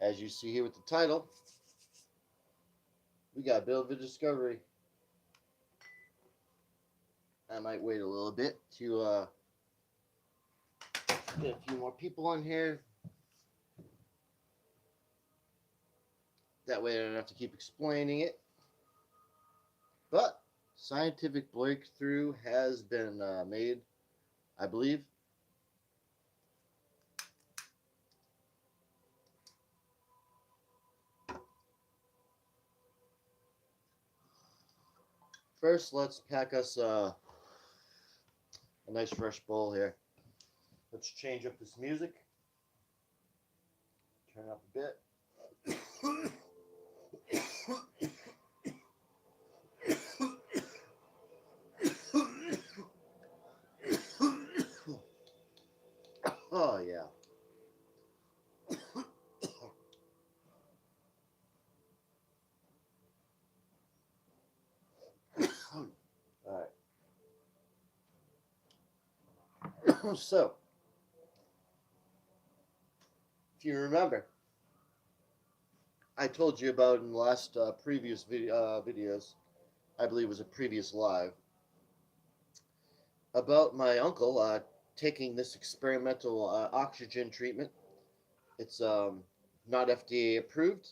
As you see here with the title, we got a bit of a discovery. I might wait a little bit to get a few more people on here. That way I don't have to keep explaining it. But scientific breakthrough has been made, I believe. First, let's pack us a nice fresh bowl here. Let's change up this music. Turn up a bit. Oh, yeah. All right. So, if you remember, I told you about in the last previous videos, I believe it was a previous live, about my uncle taking this experimental oxygen treatment. It's not FDA approved,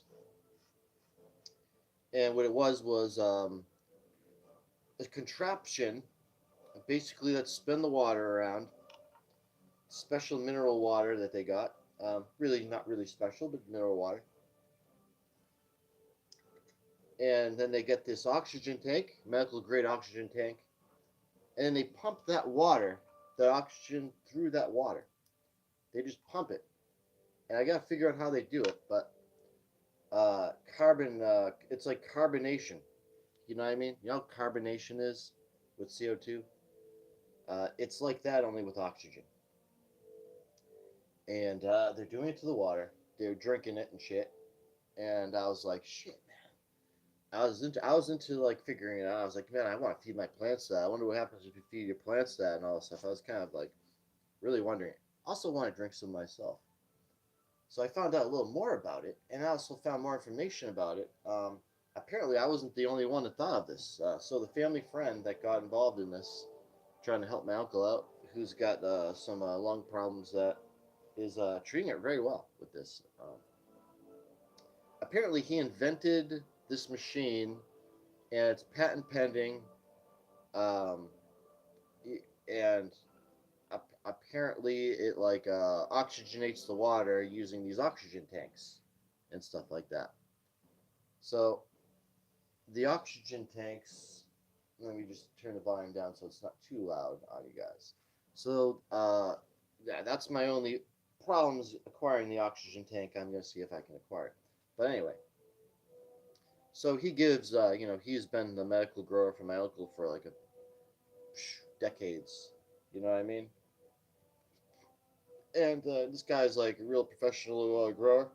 and what it was a contraption, basically that spin the water around, special mineral water that they got. Really not really special, but mineral water. And then they get this oxygen tank, medical grade oxygen tank, and then they pump that water, the oxygen through that water. They just pump it, and I gotta figure out how they do it. But carbon, it's like carbonation. You know what I mean? You know what carbonation is with CO2? It's like that, only with oxygen. And they're doing it to the water. They're drinking it and shit. And I was like, shit, I was into like figuring it out. I was like, man, I want to feed my plants that. I wonder what happens if you feed your plants that and all this stuff. I was kind of like really wondering. Also want to drink some myself. So I found out a little more about it, and I also found more information about it. Apparently, I wasn't the only one that thought of this. So the family friend that got involved in this, trying to help my uncle out, who's got some lung problems, that is treating it very well with this. Apparently, he invented this machine, and it's patent pending. Um, and apparently, it like oxygenates the water using these oxygen tanks and stuff like that. So the oxygen tanks. Let me just turn the volume down so it's not too loud on you guys. So yeah, that's my only problems acquiring the oxygen tank. I'm gonna see if I can acquire it. But anyway, so he gives, he's been the medical grower for my uncle for like decades. You know what I mean? And this guy's like a real professional grower.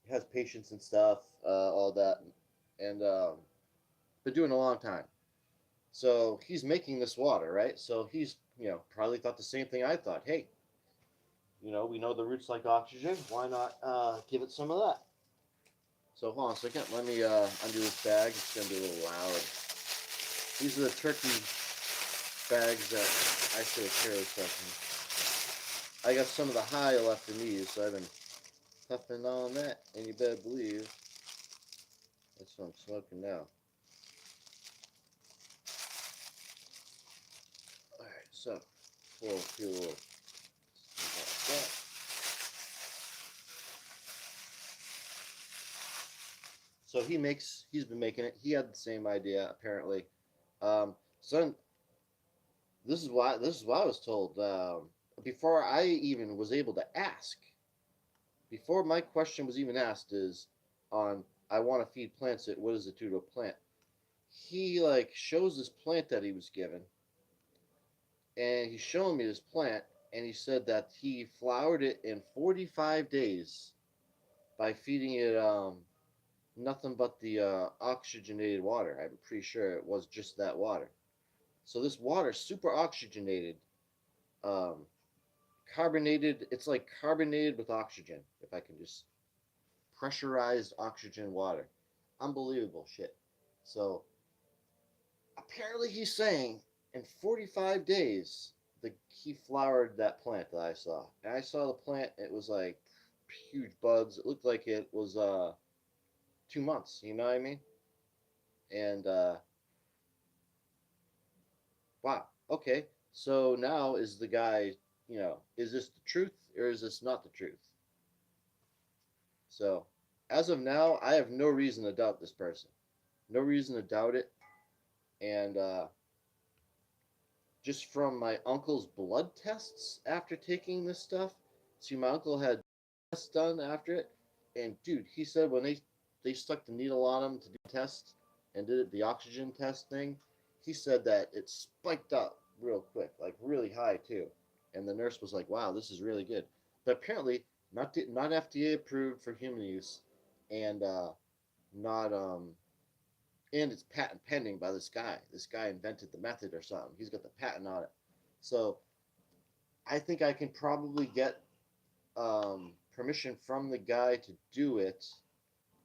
He has patients and stuff, all that, and been doing it a long time. So he's making this water, right? So he's, probably thought the same thing I thought. Hey, we know the roots like oxygen. Why not give it some of that? So hold on a second. Let me undo this bag. It's gonna be a little loud. These are the turkey bags that I should have carried stuff in. I got some of the high left in these, so I've been puffing on that, and you better believe that's what I'm smoking now. Alright, so we'll do a little like that. So he's been making it. He had the same idea apparently. So this is why I was told before I even was able to ask. Before my question was even asked is on I want to feed plants it. What does it do to a plant? He like shows this plant that he was given, and he's showing me this plant, and he said that he flowered it in 45 days by feeding it nothing but the oxygenated water. I'm pretty sure it was just that water. So this water, super oxygenated, um, carbonated. It's like carbonated with oxygen. If I can just pressurized oxygen water, unbelievable shit. So apparently he's saying in 45 days he flowered that plant that I saw. And I saw the plant, it was like huge buds. It looked like it was 2 months, you know what I mean? And wow, okay. So now is the guy, is this the truth or is this not the truth? So as of now, I have no reason to doubt this person. No reason to doubt it. And just from my uncle's blood tests after taking this stuff. See, my uncle had tests done after it, and dude, he said when they stuck the needle on him to do the test and did it, the oxygen test thing, he said that it spiked up real quick, like really high too. And the nurse was like, "Wow, this is really good," but apparently not FDA approved for human use, and not and it's patent pending by this guy. This guy invented the method or something. He's got the patent on it. So I think I can probably get permission from the guy to do it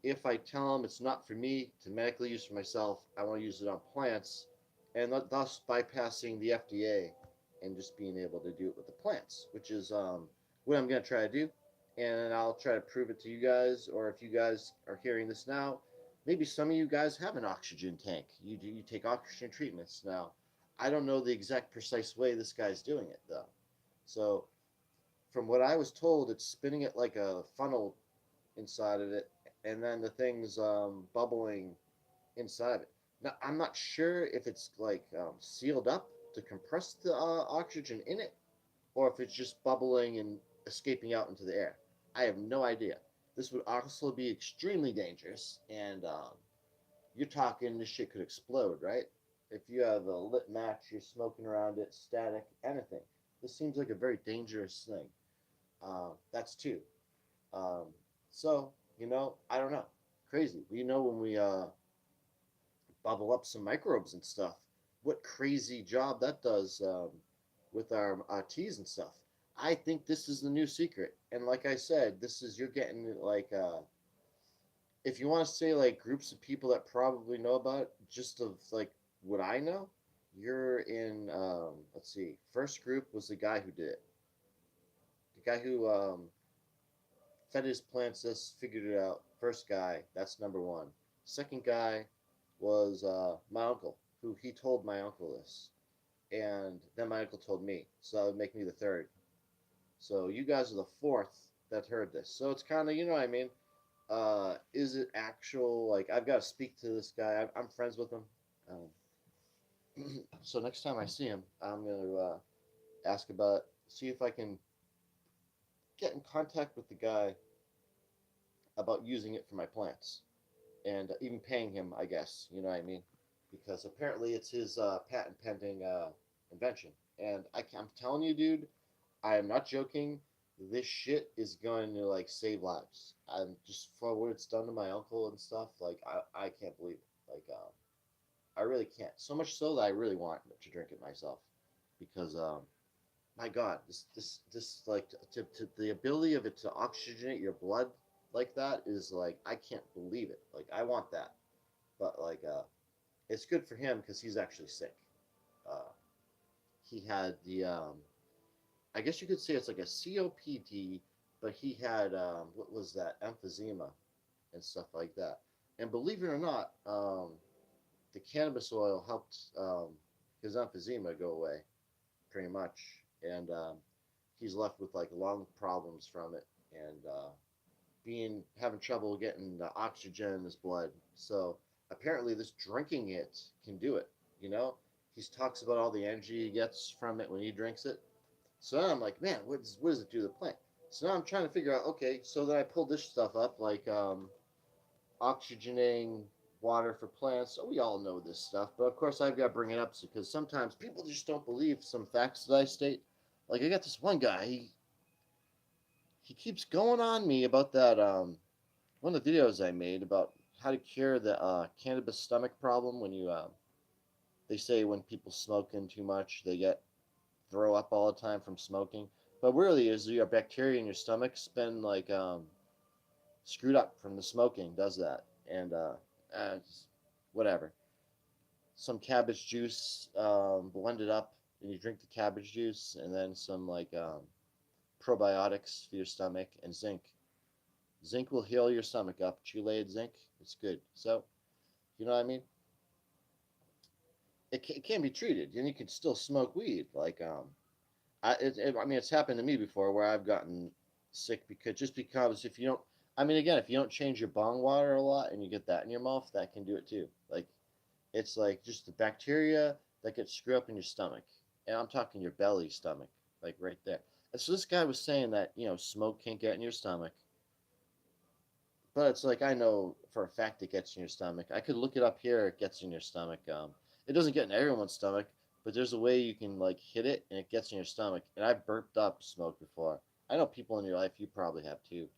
if I tell him it's not for me to medically use for myself. I want to use it on plants, and thus bypassing the FDA and just being able to do it with the plants, which is what I'm going to try to do. And I'll try to prove it to you guys, or if you guys are hearing this now, maybe some of you guys have an oxygen tank. You take oxygen treatments now. I don't know the exact precise way this guy's doing it though. So from what I was told, it's spinning it like a funnel inside of it, and then the thing's bubbling inside of it. Now, I'm not sure if it's like sealed up to compress the oxygen in it, or if it's just bubbling and escaping out into the air. I have no idea. This would also be extremely dangerous, and you're talking this shit could explode, right? If you have a lit match, you're smoking around it, static, anything. This seems like a very dangerous thing. That's two. Um, so, I don't know. Crazy. When we bubble up some microbes and stuff, what crazy job that does with our teas and stuff. I think this is the new secret. And like I said, you're getting like, if you want to say like groups of people that probably know about it, just of like what I know, you're in, let's see, first group was the guy who did it. The guy who fed his plants this, figured it out. First guy, that's number one. Second guy was my uncle, who he told my uncle this. And then my uncle told me. So that would make me the third. So you guys are the fourth that heard this. So it's kind of, you know what I mean? Is it actual? Like, I've got to speak to this guy. I'm friends with him. So next time I see him, I'm going to ask about it, see if I can get in contact with the guy about using it for my plants, and even paying him, I guess. You know what I mean? Because apparently it's his patent pending invention. And I'm telling you, dude, I am not joking. This shit is going to like save lives. I'm just for what it's done to my uncle and stuff. Like I can't believe it. Like I really can't. So much so that I really want to drink it myself, because my God, this like to the ability of it to oxygenate your blood like that is like I can't believe it. Like I want that, but like it's good for him because he's actually sick. Uh, he had the I guess you could say it's like a COPD, but he had what was that, emphysema and stuff like that. And believe it or not, the cannabis oil helped his emphysema go away pretty much, and he's left with like lung problems from it, and being having trouble getting the oxygen in his blood. So apparently, this drinking it can do it. You know, he talks about all the energy he gets from it when he drinks it. So now I'm like, man, what does it do to the plant? So now I'm trying to figure out. Okay, so then I pulled this stuff up, like oxygenating water for plants. So we all know this stuff, but of course I've got to bring it up because sometimes people just don't believe some facts that I state. Like I got this one guy, he keeps going on me about that one of the videos I made about how to cure the cannabis stomach problem when you they say when people smoking too much they get throw up all the time from smoking. But really, is your bacteria in your stomach's been like screwed up from the smoking? Does that? And whatever. Some cabbage juice blended up, and you drink the cabbage juice, and then some like probiotics for your stomach and zinc. Zinc will heal your stomach up. Chelated zinc, it's good. So, you know what I mean? It can be treated, and you can still smoke weed. Like, I mean, it's happened to me before where I've gotten sick because if you don't, I mean, again, if you don't change your bong water a lot and you get that in your mouth, that can do it too. Like, it's like just the bacteria that gets screwed up in your stomach, and I'm talking your belly stomach, like right there. And so this guy was saying that smoke can't get in your stomach, but it's like I know for a fact it gets in your stomach. I could look it up here. It gets in your stomach. It doesn't get in everyone's stomach, but there's a way you can like hit it and it gets in your stomach. And I've burped up smoke before. I know people in your life you probably have too.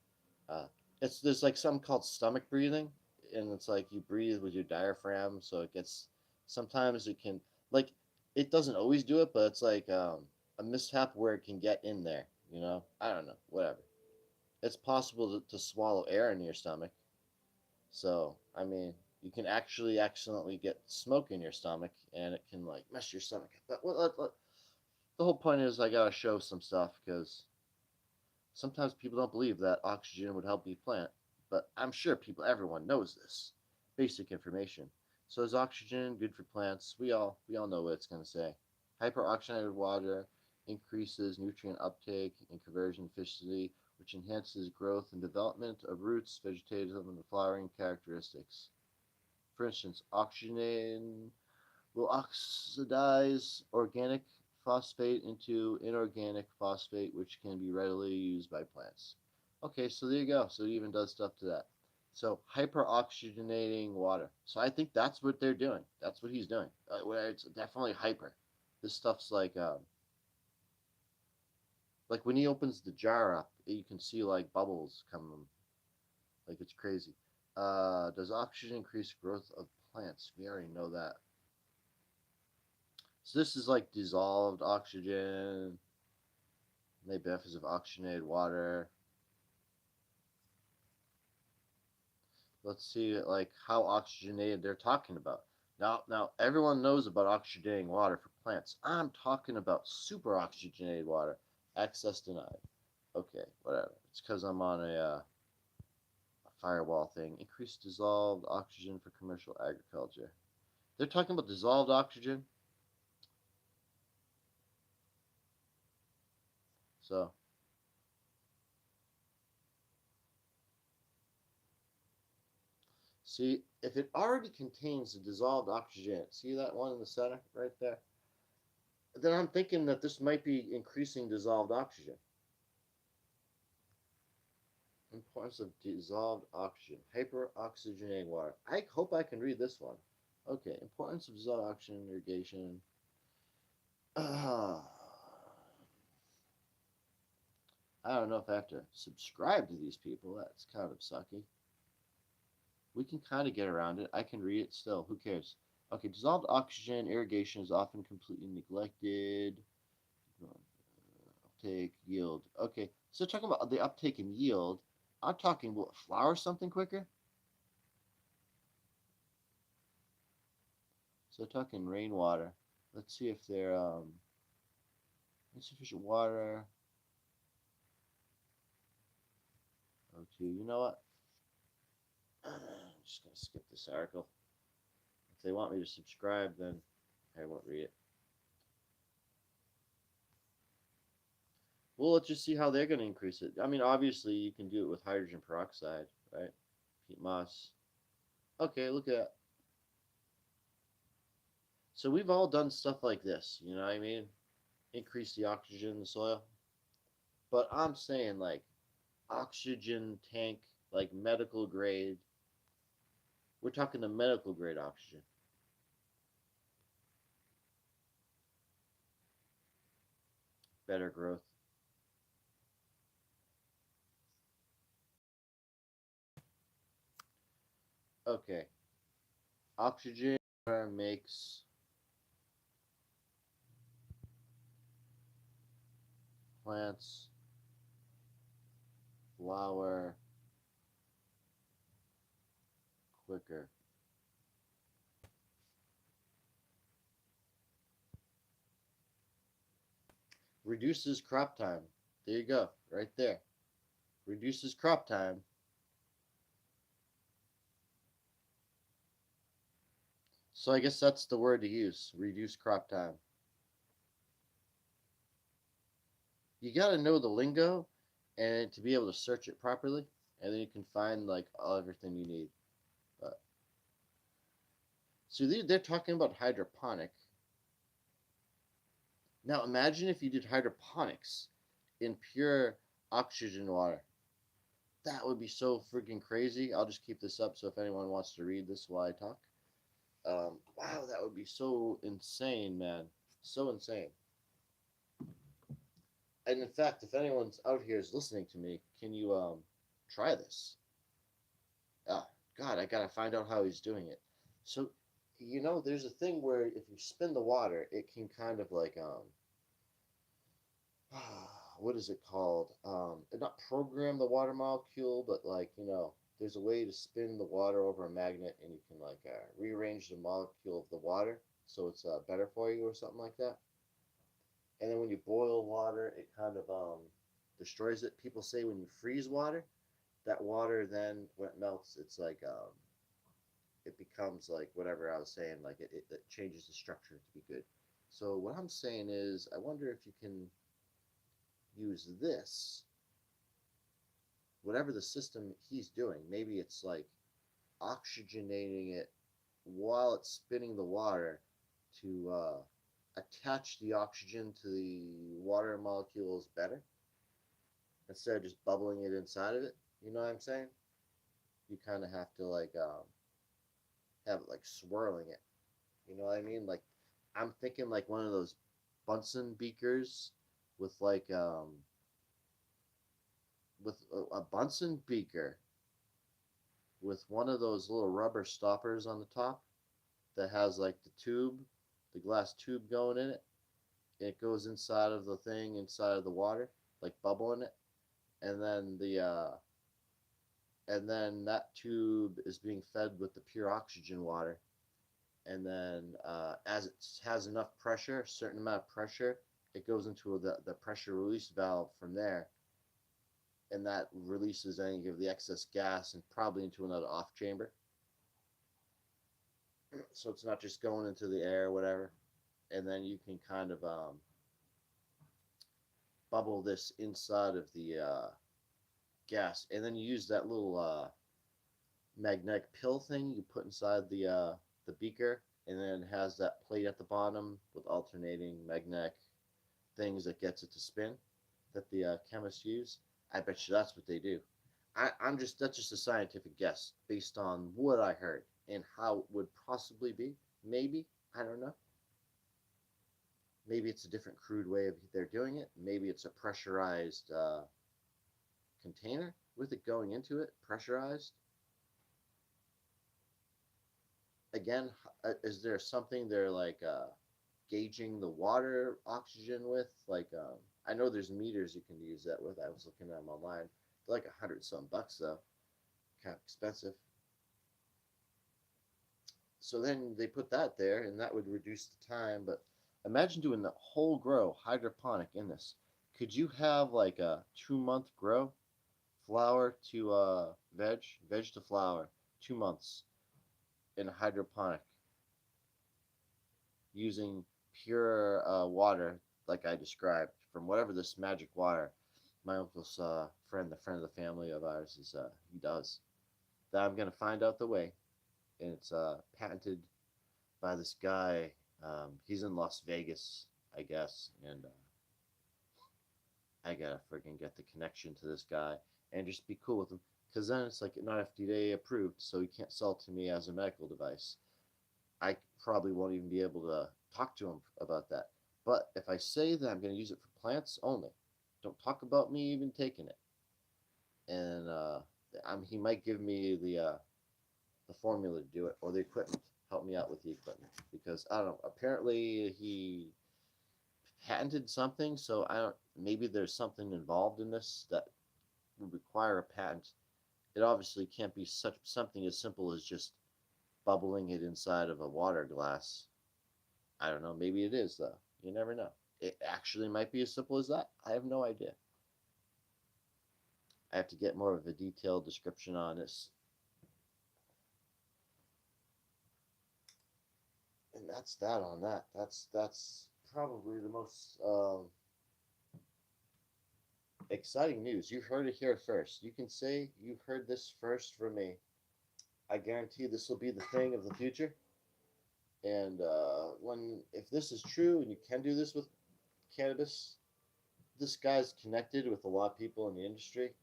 Uh, it's there's like something called stomach breathing, and it's like you breathe with your diaphragm, so it gets. Sometimes it can like it doesn't always do it, but it's like a mishap where it can get in there. I don't know, whatever. It's possible to swallow air in your stomach. So, I mean, you can actually accidentally get smoke in your stomach and it can like mess your stomach up. But the whole point is I gotta show some stuff because sometimes people don't believe that oxygen would help the plant, but I'm sure everyone knows this basic information. So is oxygen good for plants? We all know what it's gonna say. Hyperoxygenated water increases nutrient uptake and conversion efficiency, which enhances growth and development of roots, vegetative, and flowering characteristics. For instance, oxygen will oxidize organic phosphate into inorganic phosphate, which can be readily used by plants. Okay, so there you go. So it even does stuff to that. So hyperoxygenating water. So I think that's what they're doing. That's what he's doing. It's definitely hyper. This stuff's like when he opens the jar up, you can see like bubbles coming, like it's crazy. Does oxygen increase growth of plants? We already know that. So this is like dissolved oxygen, maybe F of oxygenated water. Let's see like how oxygenated they're talking about. Now everyone knows about oxygenating water for plants. I'm talking about super oxygenated water. Access denied. Okay, whatever. It's because I'm on a firewall thing. Increased dissolved oxygen for commercial agriculture. They're talking about dissolved oxygen. So see, if it already contains the dissolved oxygen, see that one in the center right there? Then I'm thinking that this might be increasing dissolved oxygen. Importance of dissolved oxygen. Hyperoxygenating water. I hope I can read this one. Okay, importance of dissolved oxygen irrigation. Uh, I don't know if I have to subscribe to these people. That's kind of sucky. We can kind of get around it. I can read it still. Who cares? Okay, dissolved oxygen irrigation is often completely neglected. Uptake, yield. Okay, so talking about the uptake and yield, I'm talking what, flower something quicker? So talking rainwater. Let's see if they're insufficient water. O2. You know what? I'm just gonna skip this article. If they want me to subscribe, then I won't read it. Well, let's just see how they're going to increase it. I mean, obviously, you can do it with hydrogen peroxide, right? Peat moss. Okay, look at that. So we've all done stuff like this, you know what I mean? Increase the oxygen in the soil. But I'm saying, like, oxygen tank, like medical grade. We're talking the medical grade oxygen. Better growth. Okay. Oxygen makes plants flower quicker. Reduces crop time. There you go, right there. Reduces crop time. So I guess that's the word to use. Reduce crop time. You gotta know the lingo and to be able to search it properly, and then you can find like everything you need. But so they're talking about hydroponic. Now imagine if you did hydroponics in pure oxygen water. That would be so freaking crazy. I'll just keep this up so if anyone wants to read this while I talk. Wow, that would be so insane, man. So insane. And in fact, if anyone's out here is listening to me, can you try this? Ah, God, I gotta find out how he's doing it. So, there's a thing where if you spin the water, it can kind of like what is it called? Not program the water molecule, but like there's a way to spin the water over a magnet, and you can like rearrange the molecule of the water so it's better for you or something like that. And then when you boil water, it kind of destroys it. People say when you freeze water, that water then when it melts, it's like it becomes like whatever I was saying, like it changes the structure to be good. So what I'm saying is, I wonder if you can use this, whatever the system he's doing. Maybe it's like oxygenating it while it's spinning the water to attach the oxygen to the water molecules better instead of just bubbling it inside of it. You know what I'm saying? You kind of have to like have it like swirling it. You know what I mean? Like I'm thinking like one of those Bunsen beakers with like with a Bunsen beaker with one of those little rubber stoppers on the top that has like the glass tube going in it. It goes inside of the thing, inside of the water, like bubbling it, and then that tube is being fed with the pure oxygen water, and then as it has enough pressure, a certain amount of pressure, it goes into the pressure release valve from there, and that releases any of the excess gas and probably into another off chamber. So it's not just going into the air or whatever. And then you can kind of bubble this inside of the gas, and then you use that little magnetic pill thing you put inside the beaker, and then it has that plate at the bottom with alternating magnetic things that gets it to spin that the chemists use. I bet you that's what they do. I'm just that's just a scientific guess based on what I heard and how it would possibly be. Maybe I don't know. Maybe it's a different crude way of they're doing it. Maybe it's a pressurized container with it going into it, pressurized. Again, is there something they're like gauging the water oxygen with? Like, I know there's meters you can use that with. I was looking at them online. They're like $100 though, kind of expensive. So then they put that there, and that would reduce the time. But imagine doing the whole grow hydroponic in this. Could you have like a 2 month grow, flower to veg to flower, 2 months in hydroponic using pure water, like I described, from whatever this magic water my uncle's friend, the friend of the family of ours, is he does. That I'm gonna find out the way, and it's patented by this guy. He's in Las Vegas, I guess, and I gotta freaking get the connection to this guy and just be cool with him, because then it's like not FDA approved, so he can't sell it to me as a medical device. I probably won't even be able to talk to him about that. But if I say that I'm going to use it for plants only, don't talk about me even taking it. And he might give me the formula to do it or the equipment. Help me out with the equipment because I don't know. Apparently he patented something, so I don't maybe there's something involved in this that would require a patent. It obviously can't be such something as simple as just bubbling it inside of a water glass. I don't know. Maybe it is though. You never know. It actually might be as simple as that. I have no idea. I have to get more of a detailed description on this. And that's that on that. That's probably the most exciting news. You heard it here first. You can say you heard this first from me. I guarantee this will be the thing of the future. And when if this is true and you can do this with cannabis, this guy's connected with a lot of people in the industry.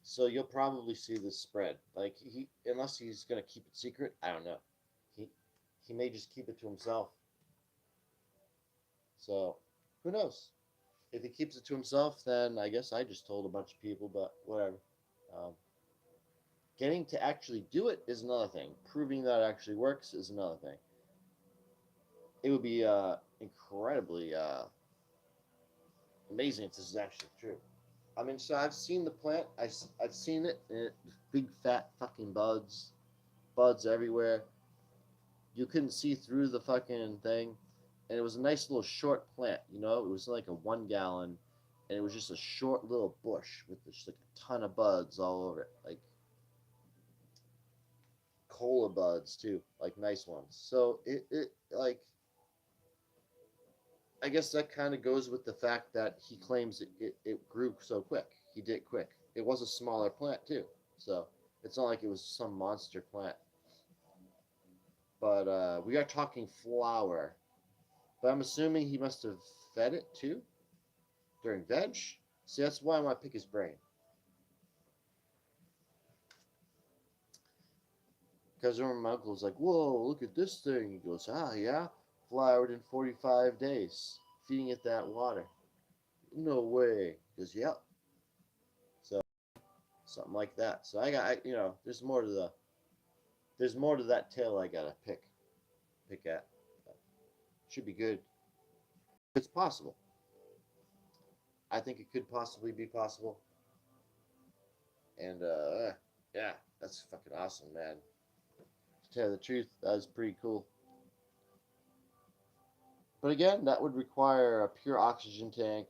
So you'll probably see this spread. Like he, unless he's gonna keep it secret, I don't know. He he may just keep it to himself. So who knows? If he keeps it to himself, then I guess I just told a bunch of people. But whatever. Um, Getting to actually do it is another thing. Proving that it actually works is another thing. It would be incredibly amazing if this is actually true. I mean, so I've seen the plant. I've seen it. And big fat fucking buds everywhere. You couldn't see through the fucking thing, and it was a nice little short plant. You know, it was like a 1 gallon, and it was just a short little bush with just like a ton of buds all over it, like cola buds too, like nice ones. So it like I guess that kind of goes with the fact that he claims it grew so quick. He did it quick. It was a smaller plant too, so it's not like it was some monster plant. But we are talking flower. But I'm assuming he must have fed it too during veg. See, that's why I want to pick his brain. Because remember, my uncle's like, "Whoa, look at this thing." He goes, "Ah, yeah, flowered in 45 days, feeding it that water." No way. He goes, "Yep." So something like that. So there's more to that tale I gotta pick at. Should be good. It's possible. I think it could possibly be possible. And yeah, that's fucking awesome, man. To tell you the truth, that was pretty cool. But again, that would require a pure oxygen tank,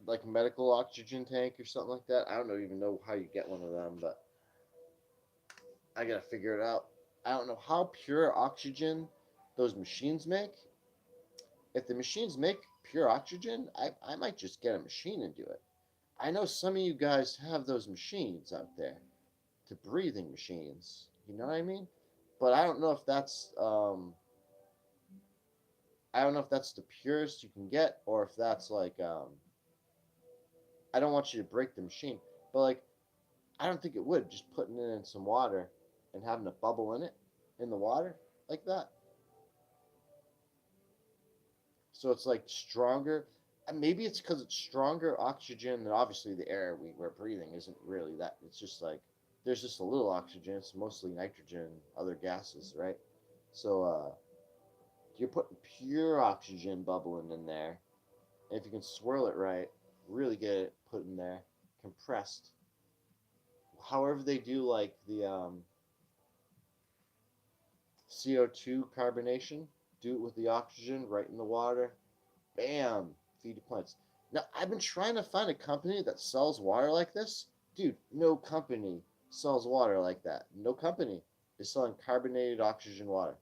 like a medical oxygen tank or something like that. I don't even know how you get one of them, but I gotta figure it out. I don't know how pure oxygen those machines make. If the machines make pure oxygen, I might just get a machine and do it. I know some of you guys have those machines out there, to breathing machines. You know what I mean? But I don't know if that's the purest you can get, or if that's like I don't want you to break the machine, but like I don't think it would just putting it in some water and having a bubble in it in the water like that. So it's like stronger. And maybe it's because it's stronger oxygen than obviously the air we're breathing isn't really that. It's just like there's just a little oxygen. It's mostly nitrogen, other gases, right? So you're putting pure oxygen bubbling in there. And if you can swirl it right, really get it put in there, compressed. However they do like the CO2 carbonation, do it with the oxygen right in the water. Bam, feed the plants. Now I've been trying to find a company that sells water like this. Dude, no company sells water like that. No company is selling carbonated oxygen water.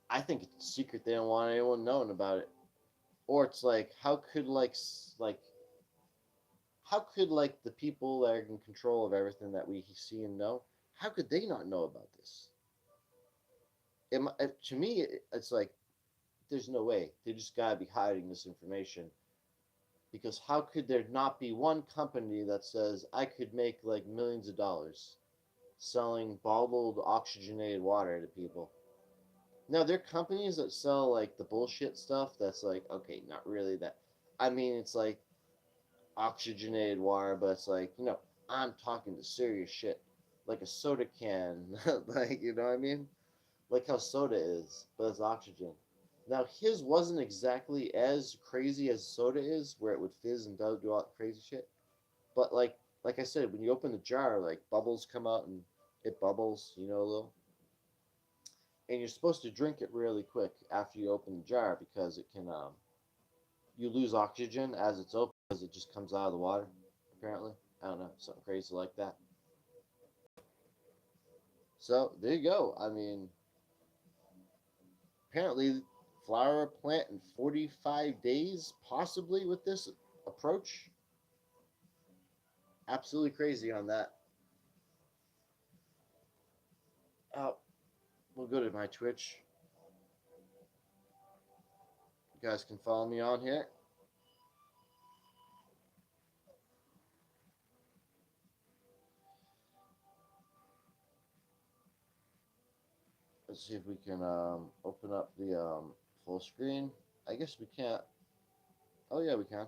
I think it's a secret. They don't want anyone knowing about it. Or it's like, how could like the people that are in control of everything that we see and know, how could they not know about this? To me, it's like there's no way. They just gotta be hiding this information, because how could there not be one company that says I could make like millions of dollars selling bottled oxygenated water to people? Now there are companies that sell like the bullshit stuff that's like, okay, not really that. I mean, it's like oxygenated water, but it's like, I'm talking to serious shit. Like a soda can. Like, you know what I mean? Like how soda is, but it's oxygen. Now his wasn't exactly as crazy as soda is, where it would fizz and do all that crazy shit. But like I said, when you open the jar, like bubbles come out and it bubbles, you know, a little. And you're supposed to drink it really quick after you open the jar because it can you lose oxygen as it's open because it just comes out of the water. Apparently, I don't know, something crazy like that. So there you go. I mean, apparently, flower plant in 45 days, possibly with this approach. Absolutely crazy on that. We'll go to my Twitch. You guys can follow me on here. Let's see if we can open up the full screen. I guess we can't. Oh yeah, we can.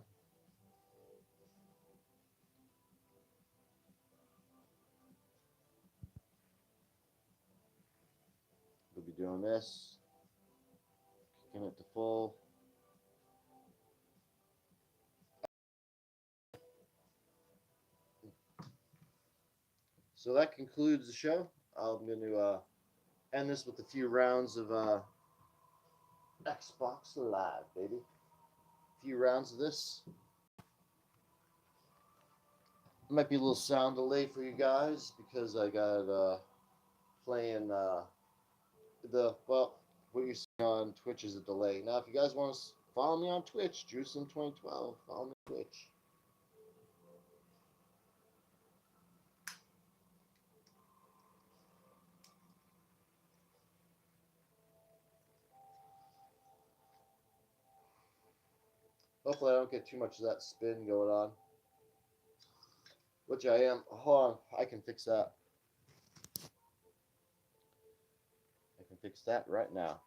We'll be doing this, kicking it to full. So that concludes the show. I'm going to end this with a few rounds of Xbox Live, baby. A few rounds of this. Might be a little sound delay for you guys because I got playing well, what you're seeing on Twitch is a delay. Now, if you guys want to follow me on Twitch, Jerusalem2012, follow me on Twitch. Hopefully, I don't get too much of that spin going on, which I am. Hold on, I can fix that. I can fix that right now.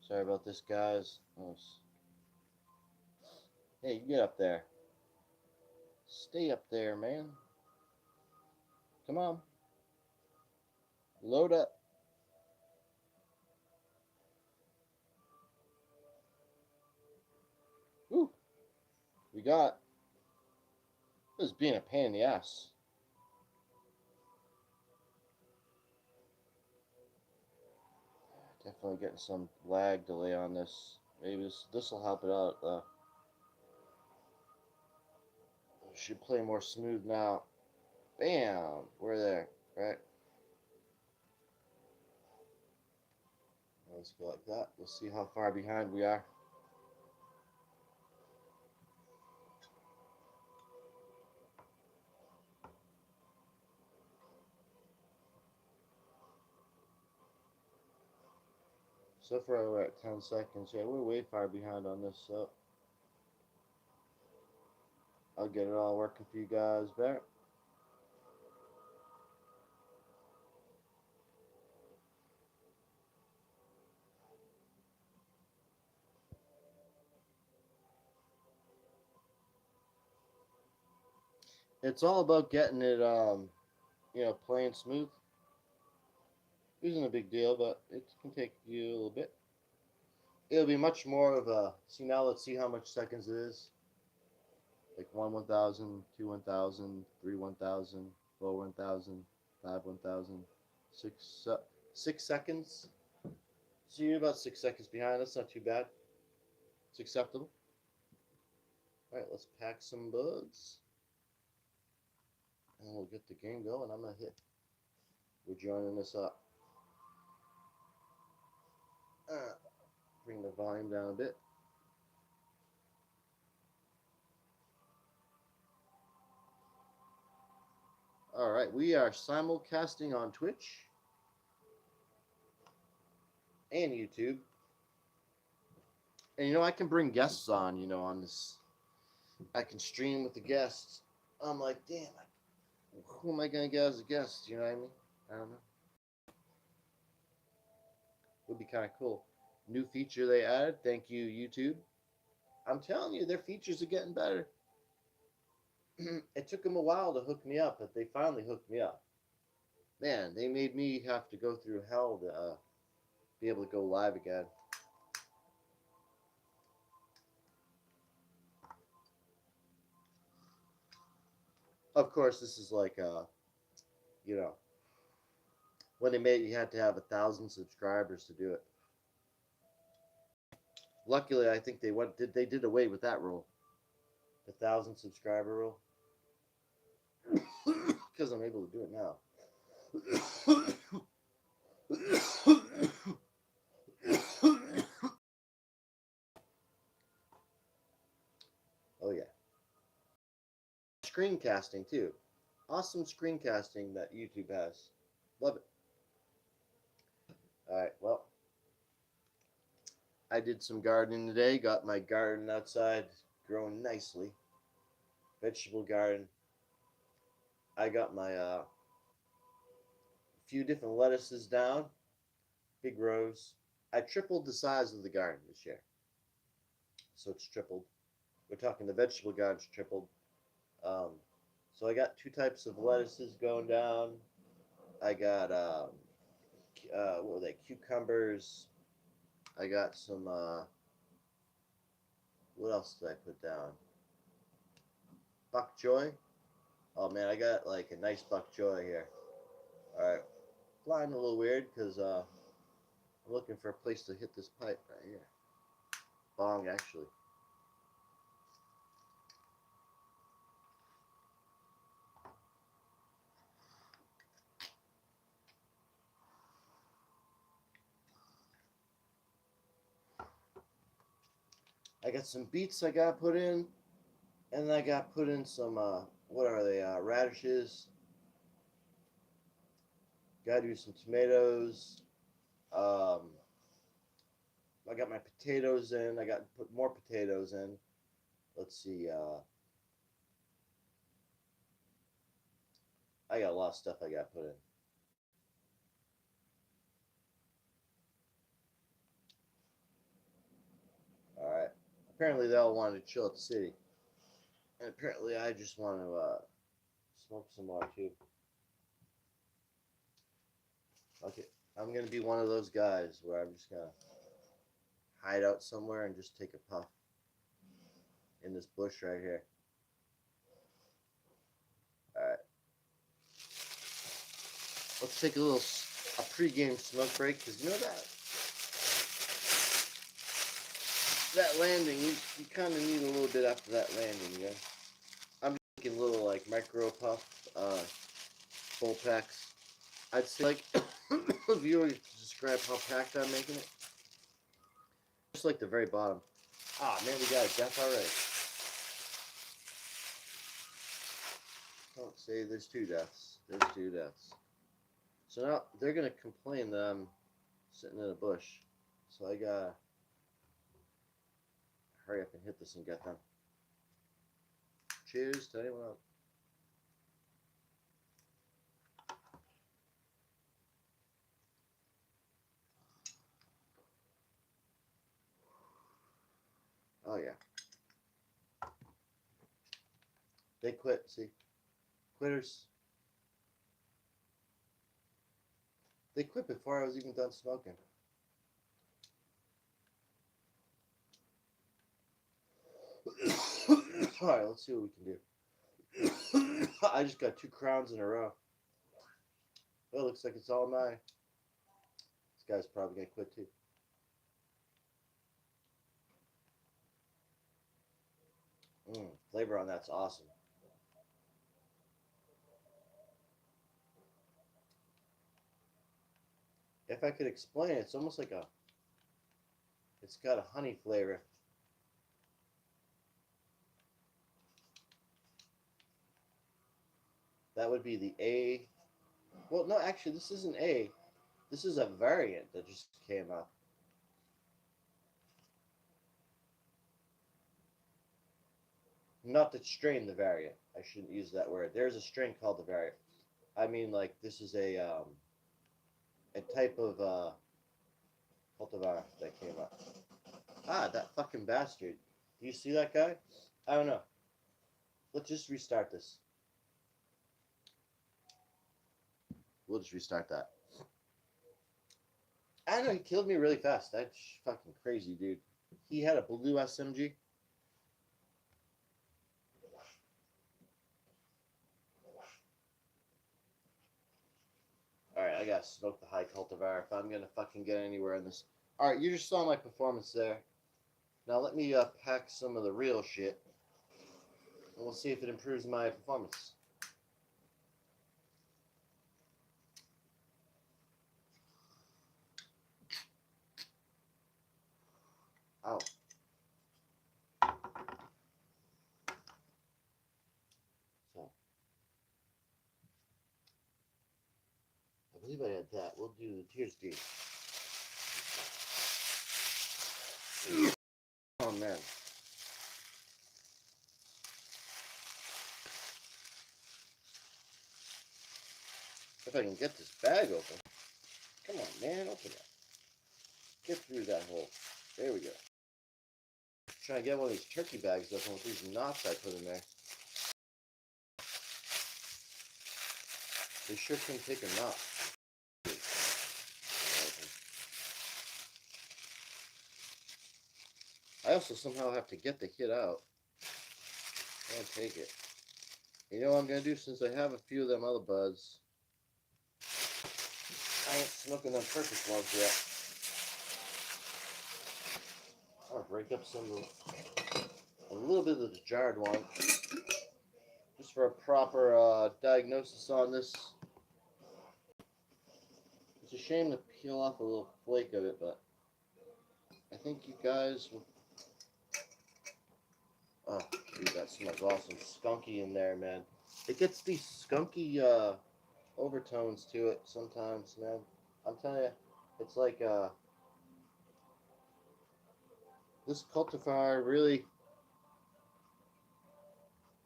Sorry about this, guys. Hey, you get up there. Stay up there, man. Come on. Load up. Woo. We got. This is being a pain in the ass. Definitely getting some lag delay on this. Maybe this will help it out. Should play more smooth now. Bam! We're there, right? Let's go like that. We'll see how far behind we are. So far we're at 10 seconds. Yeah, we're way far behind on this, so I'll get it all working for you guys back. It's all about getting it, playing smooth. Isn't a big deal, but it can take you a little bit. It'll be much more of a. See now, let's see how much seconds it is. Like 1,000, 2 1,000, 3 1,000, 4 1,000, 5 1,000, 6 seconds. So you're about 6 seconds behind. That's not too bad. It's acceptable. All right, let's pack some bugs, and we'll get the game going. I'm gonna hit. We're joining this up. Bring the volume down a bit. All right, we are simulcasting on Twitch and YouTube. And I can bring guests on, on this. I can stream with the guests. I'm like, damn, who am I gonna get as a guest? You know what I mean? I don't know. Would be kind of cool. New feature they added. Thank you, YouTube. I'm telling you, their features are getting better. It took them a while to hook me up, but they finally hooked me up. Man, they made me have to go through hell to be able to go live again. Of course, this is like, you know, when they made it, you had to have 1,000 subscribers to do it. Luckily, I think they did away with that rule, the 1,000 subscriber rule, because I'm able to do it now. Oh yeah, screencasting too. Awesome screencasting that YouTube has. Love it. All right, well, I did some gardening today. Got my garden outside growing nicely. Vegetable garden. I got my few different lettuces down, big rows. I tripled the size of the garden this year, so it's tripled. We're talking the vegetable garden's tripled. Um, so I got two types of lettuces going down. I got what were they? Cucumbers. I got some. What else did I put down? Bok choy. Oh man, I got like a nice bok choy here. All right, flying a little weird because I'm looking for a place to hit this pipe right here. Bong actually. I got some beets I got put in, and I got put in some what are they? Radishes. Got to do some tomatoes. Um, I got my potatoes in. I got to put more potatoes in. Let's see. I got a lot of stuff I got put in. All right. Apparently they all wanted to chill at the city, and apparently I just want to smoke some more too. Okay, I'm gonna be one of those guys where I'm just gonna hide out somewhere and just take a puff in this bush right here. All right, let's take a pregame smoke break because you know that landing you kind of need a little bit after that landing. Yeah, I'm taking little like micro puff full packs. I'd say like if you were to describe how packed I'm making it, just like the very bottom. Ah man, we got a death already. Don't say there's two deaths. There's two deaths. So now they're gonna complain that I'm sitting in a bush. So I gotta hurry up and hit this and get them. Cheers to anyone else. Oh yeah. They quit, see? Quitters. They quit before I was even done smoking. Alright, let's see what we can do. I just got 2 crowns in a row. Well, looks like it's all mine. This guy's probably gonna quit too. Flavor on that's awesome. If I could explain it, it's almost like it's got a honey flavor. That would be the A. Well, no, actually, this isn't A. This is a variant that just came out. Not the strain, the variant. I shouldn't use that word. There's a strain called the variant. I mean, like this is a type of cultivar that came up. Ah, that fucking bastard. Do you see that guy? I don't know. Let's just restart this. we'll just restart that. I know he killed me really fast. That's fucking crazy, dude. He had a blue SMG. Alright, I gotta smoke the high cultivar if I'm gonna fucking get anywhere in this. Alright, you just saw my performance there. Now let me pack some of the real shit. And we'll see if it improves my performance. Ow. So, I believe I had that. We'll do the Tears Gate. Oh man. If I can get this bag open. Come on, man, open it. Get through that hole. There we go. Trying to get one of these turkey bags open with these knots I put in there. They sure can take a knot. I also somehow have to get the hit out and take it. You know what I'm going to do since I have a few of them other buds? I ain't smoking them perfect ones yet. I'll break up a little bit of the jarred one. Just for a proper diagnosis on this. It's a shame to peel off a little flake of it, but I think you guys will... Oh, dude, that smells awesome. Skunky in there, man. It gets these skunky overtones to it sometimes, man. I'm telling you, it's like this cultivar really,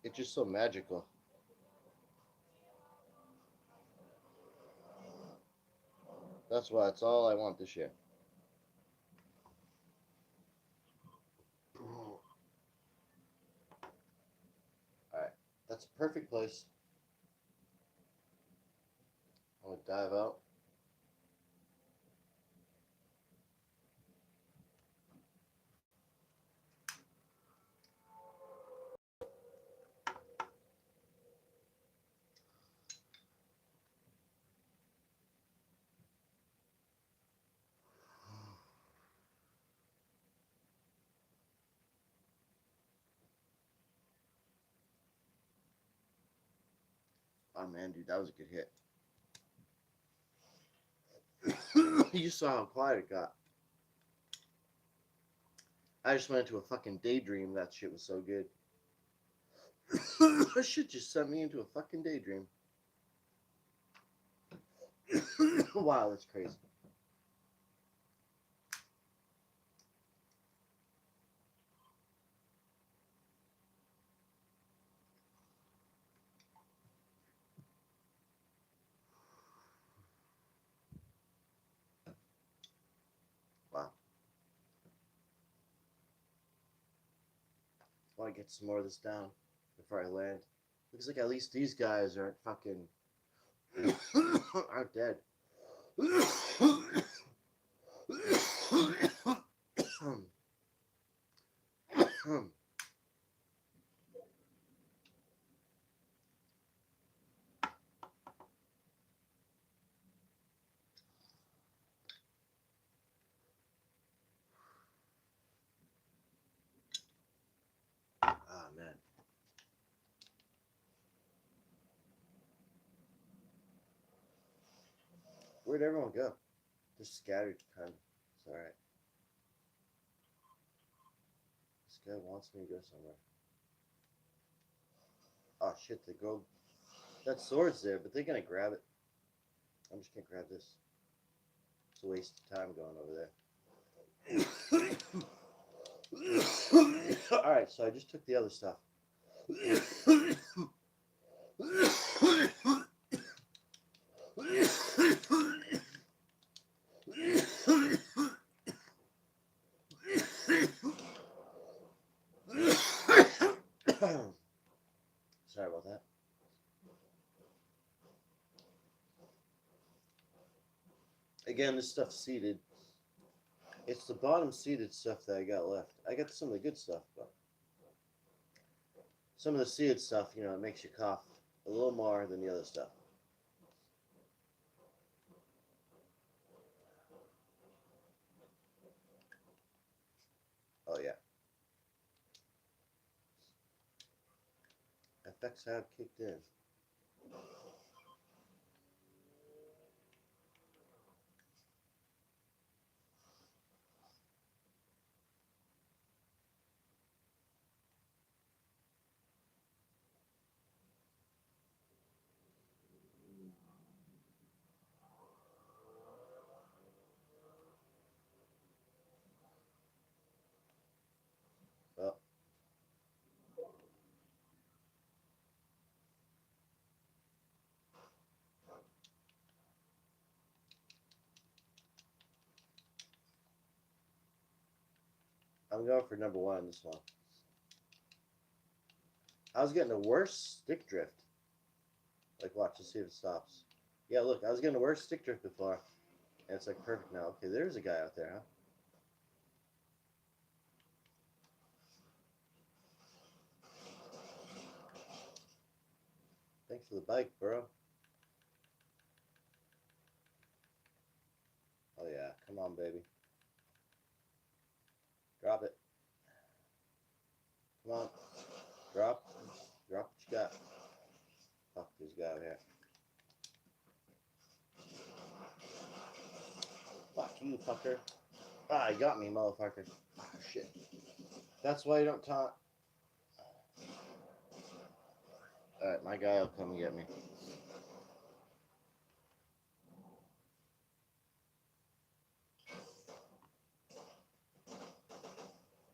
it's just so magical. That's why it's all I want this year. Alright, that's a perfect place. I'm going to dive out. Oh man, dude, that was a good hit. You saw how quiet it got. I just went into a fucking daydream. That shit was so good. That shit just sent me into a fucking daydream. Wow, that's crazy. Wow. I want to get some more of this down before I land. Looks like at least these guys aren't fucking aren't dead. Ah, man. Where'd everyone go? They're scattered, kind of. It's alright. This guy wants me to go somewhere. Oh shit, the gold. That sword's there, but they're gonna grab it. I'm just gonna grab this. It's a waste of time going over there. Alright, so I just took the other stuff. Sorry about that. Again, this stuff's seeded. It's the bottom seeded stuff that I got left. I got some of the good stuff, but some of the seeded stuff, you know, it makes you cough a little more than the other stuff. Oh yeah. FX have kicked in. Well, I'm going for number one on this one. I was getting the worst stick drift. Like, watch, let's see if it stops. Yeah, look, I was getting the worst stick drift before. And it's like perfect now. Okay, there's a guy out there, huh? Thanks for the bike, bro. Oh yeah, come on, baby. Drop it. Come on. Drop. Drop what you got. Fuck, there's a guy out here. Fuck you, fucker. Ah, you got me, motherfucker. Ah, shit. That's why you don't taunt. Alright, my guy will come and get me.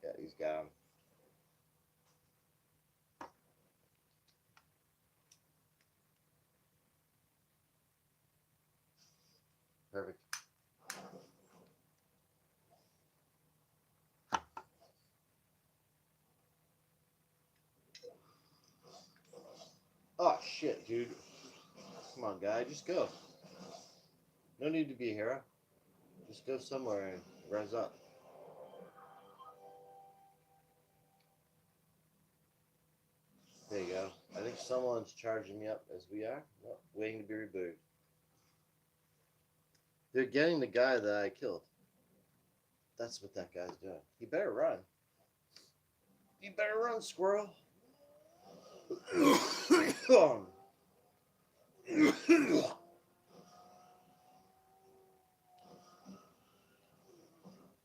Yeah, he's got him. Perfect. Oh, shit, dude. Come on, guy, just go. No need to be a hero. Just go somewhere and rise up. There you go. I think someone's charging me up as we are. No, waiting to be rebooted. They're getting the guy that I killed. That's what that guy's doing. He better run. You better run, squirrel.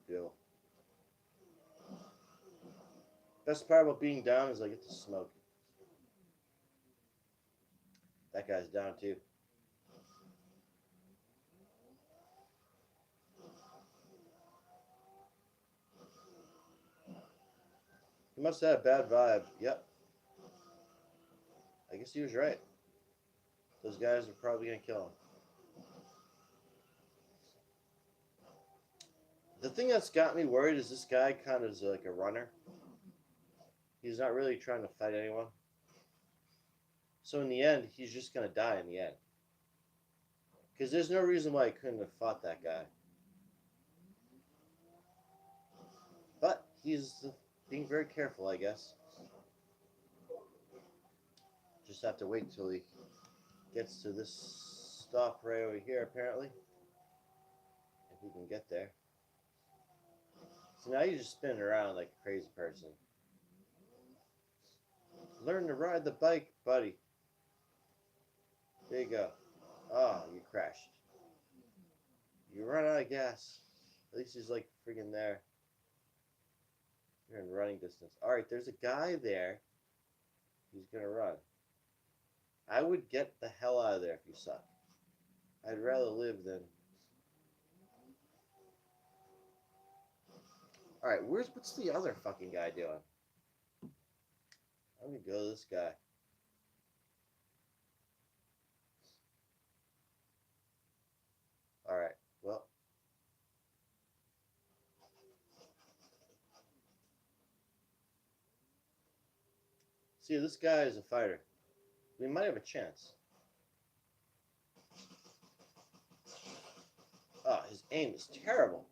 Yo. Best part about being down is I get to smoke. That guy's down too. He must have had a bad vibe. Yep. I guess he was right. Those guys are probably gonna kill him. The thing that's got me worried is this guy kind of is like a runner. He's not really trying to fight anyone. So in the end, he's just gonna die in the end. Because there's no reason why he couldn't have fought that guy. But he's being very careful, I guess. Just have to wait till he gets to this stop right over here, apparently. If he can get there. So now you're just spinning around like a crazy person. Learn to ride the bike, buddy. There you go. Oh, you crashed. You run out of gas. At least he's like friggin' there. You're in running distance. Alright, there's a guy there. He's gonna run. I would get the hell out of there if you suck. I'd rather live than... Alright, what's the other fucking guy doing? I'm gonna go to this guy. Alright, well. See, this guy is a fighter. We might have a chance. Oh, his aim is terrible.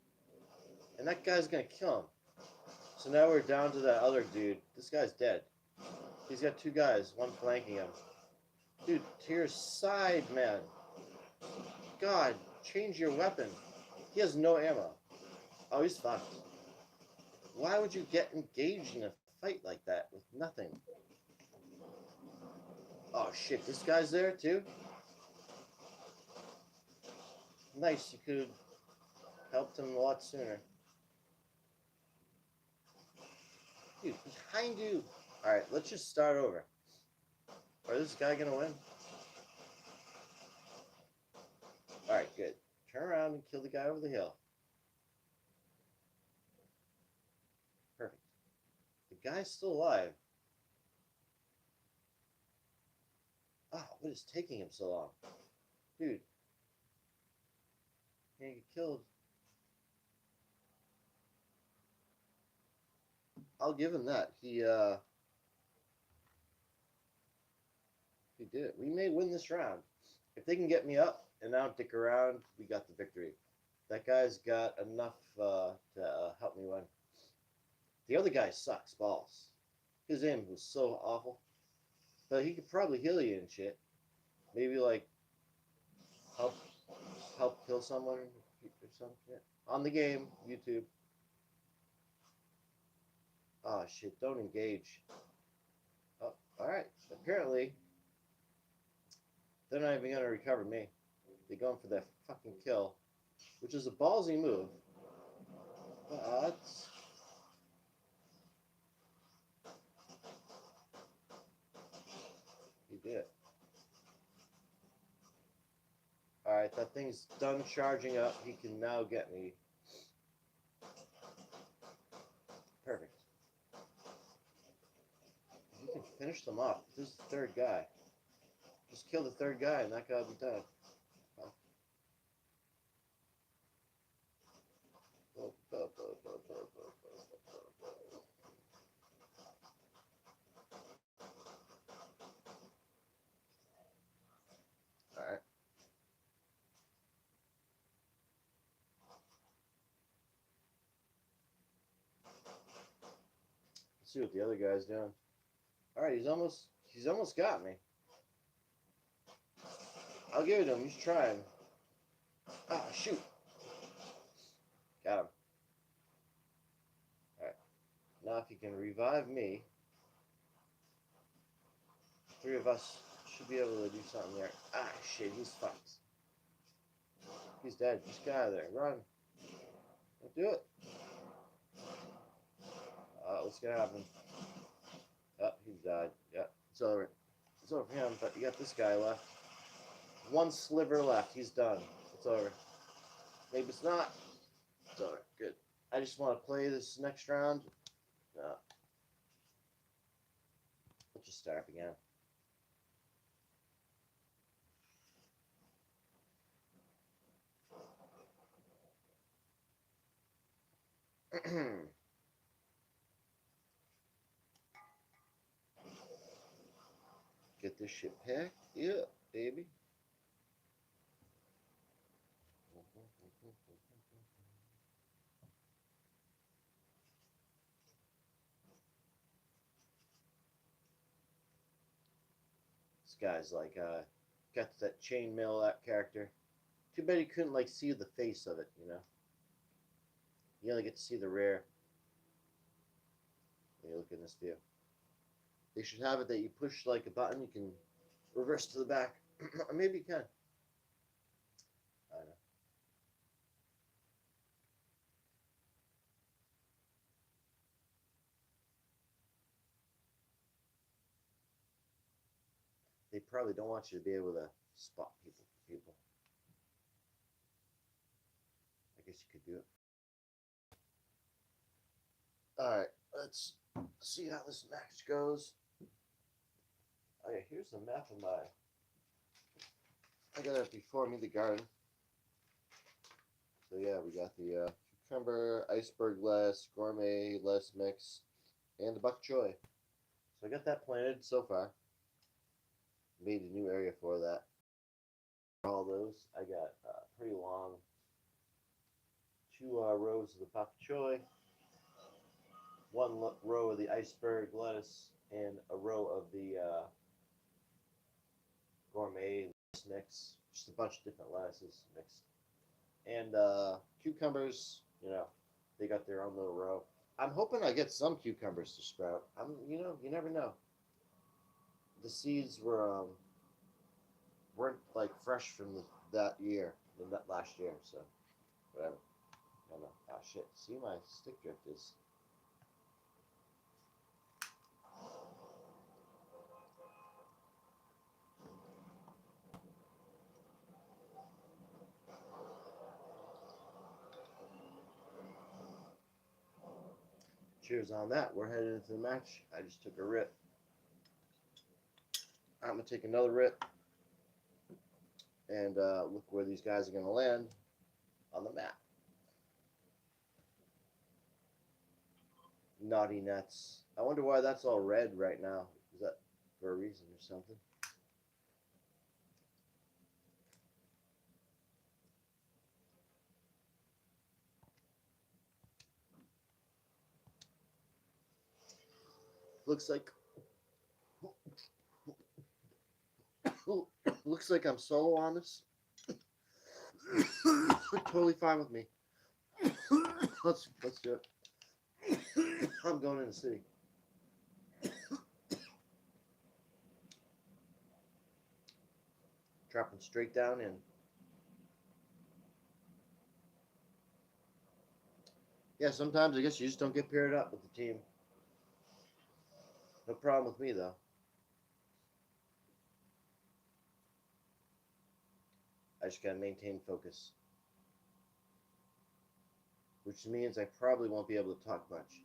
And that guy's gonna kill him. So now we're down to that other dude. This guy's dead. He's got two guys, one flanking him. Dude, to your side, man. God, change your weapon. He has no ammo. Oh, he's fucked. Why would you get engaged in a fight like that with nothing? Oh shit, this guy's there too? Nice, you could have helped him a lot sooner. Dude, behind you. Alright, let's just start over. Or is this guy gonna win? Alright, good. Turn around and kill the guy over the hill. Perfect. The guy's still alive. Oh, what is taking him so long? Dude. Can't get killed. I'll give him that. He did it. We may win this round. If they can get me up and I don't dick around, we got the victory. That guy's got enough to help me win. The other guy sucks balls. His aim was so awful. But he could probably heal you and shit. Maybe like help kill someone or something. On the game, YouTube. Oh shit, don't engage. Oh, alright. Apparently they're not even gonna recover me. They're going for that fucking kill. Which is a ballsy move. But he did it. Alright, that thing's done charging up. He can now get me. Perfect. You can finish them off. This is the third guy. Just kill the third guy and that guy will be done. Alright. Let's see what the other guy's doing. Alright, he's almost got me. I'll give it to him. He's trying. Ah, shoot. Got him. Alright. Now if he can revive me, three of us should be able to do something there. Ah, shit, he's fucked. He's dead. Just get out of there. Run. Don't do it. What's gonna happen? Oh, he's died. Yeah, it's over. It's over for him, but you got this guy left. One sliver left. He's done. It's over. Maybe it's not. It's over. Good. I just want to play this next round. No. Let's just start up again. Get this shit packed. Yeah, baby. This guy's like, got that chainmail that character. Too bad you couldn't like see the face of it, you know. You only get to see the rear. When you look in this view. They should have it that you push like a button, you can reverse to the back. Or maybe you can. I don't know. They probably don't want you to be able to spot people. I guess you could do it. Alright, let's see how this match goes. Oh yeah, here's the map of my... I got it before me, the garden. So yeah, we got the cucumber, iceberg lettuce, gourmet lettuce mix, and the bok choy. So I got that planted so far. Made a new area for that. All those, I got pretty long two rows of the bok choy, one row of the iceberg lettuce, and a row of the gourmet mix. Just a bunch of different lettuces mixed. And cucumbers, they got their own little row. I'm hoping I get some cucumbers to sprout. You never know. The seeds weren't like fresh from that year, that last year, so whatever. I don't know. Ah, shit. See, my stick drift is. Cheers on that. We're headed into the match. I just took a rip. I'm gonna take another rip and look where these guys are gonna land on the map. Naughty Nets. I wonder why that's all red right now. Is that for a reason or something? Looks like I'm solo on this. Totally fine with me. Let's do it. I'm going in the city. Dropping straight down in. Yeah, sometimes I guess you just don't get paired up with the team. No problem with me though. I just gotta maintain focus. Which means I probably won't be able to talk much.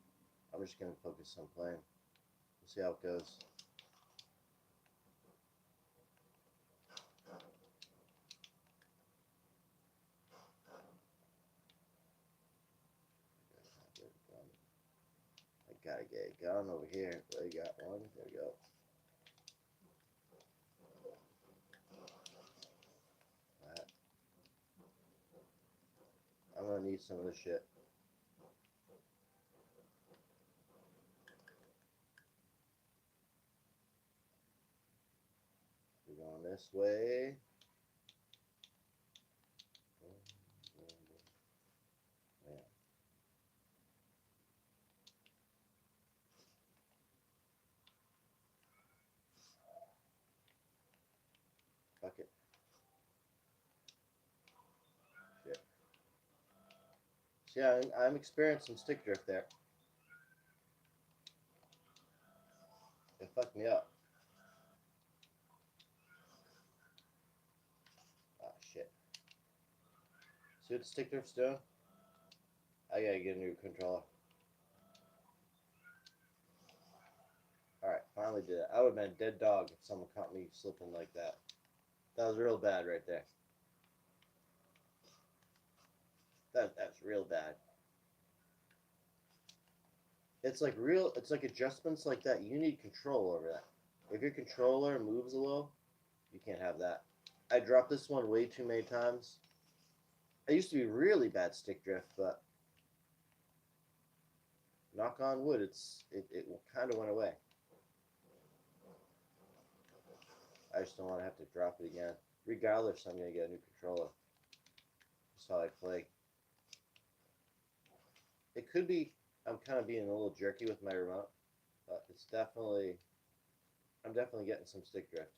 I'm just gonna focus on playing. We'll see how it goes. I gotta get a gun over here. There you got one. There we go. Right. I'm gonna need some of this shit. We're going this way. Yeah. Fuck it. Shit. So yeah, I'm experiencing stick drift there. It fucked me up. Ah, shit. See what the stick drift's doing? I gotta get a new controller. Alright, finally did it. I would have been a dead dog if someone caught me slipping like that. That was real bad right there. That's real bad. It's like adjustments like that. You need control over that. If your controller moves a little, you can't have that. I dropped this one way too many times. I used to be really bad stick drift, but knock on wood, it kind of went away. I just don't want to have to drop it again. Regardless, I'm gonna get a new controller. That's how I play. It could be I'm kind of being a little jerky with my remote, but I'm definitely getting some stick drift.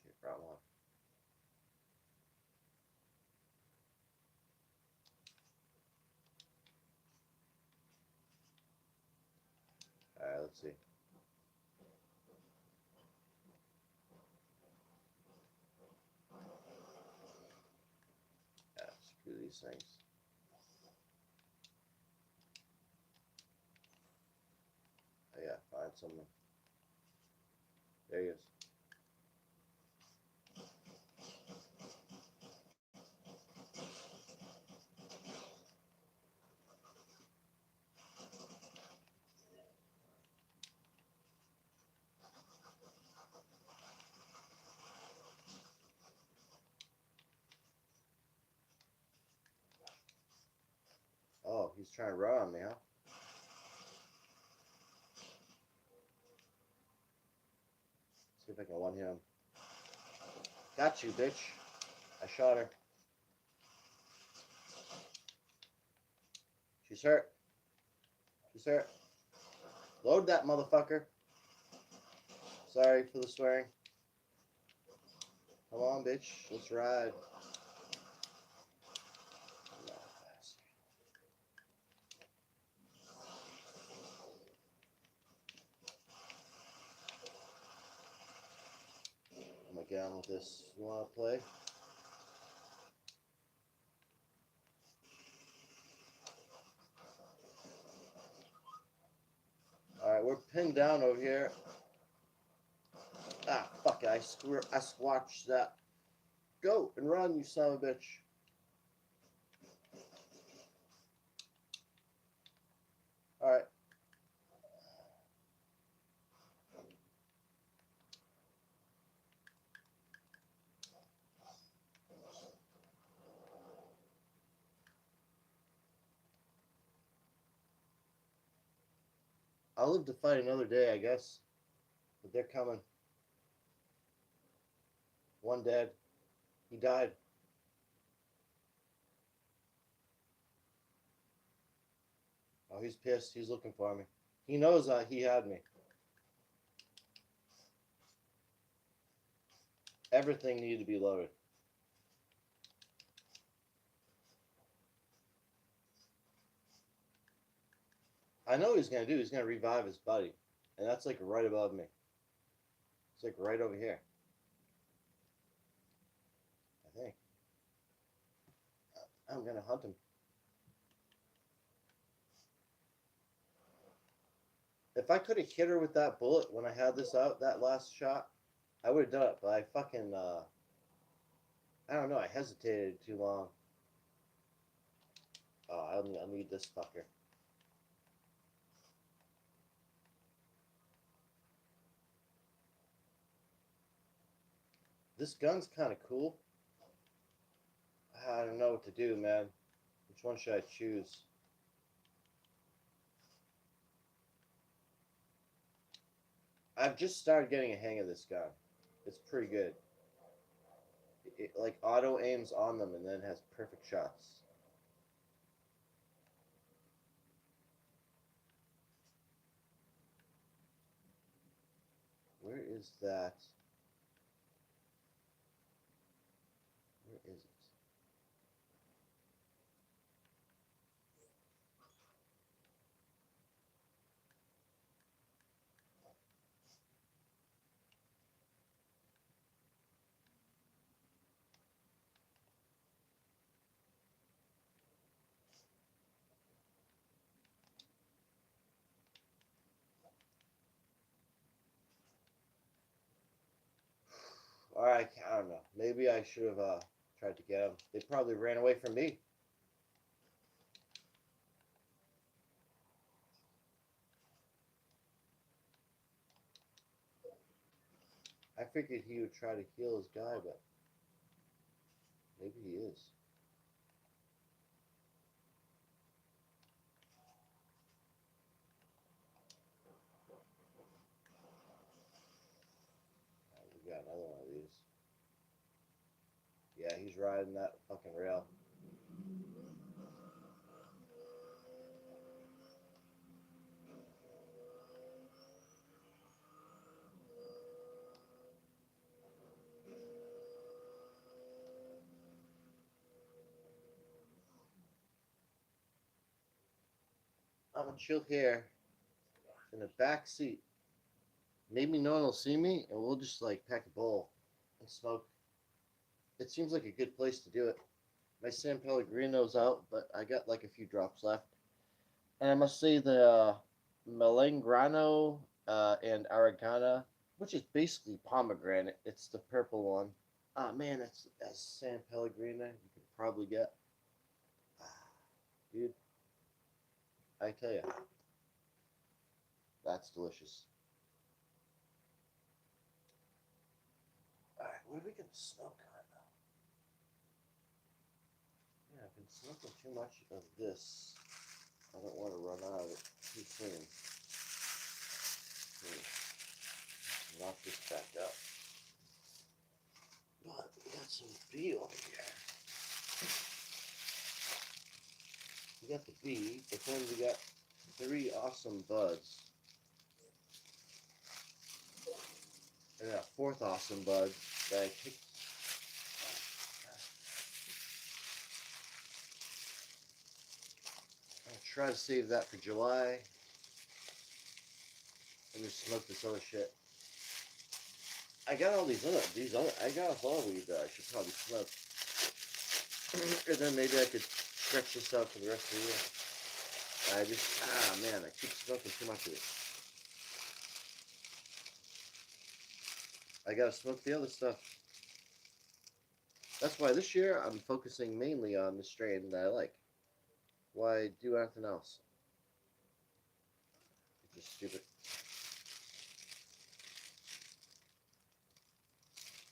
Shit, wrong one. Alright, let's see. Yeah, screw these things. Oh yeah, find someone. There he is. he's trying to run on me, huh? See if I can one hit him. Got you, bitch. I shot her. She's hurt. She's hurt. Load that motherfucker. Sorry for the swearing. Come on, bitch. Let's ride. I'm gonna get on with this. You wanna play? Alright, we're pinned down over here. Ah, fuck it. I squatched that. Go and run, you son of a bitch. Alright. I'll live to fight another day, I guess. But they're coming. One dead. He died. Oh, he's pissed. He's looking for me. He knows he had me. Everything needed to be loaded. I know what he's going to do. He's going to revive his buddy. And that's like right above me. It's like right over here. I think. I'm going to hunt him. If I could have hit her with that bullet when I had this out, that last shot, I would have done it. But I fucking, I don't know. I hesitated too long. Oh, I'll need this fucker. This gun's kind of cool. I don't know what to do, man. Which one should I choose? I've just started getting a hang of this gun. It's pretty good. It like auto aims on them and then has perfect shots. Where is that? Where is it? Alright, I don't know. Maybe I should have tried to get them. They probably ran away from me. I figured he would try to heal his guy, but maybe he is. We got another one of these. Yeah, he's riding that fucking rail. I'm gonna chill here in the back seat. Maybe no one will see me, and we'll just like pack a bowl and smoke. It seems like a good place to do it. My San Pellegrino's out, but I got like a few drops left. And I must say the Melangrano and Aragana, which is basically pomegranate. It's the purple one. Ah, man, that's San Pellegrino. You could probably get. Ah, dude, I tell you, that's delicious. All right, what are we gonna smoke on now? Yeah, I've been smoking too much of this. I don't want to run out of it too soon. Knock this back up. But we got some bee over here. We got the bee, but then we got 3 awesome buds. And a 4th awesome bud that I picked. I'll try to save that for July. And just smoke this other shit. I got all these other, I got a whole weed that I should probably smoke. And then maybe I could stretch this out for the rest of the year. I just, man, I keep smoking too much of it. I gotta smoke the other stuff. That's why this year I'm focusing mainly on the strain that I like. Why do anything else? It's just stupid.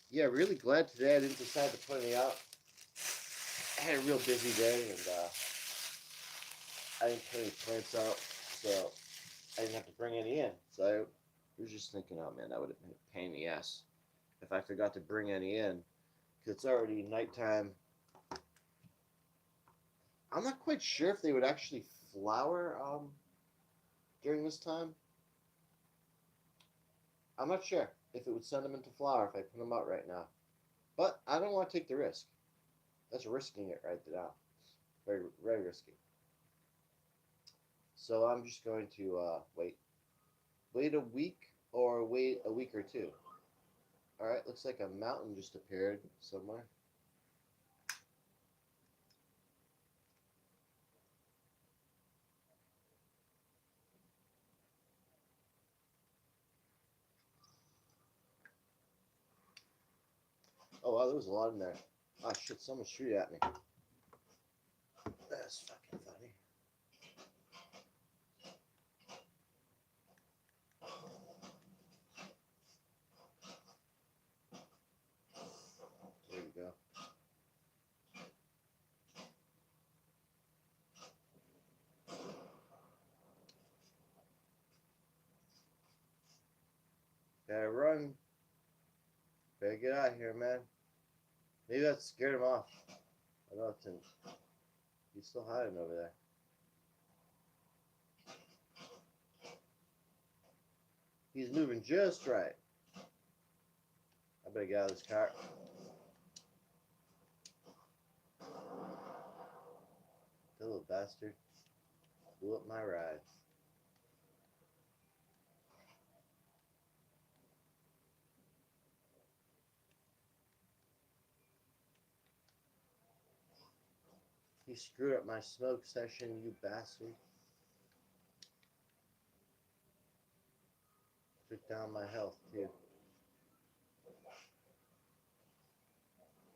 Yeah, really glad today I didn't decide to put any out. I had a real busy day and I didn't put any plants out, so I didn't have to bring any in. So I was just thinking, oh man, that would have been a pain in the ass if I forgot to bring any in, because it's already nighttime. I'm not quite sure if they would actually flower during this time. I'm not sure if it would send them into flower if I put them out right now. But I don't want to take the risk. That's risking it right now. Very, very risky. So I'm just going to wait. Wait a week or wait a week or two. Alright, looks like a mountain just appeared somewhere. Oh wow, there was a lot in there. Ah shit, someone's shooting at me. That's fucking funny. There you go. Gotta run. Better get out of here, man. Maybe that scared him off. I know it's in. He's still hiding over there. He's moving just right. I better get out of this car. That little bastard blew up my ride. He screwed up my smoke session, you bastard. Took down my health, too.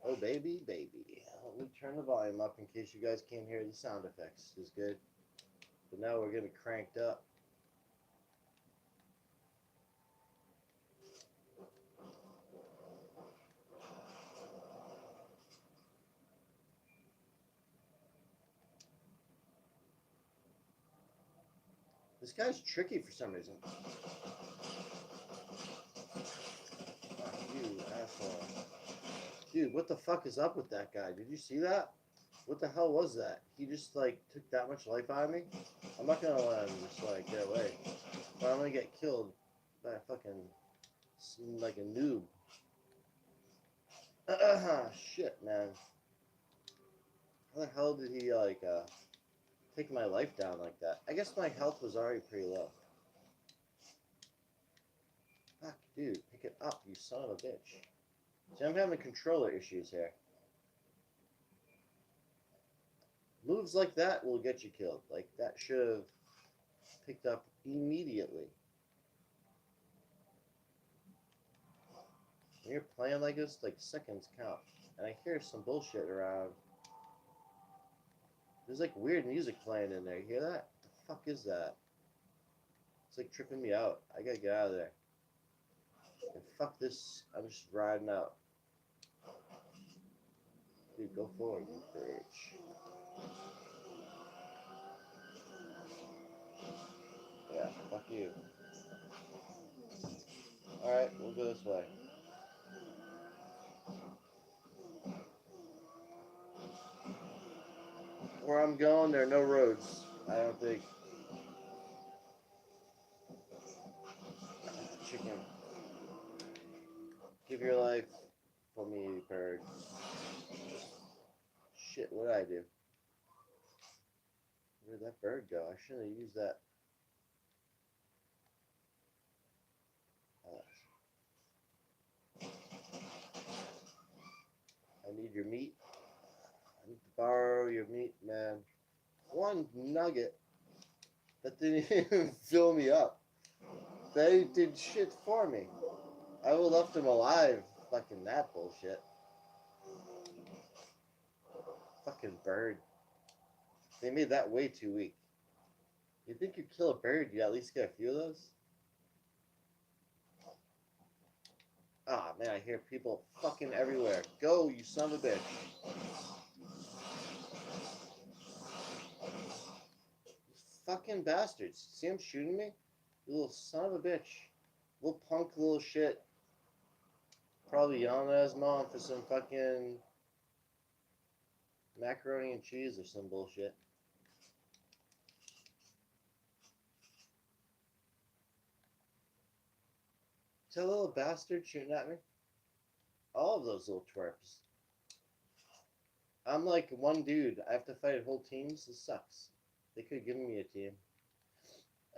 Oh, baby, baby. Let me turn the volume up in case you guys can't hear the sound effects. Is good. But now we're getting cranked up. This guy's tricky for some reason. Oh, you asshole. Dude, what the fuck is up with that guy? Did you see that? What the hell was that? He just, like, took that much life out of me? I'm not gonna let him just, like, get away. But I'm gonna get killed by a fucking, like, a noob. Shit, man. How the hell did he, like, take my life down like that? I guess my health was already pretty low. Fuck, dude, pick it up, you son of a bitch. See, I'm having controller issues here. Moves like that will get you killed. Like, that should have picked up immediately. When you're playing like this, like, seconds count. And I hear some bullshit around. There's, like, weird music playing in there. You hear that? What the fuck is that? It's, like, tripping me out. I gotta get out of there. And fuck this. I'm just riding out. Dude, go forward, you bitch. you. Alright, we'll go this way. Where I'm going, there are no roads. I don't think. Chicken. Give your life for me, bird. Shit, what did I do? Where did that bird go? I shouldn't have used that. I need your meat. I need to borrow your meat, man. One nugget that didn't even fill me up. They did shit for me. I would have left him alive. Fucking that bullshit. Fucking bird. They made that way too weak. You think you kill a bird, you at least get a few of those? Ah, man, I hear people fucking everywhere. Go, you son of a bitch. Fucking bastards. See him shooting me? You little son of a bitch. Little punk little shit. Probably yelling at his mom for some fucking macaroni and cheese or some bullshit. Is that little bastard shooting at me? All of those little twerps. I'm like one dude. I have to fight whole teams. This sucks. They could have given me a team.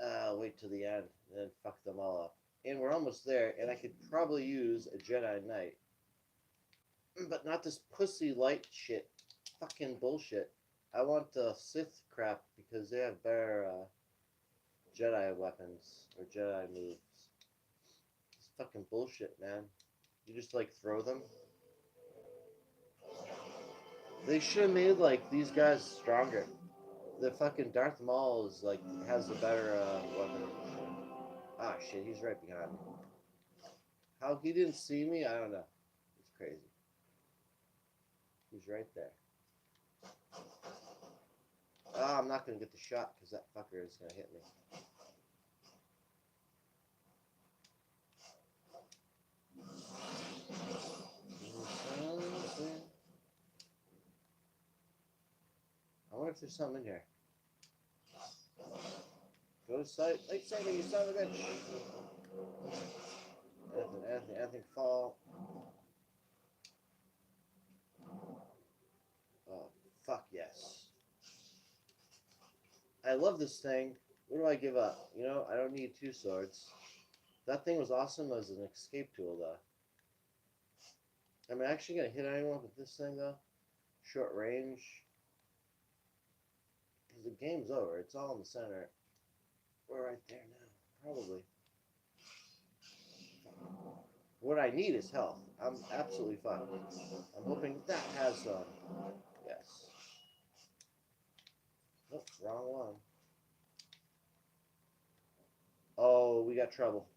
I'll wait till the end and then fuck them all up. And we're almost there, and I could probably use a Jedi Knight. But not this pussy light shit. Fucking bullshit. I want the Sith crap because they have better Jedi weapons or Jedi moves. It's fucking bullshit, man. You just like throw them. They should have made like these guys stronger. The fucking Darth Maul is like has the better weapon. Ah shit, he's right behind me. How he didn't see me, I don't know. It's crazy. He's right there. Ah, I'm not gonna get the shot because that fucker is gonna hit me. I wonder if there's something in here. Go to sight. Lightsaber, you son of a bitch. Anything fall. Oh, fuck yes. I love this thing. What do I give up? You know, I don't need two swords. That thing was awesome as an escape tool, though. Am I actually going to hit anyone with this thing, though? Short range. Because the game's over. It's all in the center. We're right there now. Probably. What I need is health. I'm absolutely fine. I'm hoping that has some. Yes. Nope, wrong one. Oh, we got trouble.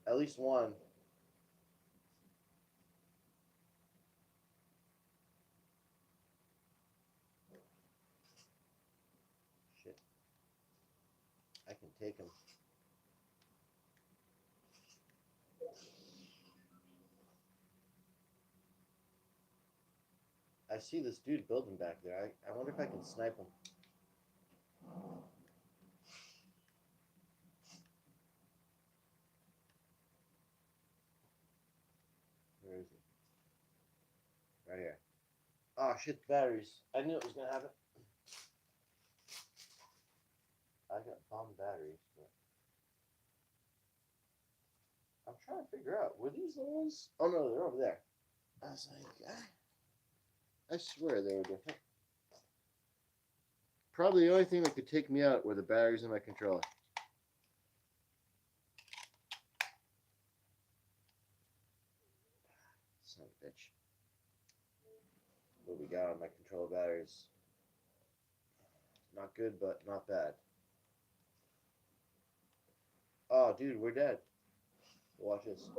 At least one. Shit. I can take him. I see this dude building back there. I wonder if I can snipe him. Where is he? Right here. Oh shit, the batteries. I knew it was gonna happen. I got bomb batteries, but I'm trying to figure out, were these the ones? Oh no, they're over there. I was like, I swear they were different. Probably the only thing that could take me out were the batteries in my controller. Son of a bitch. What we got on my controller batteries? Not good, but not bad. Oh, dude, we're dead. Watch this.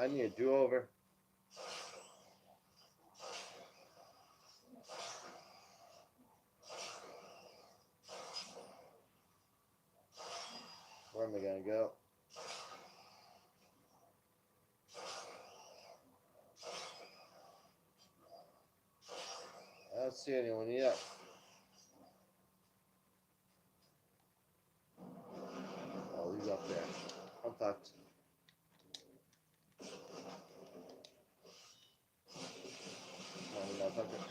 I need a do-over. Where am I gonna go? I don't see anyone yet. Oh, he's up there. I'm fucked. Come on, motherfucker.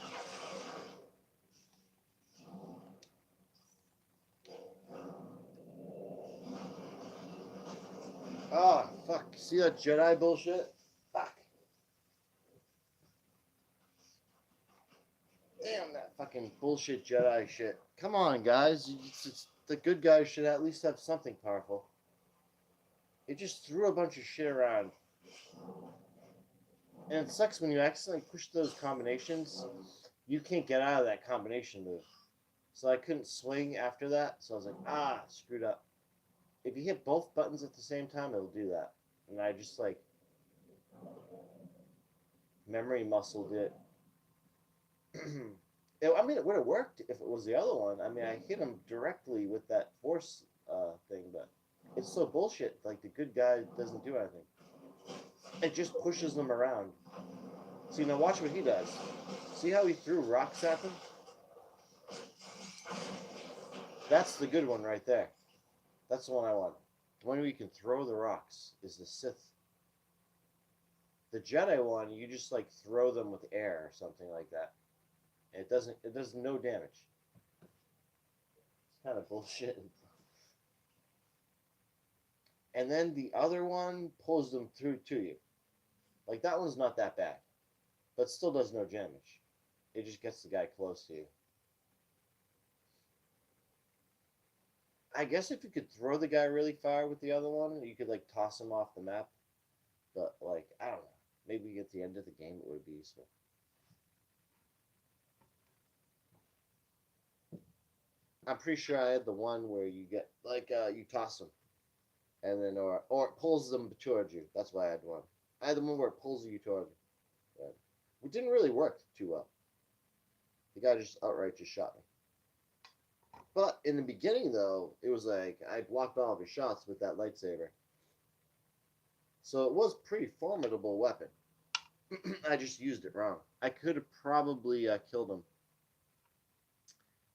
Oh, fuck. See that Jedi bullshit? Fuck. Damn that fucking bullshit Jedi shit. Come on, guys. The good guys should at least have something powerful. It just threw a bunch of shit around. And it sucks when you accidentally push those combinations. You can't get out of that combination move. So I couldn't swing after that. So I was like, screwed up. If you hit both buttons at the same time, it'll do that. And I just like memory muscled it. I mean, it would have worked if it was the other one. I mean, I hit him directly with that force thing, but it's so bullshit. Like, the good guy doesn't do anything. It just pushes them around. See, now watch what he does. See how he threw rocks at them? That's the good one right there. That's the one I want. The one where you can throw the rocks is the Sith. The Jedi one, you just like throw them with air or something like that. It does no damage. It's kind of bullshit. And then the other one pulls them through to you. Like, that one's not that bad, but still does no damage. It just gets the guy close to you. I guess if you could throw the guy really far with the other one, you could like toss him off the map. But like, I don't know. Maybe at the end of the game it would be useful. I'm pretty sure I had the one where you get like you toss them, and then or it pulls them towards you. That's why I had one. I had the one where it pulls you toward you. But it didn't really work too well. The guy just outright just shot me. But in the beginning, though, it was like I blocked all of his shots with that lightsaber. So it was a pretty formidable weapon. I just used it wrong. I could have probably killed him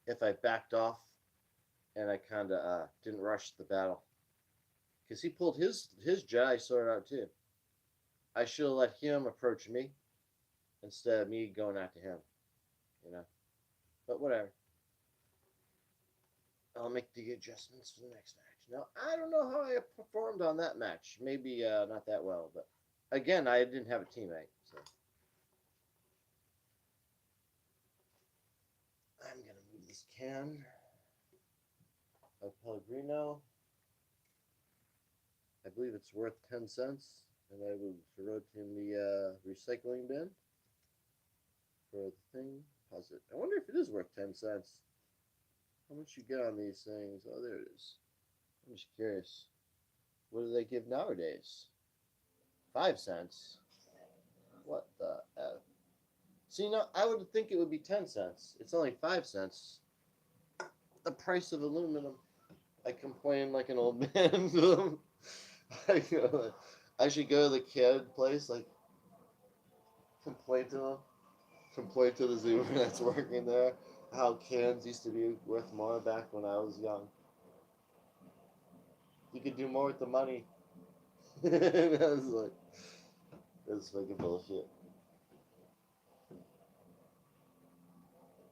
if I backed off and I kind of didn't rush the battle. Because he pulled his Jedi sword out too. I should have let him approach me instead of me going after him. You know? But whatever. I'll make the adjustments for the next match. Now, I don't know how I performed on that match. Maybe not that well, but again, I didn't have a teammate, so I'm gonna move this can of Pellegrino. I believe it's worth 10 cents, and I will throw it in the recycling bin for the thing. Pause it. I wonder if it is worth 10 cents. How much you get on these things? Oh, there it is. I'm just curious. What do they give nowadays? 5 cents. What the F? See, no, I would think it would be 10 cents. It's only 5 cents. The price of aluminum. I complain like an old man. I should go to the kid place, like, complain to them. Complain to the zoomer that's working there. How cans used to be worth more back when I was young. You could do more with the money. That's like, that's fucking bullshit.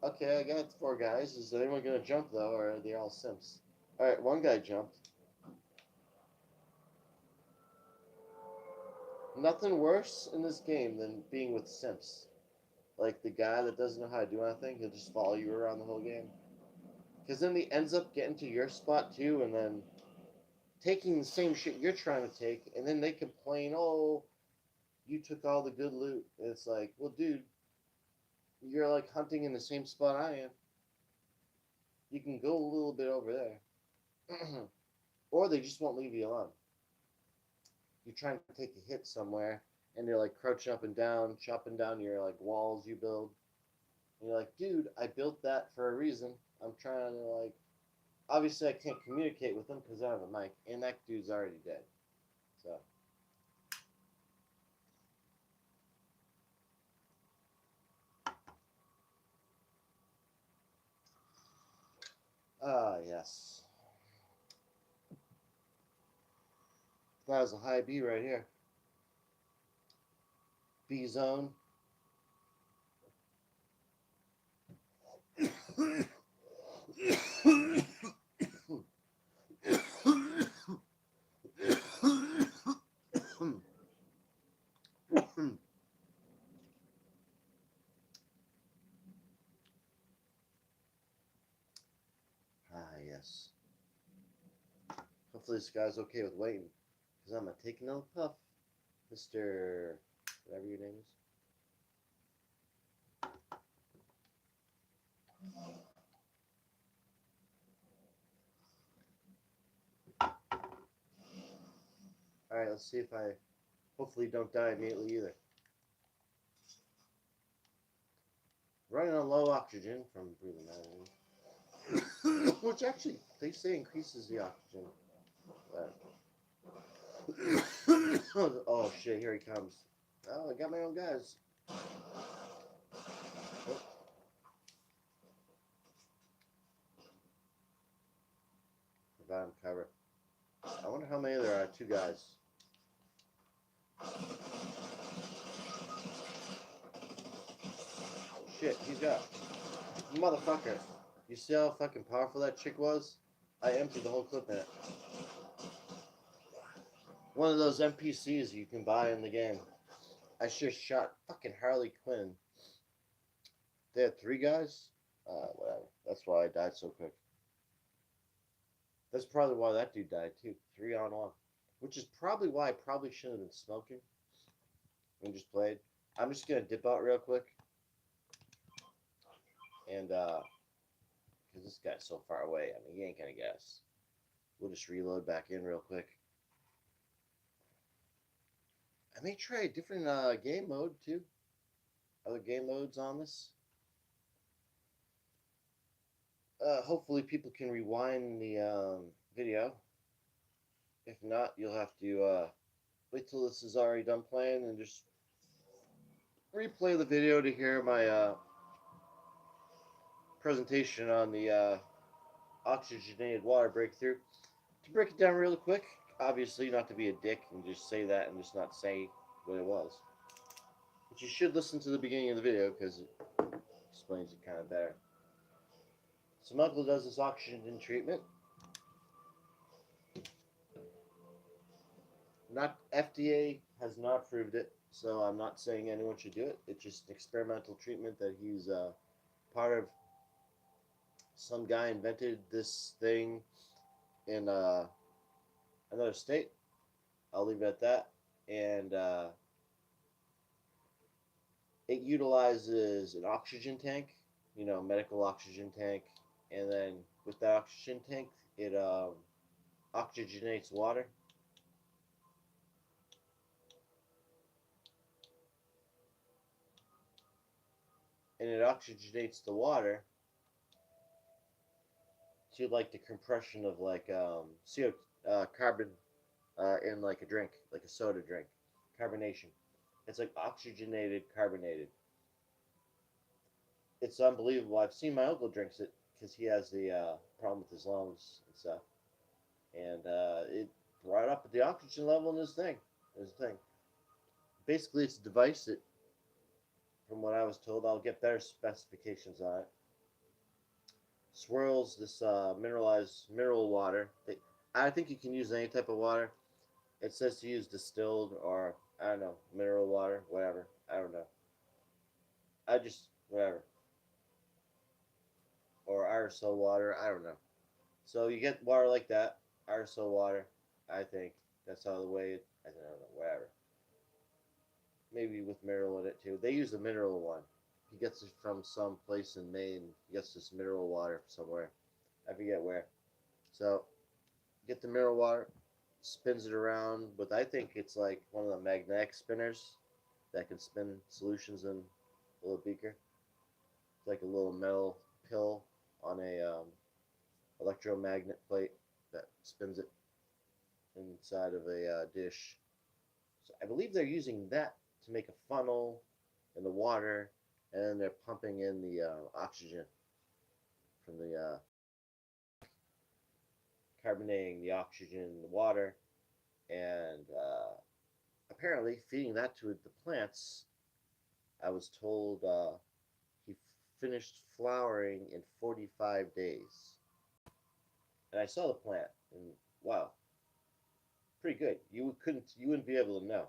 Okay, I got 4 guys. Is anyone gonna jump though, or are they all simps? All right, one guy jumped. Nothing worse in this game than being with simps. Like the guy that doesn't know how to do anything, he'll just follow you around the whole game. Because then he ends up getting to your spot too, and then taking the same shit you're trying to take, and then they complain, oh, you took all the good loot. And it's like, well, dude, you're like hunting in the same spot I am. You can go a little bit over there. Or they just won't leave you alone. You're trying to take a hit somewhere, and they're like crouching up and down, chopping down your like walls you build. And you're like, dude, I built that for a reason. I'm trying to like, obviously I can't communicate with him because I have a mic, and that dude's already dead. So. Ah, yes. That was a high B right here. B zone. Ah, yes. Hopefully this guy's okay with waiting. Because I'm going to take another puff. Mr. whatever your name is. Alright, let's see if I hopefully don't die immediately either. Running on low oxygen from breathing that in. Which actually, they say increases the oxygen. Oh shit, here he comes. Oh, I got my own guys. Oh. Provide him cover. I wonder how many there are. 2 guys. Shit, he's got. Motherfucker. You see how fucking powerful that chick was? I emptied the whole clip in it. One of those NPCs you can buy in the game. I just shot fucking Harley Quinn. They had 3 guys? Whatever. That's why I died so quick. That's probably why that dude died too. 3 on 1. Which is probably why I probably shouldn't have been smoking. And just played. I'm just gonna dip out real quick. And because this guy's so far away, I mean, he ain't gonna guess. We'll just reload back in real quick. I may try a different game mode too. Other game modes on this. Hopefully people can rewind the video. If not, you'll have to wait till this is already done playing and just replay the video to hear my presentation on the oxygenated water breakthrough. To break it down really quick, obviously not to be a dick and just say that and just not say what it was. But you should listen to the beginning of the video because it explains it kind of better. So my uncle does this oxygen treatment. Not FDA has not approved it, so I'm not saying anyone should do it. It's just an experimental treatment that he's part of. Some guy invented this thing in another state. I'll leave it at that. And it utilizes an oxygen tank, you know, medical oxygen tank, and then with that oxygen tank, it oxygenates water. And it oxygenates the water to like the compression of like CO carbon in like a drink, like a soda drink, carbonation. It's like oxygenated, carbonated. It's unbelievable. I've seen my uncle drinks it because he has the problem with his lungs and stuff, and it brought up the oxygen level in his thing. His thing. Basically, it's a device that, from what I was told, I'll get better specifications on it. Swirls this mineralized mineral water. I think you can use any type of water. It says to use distilled or I don't know, mineral water, whatever. I don't know. I just whatever. Or aerosol water, I don't know. So you get water like that, aerosol water. I think that's how the way I don't know, whatever. Maybe with mineral in it too. They use the mineral one. He gets it from some place in Maine. He gets this mineral water somewhere. I forget where. So get the mineral water, spins it around, but I think it's like one of the magnetic spinners that can spin solutions in a little beaker. It's like a little metal pill on a electromagnet plate that spins it inside of a dish. So I believe they're using that to make a funnel in the water, and then they're pumping in the oxygen from the carbonating the oxygen in the water, and apparently feeding that to the plants. I was told he finished flowering in 45 days, and I saw the plant, and wow, pretty good. You wouldn't be able to know.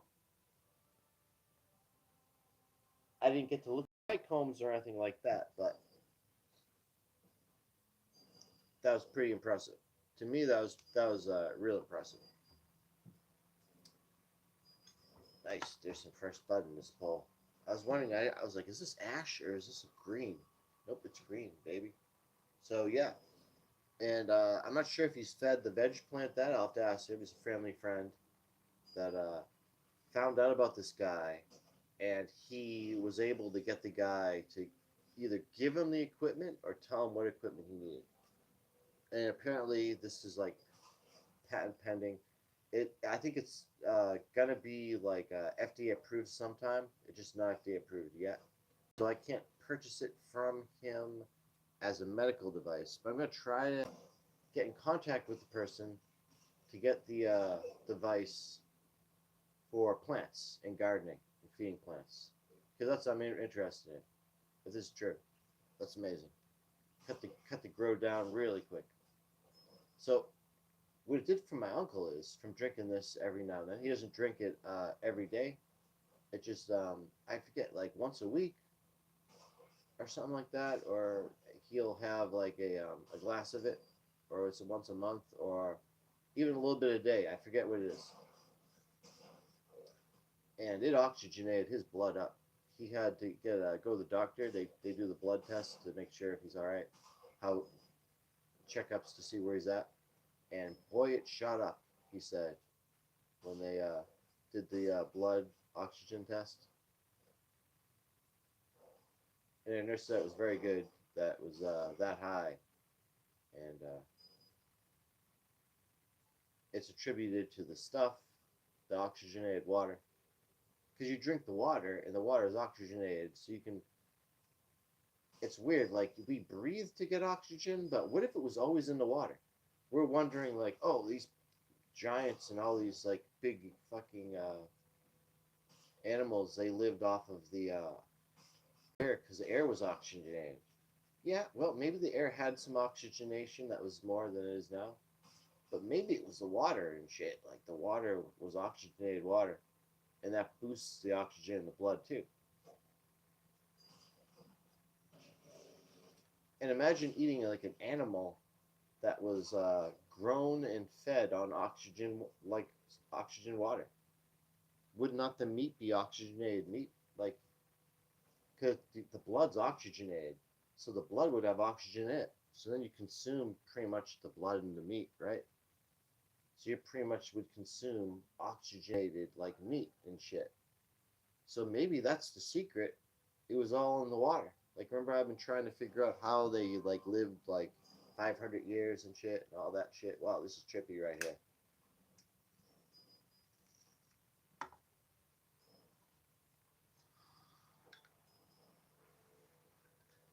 I didn't get to look at combs or anything like that, but that was pretty impressive. To me, that was real impressive. Nice. There's some fresh bud in this pole. I was wondering. I was like, is this ash or is this green? Nope, it's green, baby. So yeah, and I'm not sure if he's fed the veg plant that. I'll have to ask him. He's a family friend that found out about this guy, and he was able to get the guy to either give him the equipment or tell him what equipment he needed. And apparently, this is like patent pending. I think it's gonna be like FDA approved sometime. It's just not FDA approved yet, so I can't purchase it from him as a medical device. But I'm gonna try to get in contact with the person to get the device for plants and gardening and feeding plants, because that's what I'm interested in. If this is true, that's amazing. Cut the grow down really quick. So what it did for my uncle is from drinking this every now and then. He doesn't drink it every day. It just I forget, like once a week or something like that, or he'll have like a glass of it, or it's once a month, or even a little bit a day. I forget what it is. And it oxygenated his blood up. He had to go to the doctor. They do the blood test to make sure if he's all right. How checkups to see where he's at, and boy, it shot up. He said when they did the blood oxygen test, and the nurse said it was very good. That was that high, and it's attributed to the stuff, the oxygenated water, because you drink the water and the water is oxygenated, so you can. It's weird, like we breathe to get oxygen, but what if it was always in the water? We're wondering, like, oh, these giants and all these like big fucking animals, they lived off of the air because the air was oxygenated. Yeah, well, maybe the air had some oxygenation that was more than it is now, but maybe it was the water and shit. Like the water was oxygenated water, and that boosts the oxygen in the blood too. And imagine eating like an animal that was grown and fed on oxygen, like oxygen water. Would not the meat be oxygenated meat? Like, because the blood's oxygenated, so the blood would have oxygen in it. So then you consume pretty much the blood and the meat, right? So you pretty much would consume oxygenated like meat and shit. So maybe that's the secret. It was all in the water. Like, remember, I've been trying to figure out how they like lived like 500 years and shit and all that shit. Wow, this is trippy right here.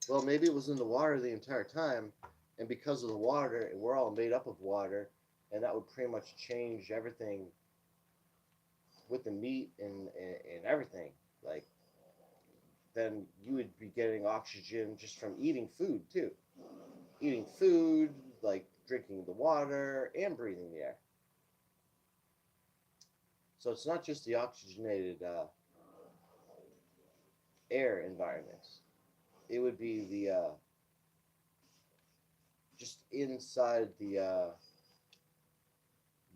Well, maybe it was in the water the entire time, and because of the water, and we're all made up of water, and that would pretty much change everything with the meat and everything. Like, then you would be getting oxygen just from eating food too. Eating food, like drinking the water, and breathing the air. So it's not just the oxygenated air environments. It would be the just inside the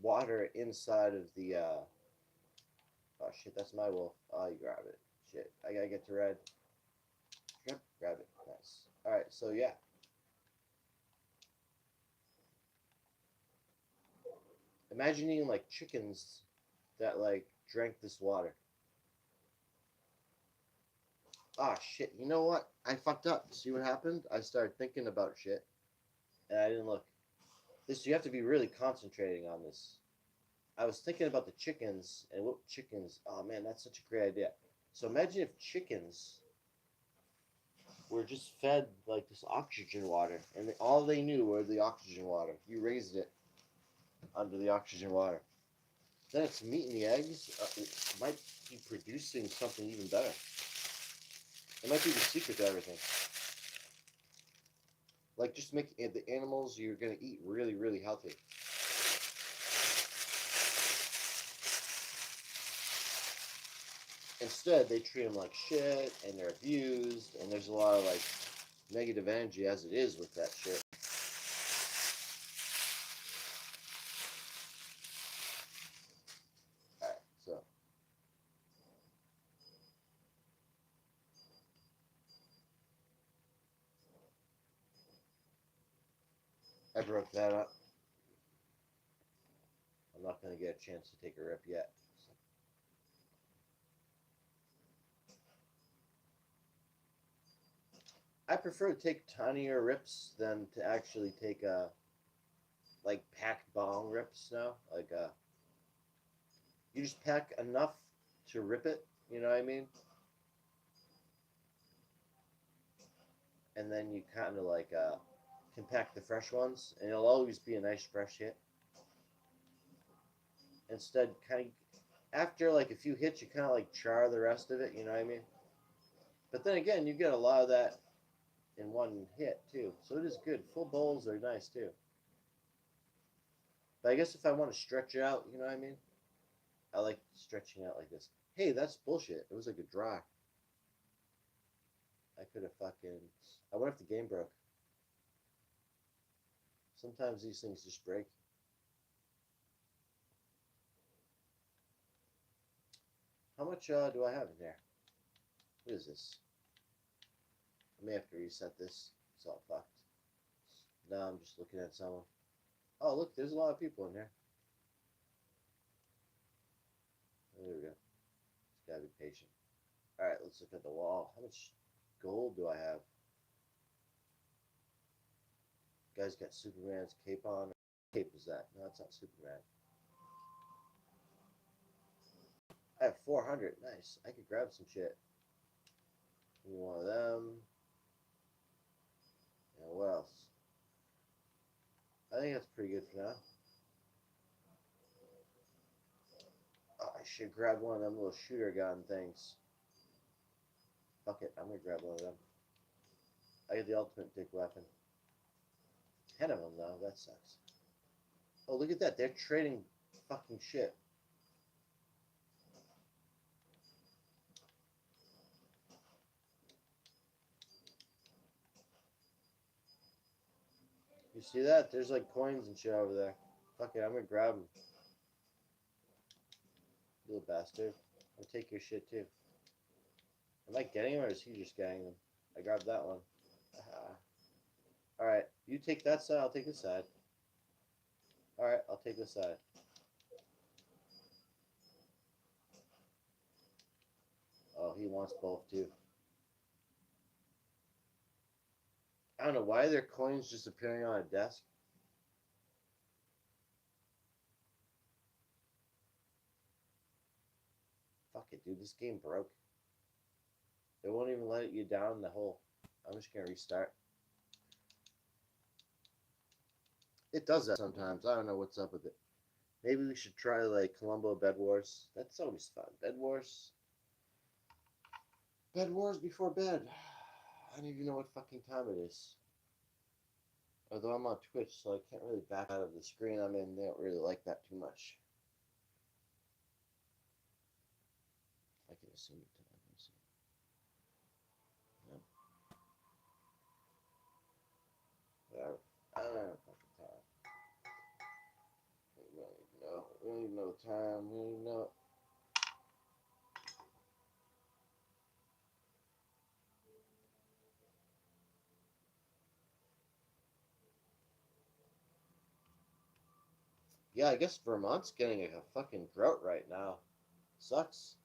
water inside of the oh shit, that's my wolf. Oh, you grab it. Shit, I gotta get to red. Yep, grab it. Nice. All right, so yeah. Imagine eating like chickens that like drank this water. Ah shit, you know what? I fucked up. See what happened? I started thinking about shit and I didn't look. This you have to be really concentrating on this. I was thinking about the chickens and what chickens. Oh man, that's such a great idea. So imagine if chickens were just fed like this oxygen water, and all they knew were the oxygen water. You raised it under the oxygen water. Then its meat and the eggs might be producing something even better. It might be the secret to everything. Like just make the animals you're gonna eat really, really healthy. Instead, they treat them like shit, and they're abused, and there's a lot of like negative energy as it is with that shit. All right, so I broke that up. I'm not gonna get a chance to take a rip yet. So. I prefer to take tinier rips than to actually take like packed bong rips now. Like you just pack enough to rip it. You know what I mean? And then you kind of like can pack the fresh ones, and it'll always be a nice fresh hit. Instead, kind of after like a few hits, you kind of like char the rest of it. You know what I mean? But then again, you get a lot of that in one hit too, so it is good. Full bowls are nice too. But I guess if I want to stretch it out, you know what I mean? I like stretching out like this. Hey, that's bullshit. It was like a draw. I could have fucking. I wonder if the game broke. Sometimes these things just break. How much do I have in there? What is this? I may have to reset this. It's all fucked. Now I'm just looking at someone. Oh, look, there's a lot of people in there. Oh, there we go. Just gotta be patient. All right, let's look at the wall. How much gold do I have? Guy's got Superman's cape on. What cape is that? No, it's not Superman. I have 400. Nice. I could grab some shit. Give me one of them. And what else? I think that's pretty good for now. Oh, I should grab one of them little shooter gun things. Fuck it. I'm gonna grab one of them. I get the ultimate dick weapon. 10 of them, though. That sucks. Oh, look at that. They're trading fucking shit. You see that? There's like coins and shit over there. Fuck it. I'm gonna grab them. You little bastard. I'll take your shit too. Am I getting them or is he just getting them? I grabbed that one. Alright. You take that side. I'll take this side. Alright. I'll take this side. Oh, he wants both too. I don't know why are there coins just appearing on a desk. Fuck it, dude. This game broke. It won't even let you down the hole. I'm just gonna restart. It does that sometimes. I don't know what's up with it. Maybe we should try like Columbo Bed Wars. That's always fun. Bed Wars. Bed Wars before bed. I don't even know what fucking time it is. Although I'm on Twitch, so I can't really back out of the screen I'm in. They don't really like that too much. I can assume the time. Let's see. No. Whatever. I don't know fucking time. We don't even know. We don't even know the time. We don't even know. Yeah, I guess Vermont's getting a fucking drought right now. Sucks.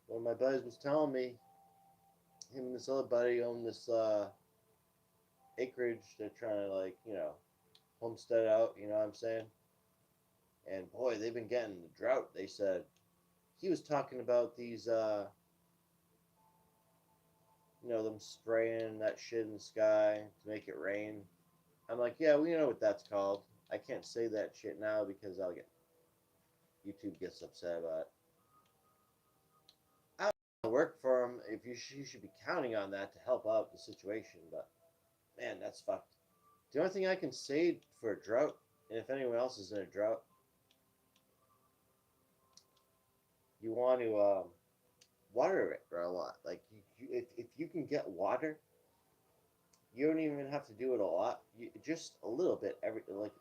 One of my buddies was telling me, him and this other buddy own this acreage. They're trying to, like, homestead out. You know what I'm saying? And boy, they've been getting the drought. They said he was talking about these, them spraying that shit in the sky to make it rain. I'm like, yeah, we know what that's called. I can't say that shit now because I'll get YouTube gets upset about it. I don't work for him. If you should be counting on that to help out the situation, but man, that's fucked. The only thing I can say for a drought, and if anyone else is in a drought, you want to water it a lot. Like if you can get water, you don't even have to do it a lot. Just a little bit every like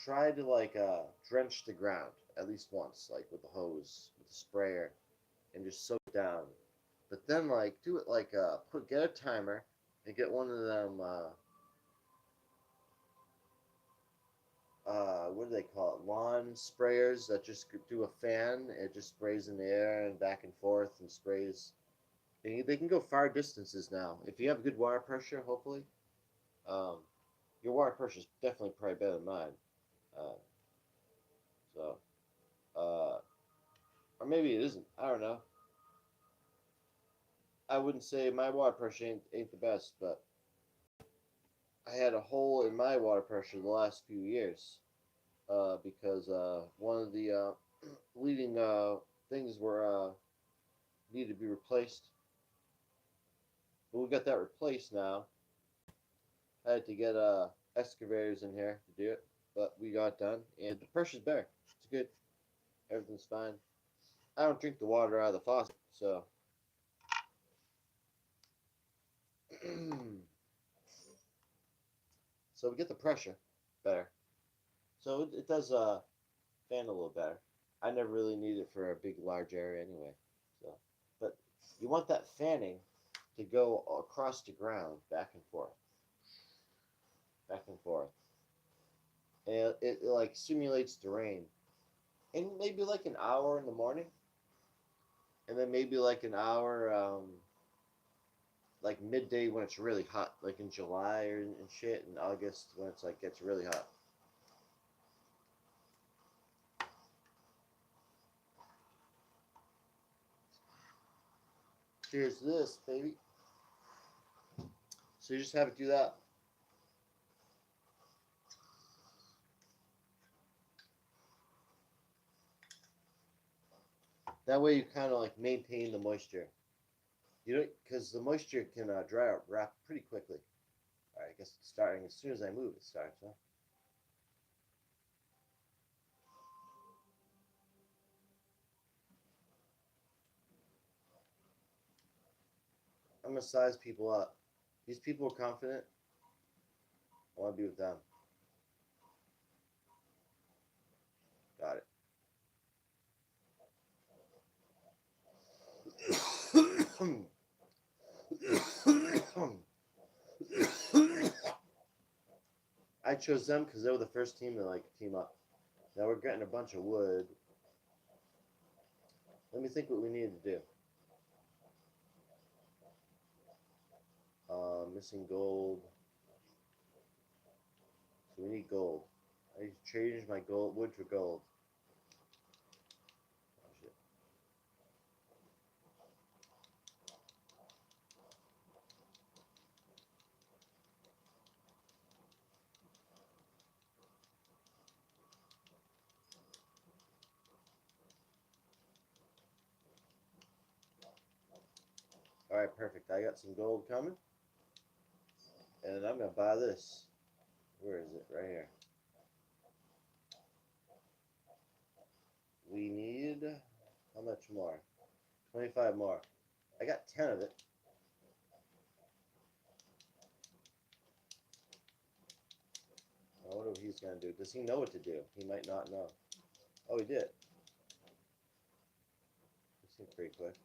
try to drench the ground at least once, like with the hose, with the sprayer, and just soak it down. But then do it get a timer and get one of them what do they call it? Lawn sprayers that just do a fan. It just sprays in the air and back and forth and sprays. They can go far distances now. If you have good water pressure, hopefully, um, your water pressure is definitely probably better than mine. Uh, so, or maybe it isn't. I don't know. I wouldn't say my water pressure ain't the best, but I had a hole in my water pressure the last few years because one of the leading things were needed to be replaced. But we got that replaced now. I had to get excavators in here to do it, but we got it done, and the pressure's better. It's good. Everything's fine. I don't drink the water out of the faucet, so so we get the pressure better. So it does fan a little better. I never really need it for a big, large area anyway. So, but you want that fanning to go across the ground, back and forth, back and forth, and it like simulates the rain. And maybe like an hour in the morning, and then maybe like an hour, like midday when it's really hot, like in July or and shit, in August when it's like gets really hot. Cheers to this, baby. So you just have it do that. That way you kind of like maintain the moisture. You know, because the moisture can dry out pretty quickly. All right, I guess it's starting as soon as I move. It starts, huh? I'm gonna size people up. These people are confident. I want to be with them. Got it. I chose them because they were the first team to team up. Now we're getting a bunch of wood. Let me think what we need to do. Missing gold. So we need gold. I need to change my gold wood for gold. Oh, shit. All right, perfect. I got some gold coming, and I'm gonna buy this. Where is it? Right here. We need how much more? 25 more. I got 10 of it. I wonder what he's gonna do. Does he know what to do? He might not know. Oh, he did. He seemed pretty quick.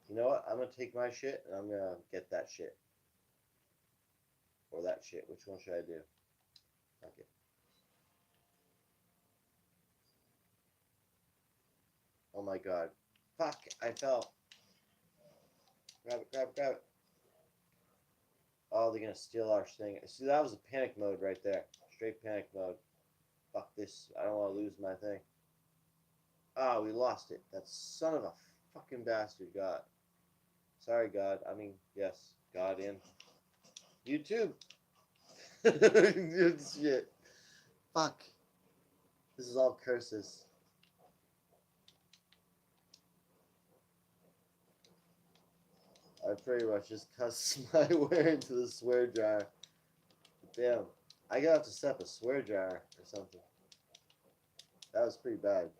You know what? I'm gonna take my shit and I'm gonna get that shit. Or that shit. Which one should I do? Okay. Oh my god. Fuck! I fell. Grab it, grab it, grab it. Oh, they're gonna steal our thing. See, that was a panic mode right there. Straight panic mode. Fuck this. I don't want to lose my thing. Ah, we lost it. That son of a fucking bastard, God. Sorry, God. I mean, yes, God in YouTube. Shit. Fuck. This is all curses. I pretty much just cussed my way into the swear jar. Damn. I got to set up a swear jar or something. That was pretty bad.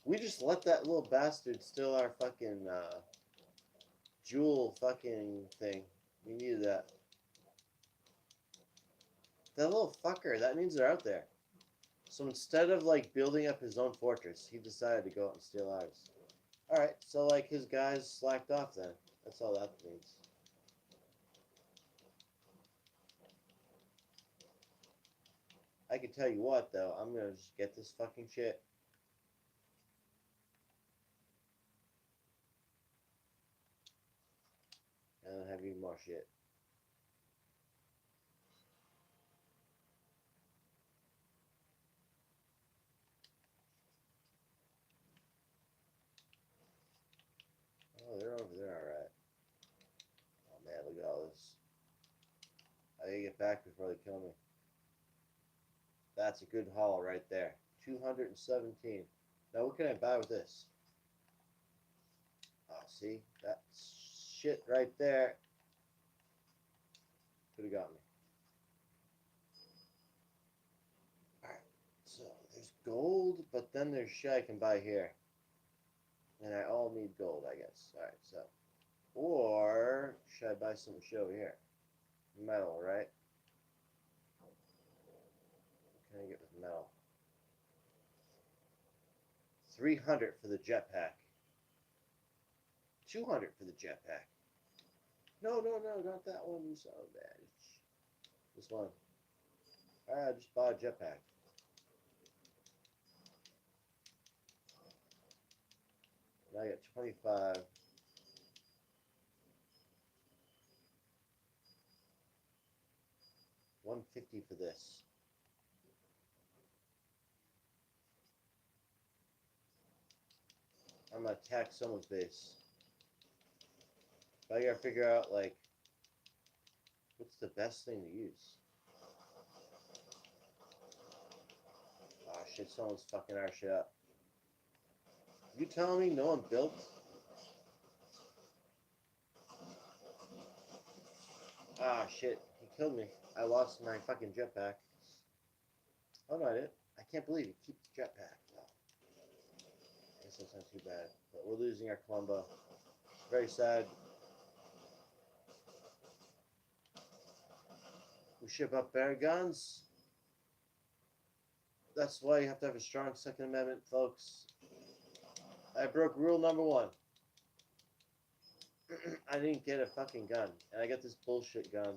We just let that little bastard steal our fucking jewel fucking thing. We needed that. That little fucker, that means they're out there. So instead of like building up his own fortress, he decided to go out and steal ours. Alright, so like his guys slacked off then. That's all that means. I can tell you what though, I'm gonna just get this fucking shit. And I'll have even more shit. Oh, they're over there, alright. Oh man, look at all this. I gotta get back before they kill me. That's a good haul right there. 217. Now what can I buy with this? Oh, see? That shit right there could have got me. Alright, so there's gold, but then there's shit I can buy here. And I all need gold, I guess. Alright, so. Or should I buy some shit over here? Metal, right? What can I get with metal? 300 for the jetpack. 200 for the jetpack. No, no, no, not that one. So bad. This one. Alright, I just bought a jetpack. Now I got 25. $150 for this. I'm gonna attack someone's base. But I gotta figure out like what's the best thing to use. Oh shit, someone's fucking our shit up. You telling me no one built? Ah shit, he killed me. I lost my fucking jetpack. Oh no, I didn't. I can't believe he keeps the jetpack. Oh. I guess that's not too bad. But we're losing our Columbo. Very sad. We ship up better guns. That's why you have to have a strong Second Amendment, folks. I broke rule number 1. I didn't get a fucking gun. And I got this bullshit gun.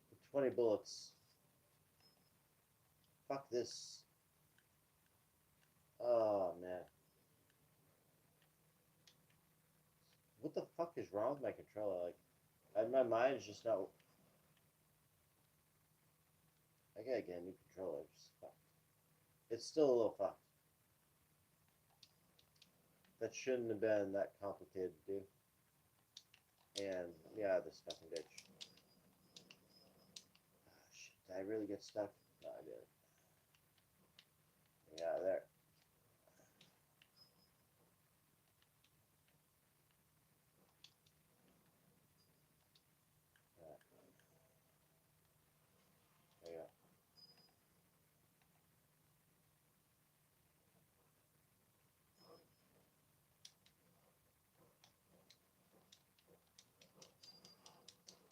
With 20 bullets. Fuck this. Oh, man. What the fuck is wrong with my controller? Like, my mind is just not... I gotta get a new controller. It's still a little fucked. That shouldn't have been that complicated to do. And, yeah, this fucking bitch. Oh, shit. Did I really get stuck? No, I did. Yeah, there. Right. There you go.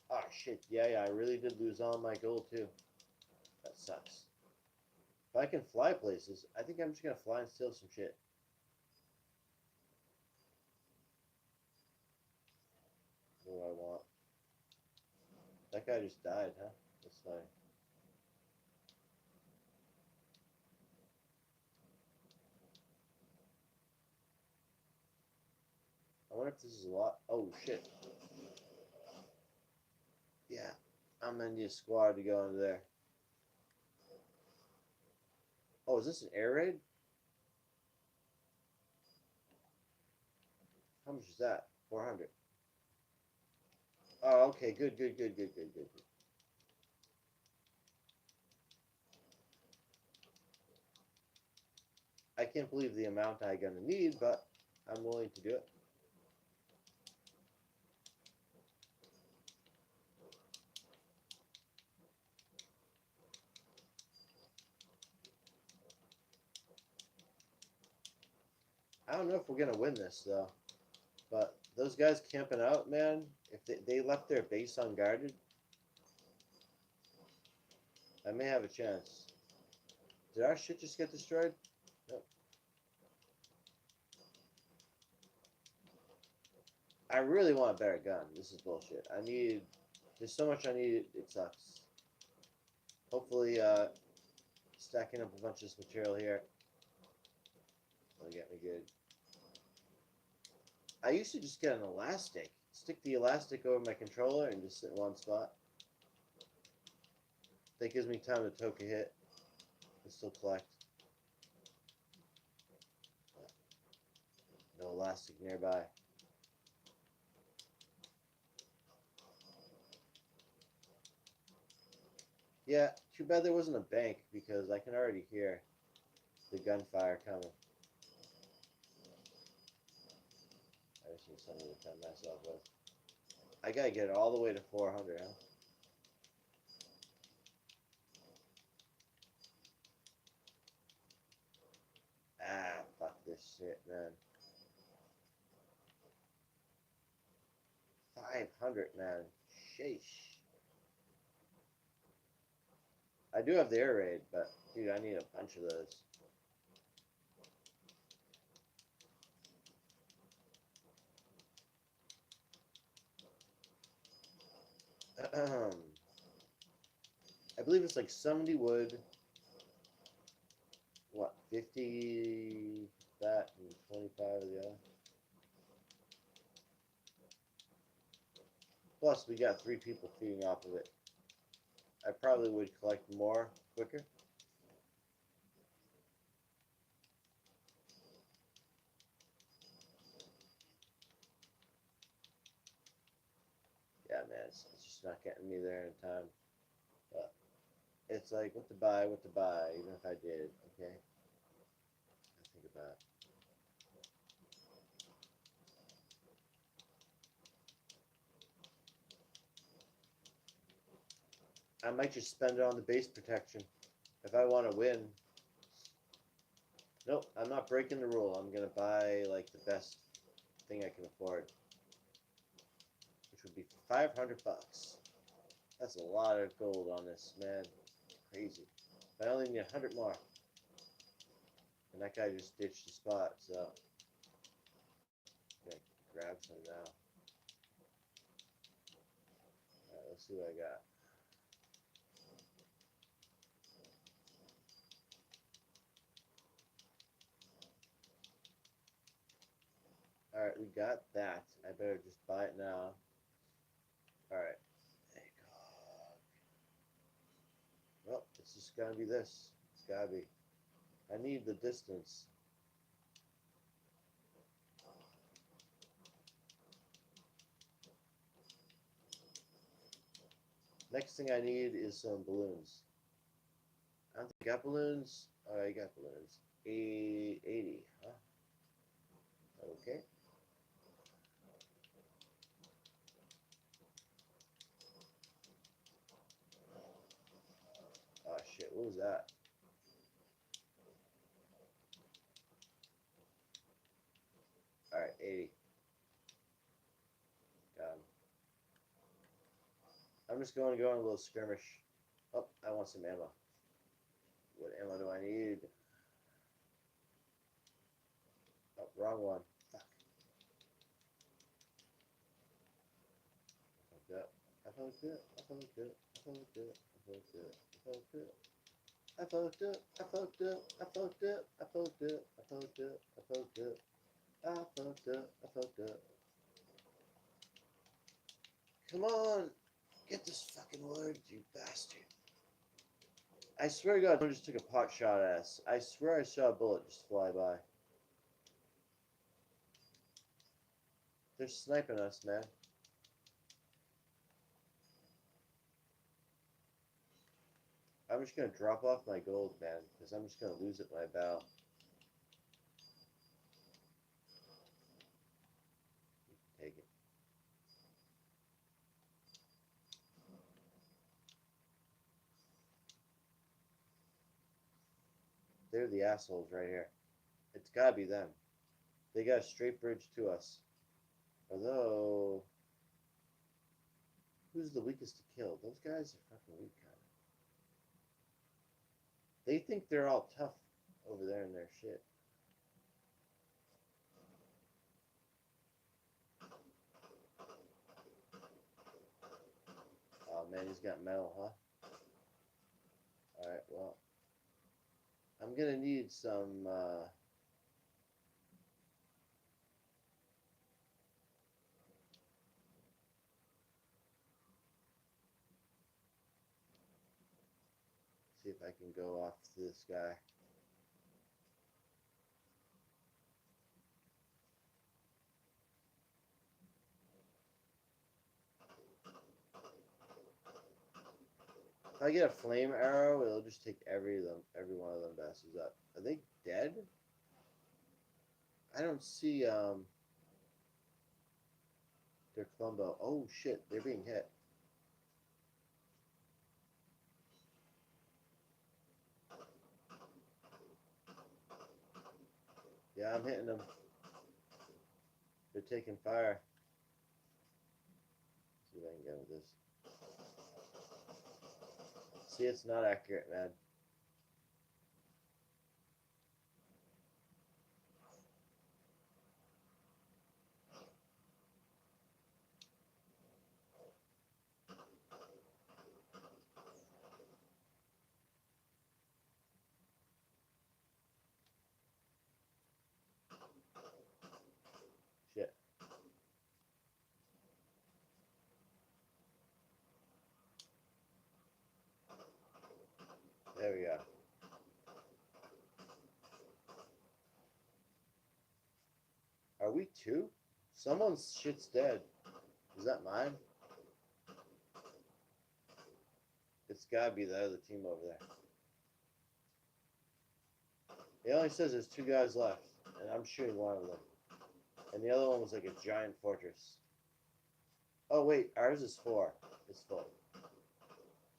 Oh, shit. Yeah, yeah, I really did lose all my gold, too. That sucks. If I can fly places, I think I'm just gonna fly and steal some shit. What do I want? That guy just died, huh? That's funny. I wonder if this is a lot. Oh, shit. Yeah, I'm gonna need a squad to go into there. Oh, is this an air raid? How much is that? 400. Oh, okay. Good, good, good, good, good, good, good. I can't believe the amount I'm gonna need, but I'm willing to do it. I don't know if we're gonna win this though, but those guys camping out, man. If they left their base unguarded, I may have a chance. Did our shit just get destroyed? Nope. I really want a better gun. This is bullshit. I need. There's so much I need. It sucks. Hopefully, stacking up a bunch of this material here will get me good. I used to just get an elastic, stick the elastic over my controller, and just sit in one spot. That gives me time to toke a hit and still collect. No elastic nearby. Yeah, too bad there wasn't a bank because I can already hear the gunfire coming. I just need something to defend myself with. I gotta get it all the way to 400, huh? Ah, fuck this shit, man. 500, man. Sheesh. I do have the air raid, but dude, I need a bunch of those. I believe it's like 70 wood, what, 50 that and 25 of the other. Plus, we got 3 people feeding off of it. I probably would collect more quicker. Yeah, man, it's just not getting me there in time. But it's like, what to buy, even if I did, okay? I think about it. I might just spend it on the base protection. If I want to win, nope, I'm not breaking the rule. I'm gonna buy like the best thing I can afford, which would be 500 bucks. That's a lot of gold on this, man. It's crazy. I only need 100 more, and that guy just ditched the spot. So, okay, grab some now. All right, let's see what I got. All right, we got that. I better just buy it now. All right. There you go. Well, it's just gotta be this. It's gotta be. I need the distance. Next thing I need is some balloons. I don't think I got balloons. Oh, I got balloons. 80, huh? Okay. Oh shit, what was that? Alright, 80. Got him. I'm just going to go on a little skirmish. Oh, I want some ammo. What ammo do I need? Oh, wrong one. Fuck. I fucked up. I fucked up. I fucked up. I fucked up. I fucked up. I fucked up. I fucked up. I fucked up. I fucked up. I fucked up. I fucked up. I fucked up. I fucked up. I fucked up. Come on. Get this fucking wood, you bastard. I swear to God, someone just took a pot shot at us. I swear I saw a bullet just fly by. They're sniping us, man. I'm just gonna drop off my gold, man, because I'm just gonna lose it in my battle. Take it. They're the assholes right here. It's gotta be them. They got a straight bridge to us. Although, who's the weakest to kill? Those guys are fucking weak, kind of. They think they're all tough over there in their shit. Oh man, he's got metal, huh? Alright, well, I'm gonna need some, see if I can go off to this guy. If I get a flame arrow, it'll just take every one of them bastards up. Are they dead? I don't see their Columbo. Oh shit, they're being hit. Yeah, I'm hitting them. They're taking fire. Let's see if I can get with this. See, it's not accurate, man. Shit. There we go. Are we two? Someone's shit's dead. Is that mine? It's gotta be the other team over there. It only says there's two guys left, and I'm shooting one of them. And the other one was like a giant fortress. Oh wait, ours is 4. It's full.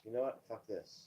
You know what? Fuck this.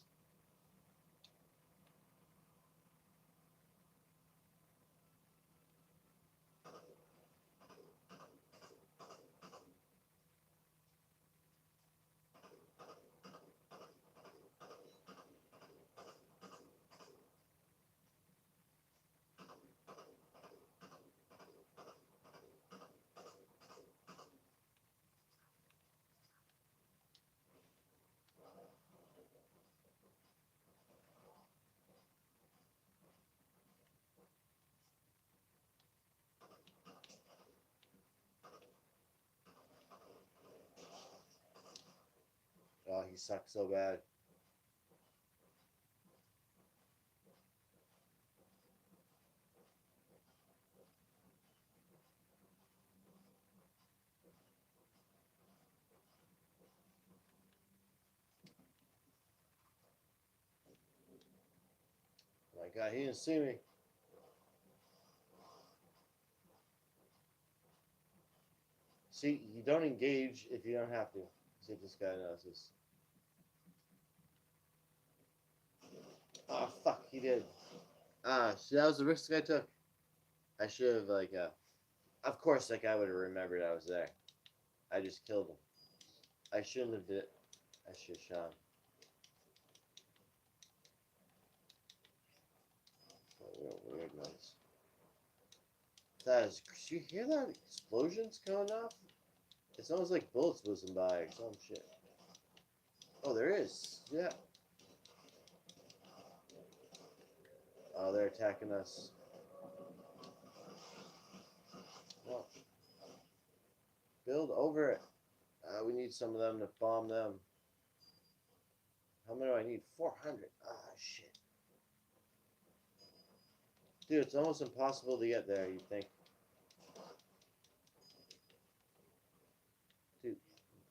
Oh, he sucks so bad. Oh my god, he didn't see me. See, you don't engage if you don't have to. See if this guy knows this. Oh fuck, he did. Ah, see, that was the risk I took. I should have like, of course, that guy would have remembered I was there. I just killed him. I shouldn't have did it. I should have shot him. Weird noise. That is. Do you hear that? Explosions going off? It's almost like bullets whizzing by or some shit. Oh, there is. Yeah. Oh, they're attacking us. Well, build over it. We need some of them to bomb them. How many do I need? 400. Ah, shit. Dude, it's almost impossible to get there, you'd think. Dude,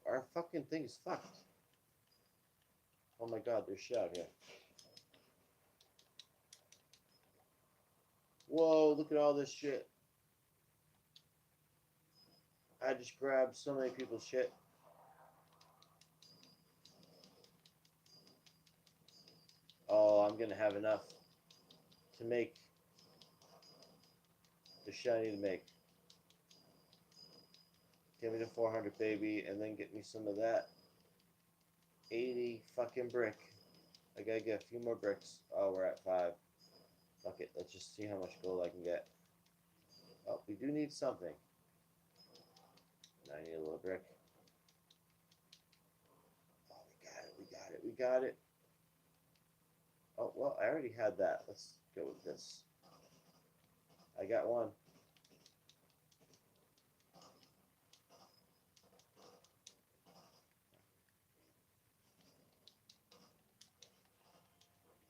our fucking thing is fucked. Oh my god, there's shit out here. Whoa, look at all this shit. I just grabbed so many people's shit. Oh, I'm gonna have enough to make the shit I need to make. Give me the 400, baby, and then get me some of that 80 fucking brick. I gotta get a few more bricks. Oh, we're at 5. Fuck it, let's just see how much gold I can get. Oh, we do need something. I need a little brick. Oh, we got it, we got it, we got it. Oh, well, I already had that. Let's go with this. I got one.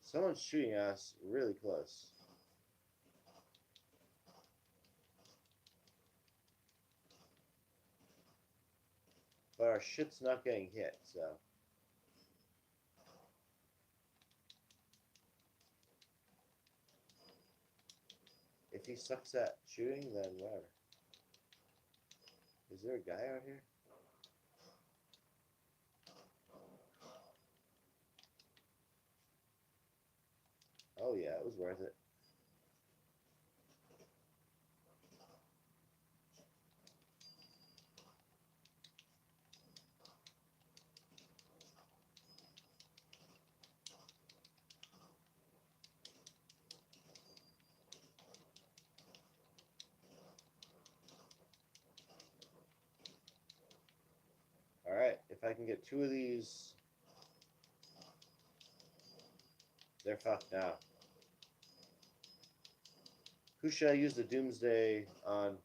Someone's shooting us really close. But our shit's not getting hit, so. If he sucks at shooting, then whatever. Is there a guy out here? Oh yeah, it was worth it. Alright, if I can get 2 of these, they're fucked now. Who should I use the Doomsday on?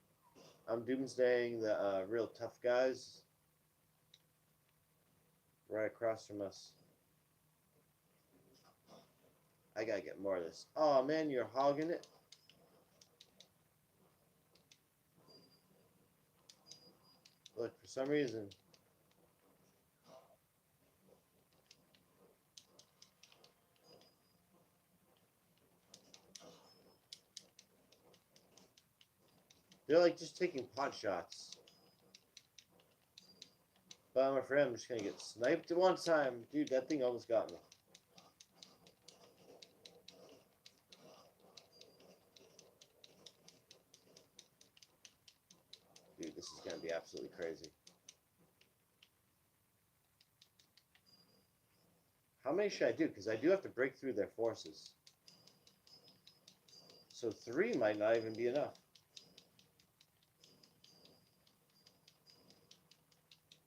I'm Doomsdaying the real tough guys right across from us. I gotta get more of this. Oh man, you're hogging it. Look, for some reason. They're like just taking pot shots. But I'm afraid I'm just gonna get sniped at one time. Dude, that thing almost got me. Dude, this is gonna be absolutely crazy. How many should I do? Because I do have to break through their forces. So 3 might not even be enough.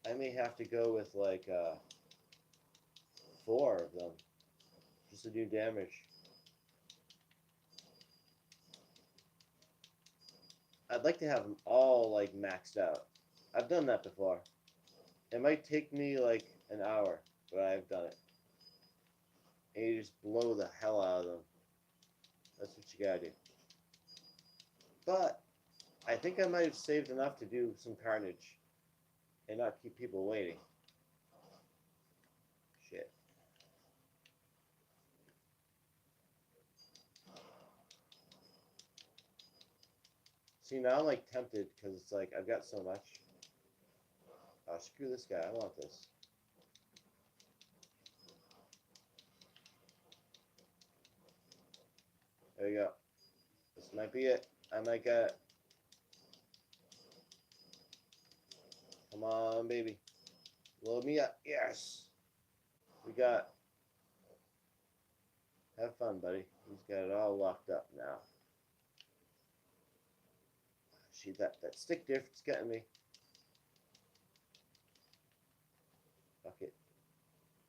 I may have to go with like 4 of them just to do damage. I'd like to have them all like maxed out. I've done that before. It might take me like an hour, but I've done it. And you just blow the hell out of them. That's what you gotta do. But I think I might have saved enough to do some carnage and not keep people waiting. Shit. See, now I'm like tempted because it's like I've got so much. Oh, screw this guy. I want this. There you go. This might be it. I might get it. Come on, baby. Load me up. Yes. We got. Have fun, buddy. He's got it all locked up now. See, that stick drift's getting me. Fuck it.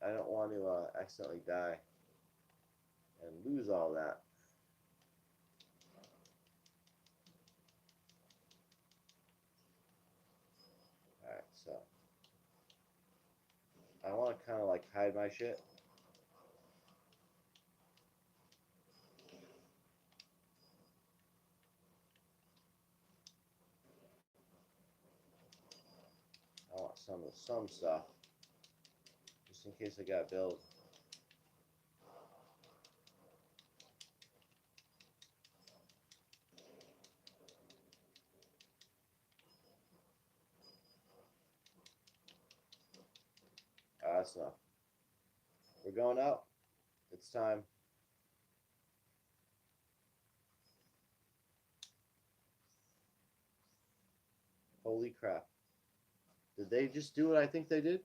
I don't want to accidentally die and lose all that. Alright, so I want to kind of like hide my shit. I want some stuff. Just in case I got build. That's enough. We're going out. It's time. Holy crap. Did they just do what I think they did?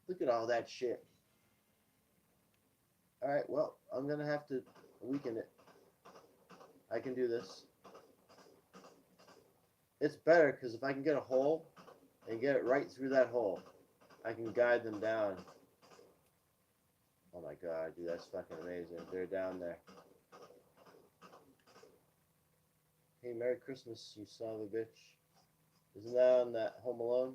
Look at all that shit. Alright, well, I'm going to have to weaken it. I can do this. It's better because if I can get a hole and get it right through that hole, I can guide them down. Oh my god, dude, that's fucking amazing. They're down there. Hey, Merry Christmas, you son of a bitch. Isn't that on that Home Alone?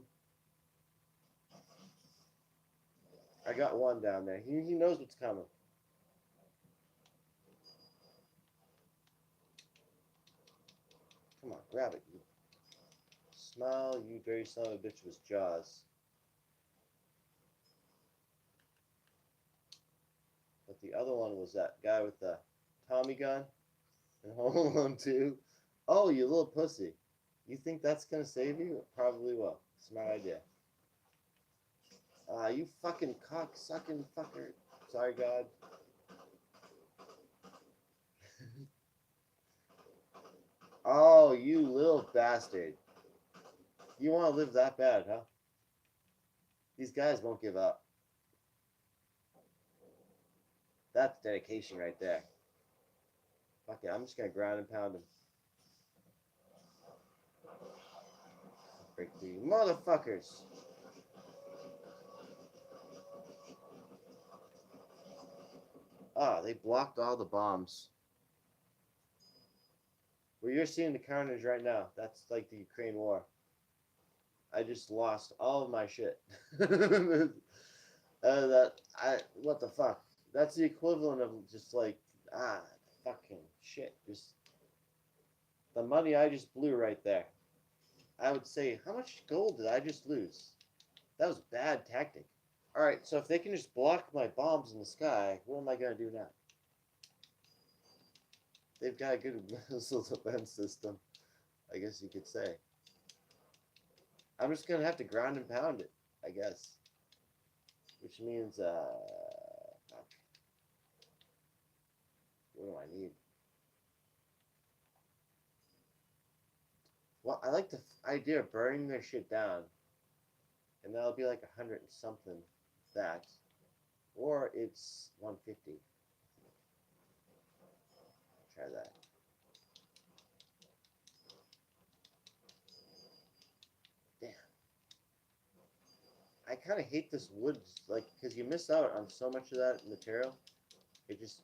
I got one down there. He knows what's coming. Come on, grab it. You smile, you dirty son of a bitch with Jaws. But the other one was that guy with the Tommy gun in Home Alone 2. Oh, you little pussy. You think that's going to save you? It probably will. Smart idea. You fucking cock-sucking fucker. Sorry, God. Oh, you little bastard. You want to live that bad, huh? These guys won't give up. That's dedication right there. Fuck it, I'm just going to ground and pound him. Break the motherfuckers. Ah, they blocked all the bombs. Well, you're seeing the carnage right now. That's like the Ukraine war. I just lost all of my shit. What the fuck? That's the equivalent of just like, fucking shit. Just the money I just blew right there. I would say, how much gold did I just lose? That was bad tactic. Alright, so if they can just block my bombs in the sky, what am I going to do now? They've got a good missile defense system, I guess you could say. I'm just going to have to ground and pound it, I guess. Which means, fuck. What do I need? Well, I like the idea of burning their shit down. And that'll be like 100 and something that. Or it's 150. Try that. Damn. I kind of hate this wood, like, because you miss out on so much of that material. It just...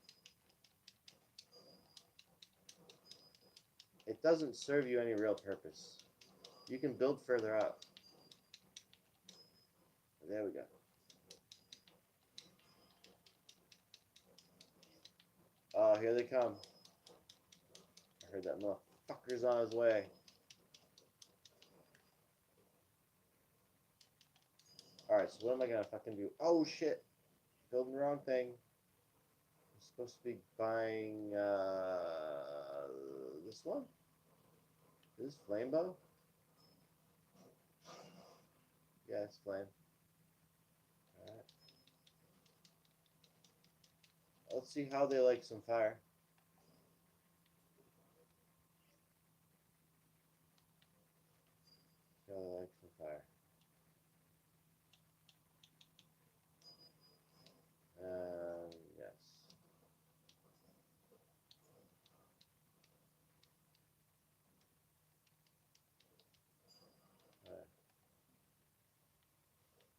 It doesn't serve you any real purpose. You can build further out. There we go. Oh, here they come. I heard that motherfucker's on his way. Alright, so what am I gonna fucking do? Oh shit! Building the wrong thing. I'm supposed to be buying this one? Is this flame bow? Yeah, it's flame. Alright. Let's see how they like some fire. How they like some fire. Yes. Alright.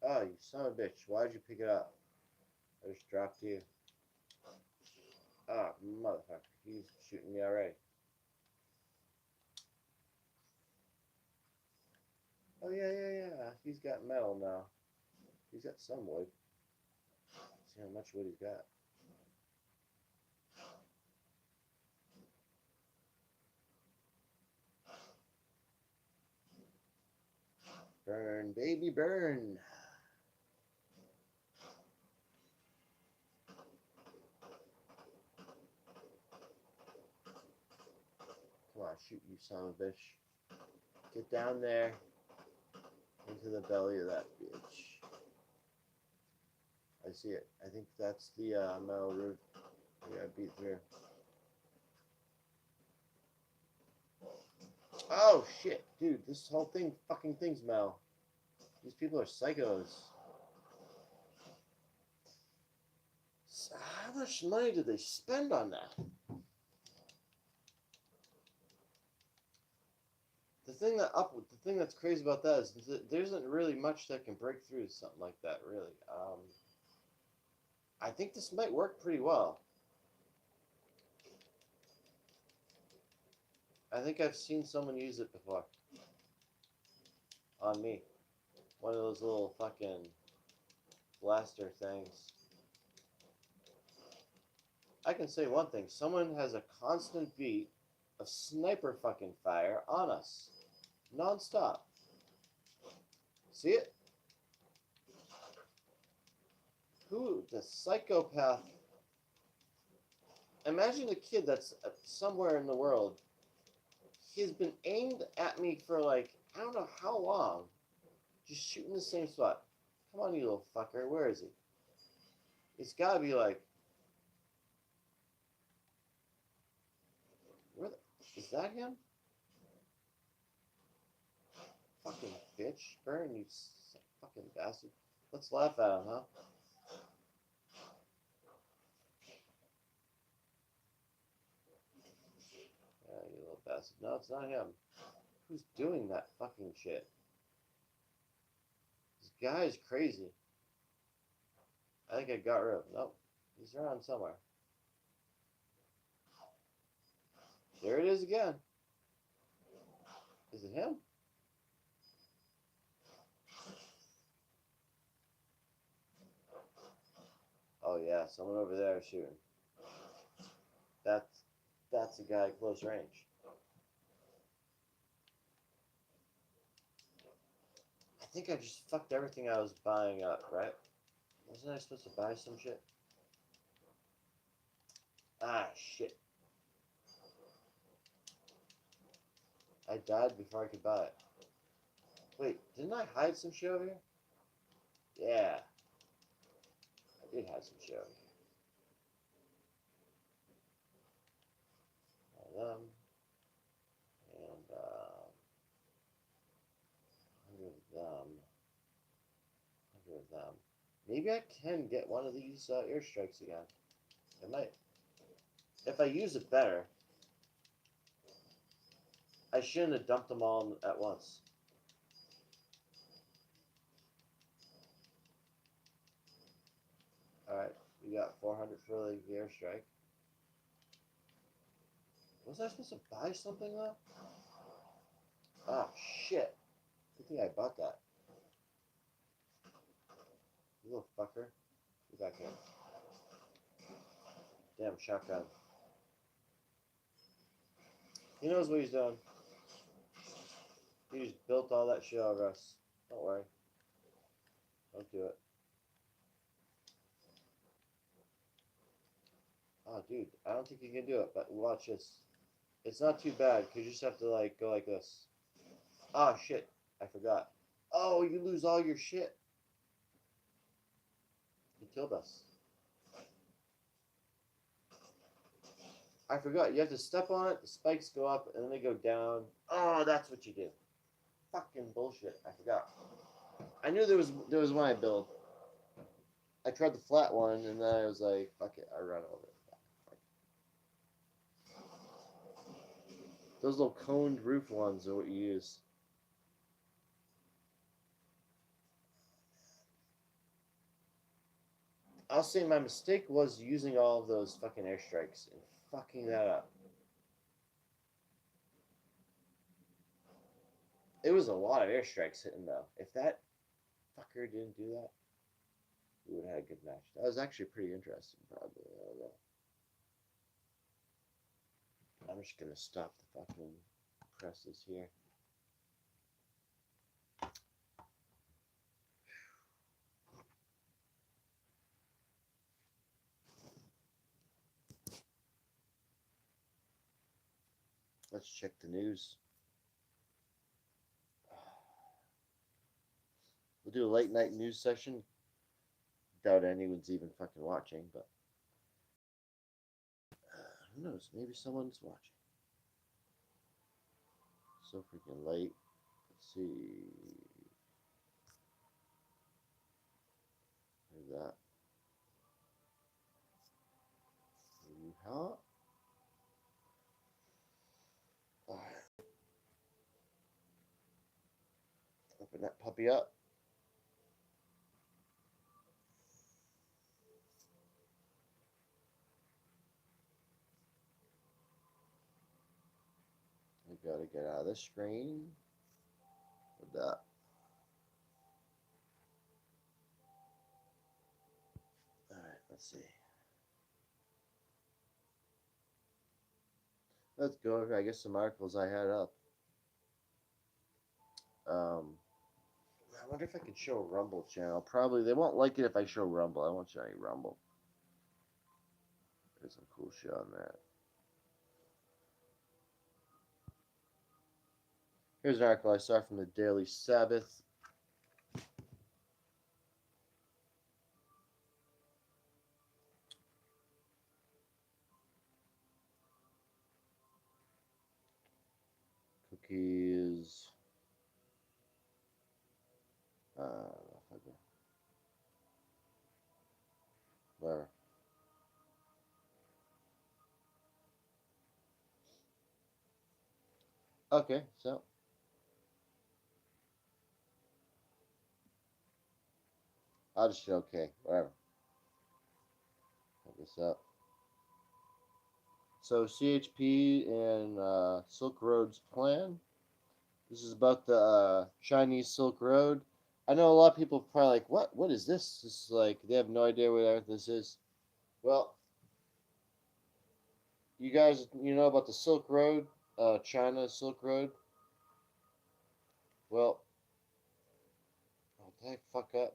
Oh, you son of a bitch. Why'd you pick it up? I just dropped you. Ah, motherfucker. He's shooting me already. Oh, yeah. He's got metal now. He's got some wood. Let's see how much wood he's got. Burn, baby, burn. Come on, shoot, you son of a bitch. Get down there into the belly of that bitch. I see it. I think that's the metal roof. We gotta beat through. Oh shit, dude! This whole fucking thing's metal. These people are psychos. How much money did they spend on that? The thing that's crazy about that is that there isn't really much that can break through something like that, really. I think this might work pretty well. I think I've seen someone use it before. On me. One of those little fucking blaster things. I can say one thing. Someone has a constant beat of sniper fucking fire on us. Non-stop. See it? Who? The psychopath. Imagine a kid that's somewhere in the world. He's been aimed at me for like, I don't know how long. Just shooting the same spot. Come on, you little fucker. Where is he? It's gotta be like... Is that him? Fucking bitch. Burn, you fucking bastard. Let's laugh at him, huh? Yeah, you little bastard. No, it's not him. Who's doing that fucking shit? This guy is crazy. I think I got rid of him. Nope. He's around somewhere. There it is again. Is it him? Oh yeah, someone over there shooting. That's a guy at close range. I think I just fucked everything I was buying up, right? Wasn't I supposed to buy some shit? Ah, shit. I died before I could buy it. Wait, didn't I hide some shit over here? Yeah. I did hide some shit over here. Them. And, 100 of them. 100 of them. Maybe I can get one of these airstrikes again. I might. If I use it better. I shouldn't have dumped them all at once. Alright, we got 400 for the airstrike. Was I supposed to buy something though? Ah, shit. Good thing I bought that. You little fucker. Get back here. Damn shotgun. He knows what he's doing. He just built all that shit over us. Don't worry. Don't do it. Oh, dude. I don't think you can do it, but watch this. It's not too bad, because you just have to, like, go like this. Oh, shit. I forgot. Oh, you lose all your shit. He killed us. I forgot. You have to step on it, the spikes go up, and then they go down. Oh, that's what you do. Fucking bullshit. I forgot. I knew there was one I built. I tried the flat one, and then I was like, fuck it. I ran over it. Those little coned roof ones are what you use. I'll say my mistake was using all of those fucking airstrikes and fucking that up. It was a lot of airstrikes hitting though. If that fucker didn't do that, we would have had a good match. That was actually pretty interesting, probably. I don't know. I'm just gonna stop the fucking presses here. Let's check the news. We'll do a late night news session. Doubt anyone's even fucking watching, but who knows? Maybe someone's watching. So freaking late. Let's see. Here's that. Huh? Alright. Open that puppy up. We gotta get out of this screen. With that. Alright, let's see. Let's go over, I guess, some articles I had up. I wonder if I can show Rumble channel. Probably they won't like it if I show Rumble. I won't show any Rumble. There's some cool shit on that. Here's an article I saw from the Daily Sabbath. Cookies. Where? Okay, so I'll just say okay, whatever. Look this up. So CHP and Silk Road's plan. This is about the Chinese Silk Road. I know a lot of people are probably like, what? What is this? This is like, they have no idea what this is. Well, you guys, you know about the Silk Road, China Silk Road? Well, oh, did I fuck up?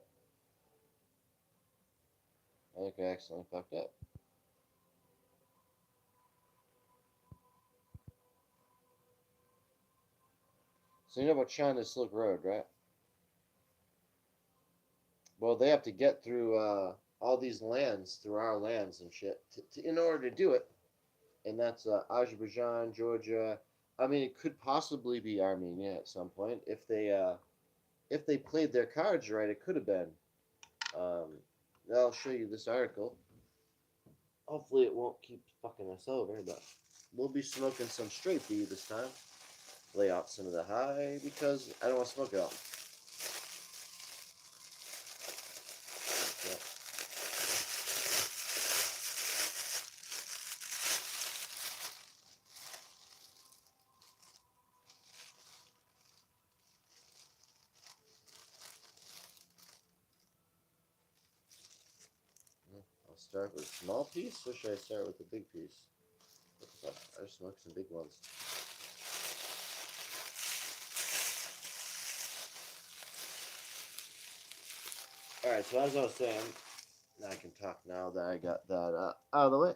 I think I accidentally fucked up. So you know about China's Silk Road, right? Well, they have to get through all these lands, through our lands and shit, in order to do it. And that's Azerbaijan, Georgia. I mean, it could possibly be Armenia at some point if they played their cards right. It could have been. Um, I'll show you this article. Hopefully, it won't keep fucking us over, but we'll be smoking some straight B this time. Lay out some of the high because I don't want to smoke it all. I'll start with a small piece, or should I start with a big piece? I just smoked some big ones. Alright, so as I was saying, now I can talk now that I got that out of the way.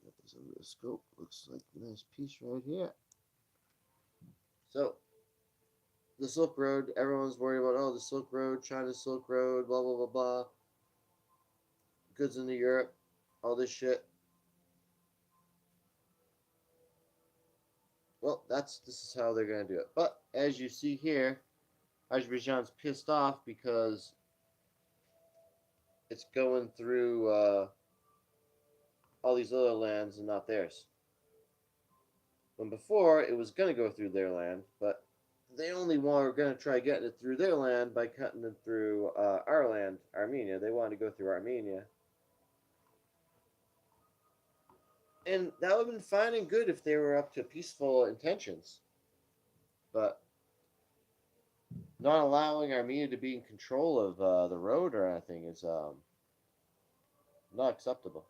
Get up this under the scope. Looks like a nice piece right here. So, the Silk Road, everyone's worried about, oh, the Silk Road, China's Silk Road, blah, blah, blah, blah. Goods into Europe, all this shit. Well, this is how they're going to do it. But, as you see here, Azerbaijan's pissed off because it's going through all these other lands and not theirs. When before, it was going to go through their land, but they only were going to try getting it through their land by cutting it through our land, Armenia. They wanted to go through Armenia. And that would have been fine and good if they were up to peaceful intentions. But not allowing Armenia to be in control of the road or anything is not acceptable.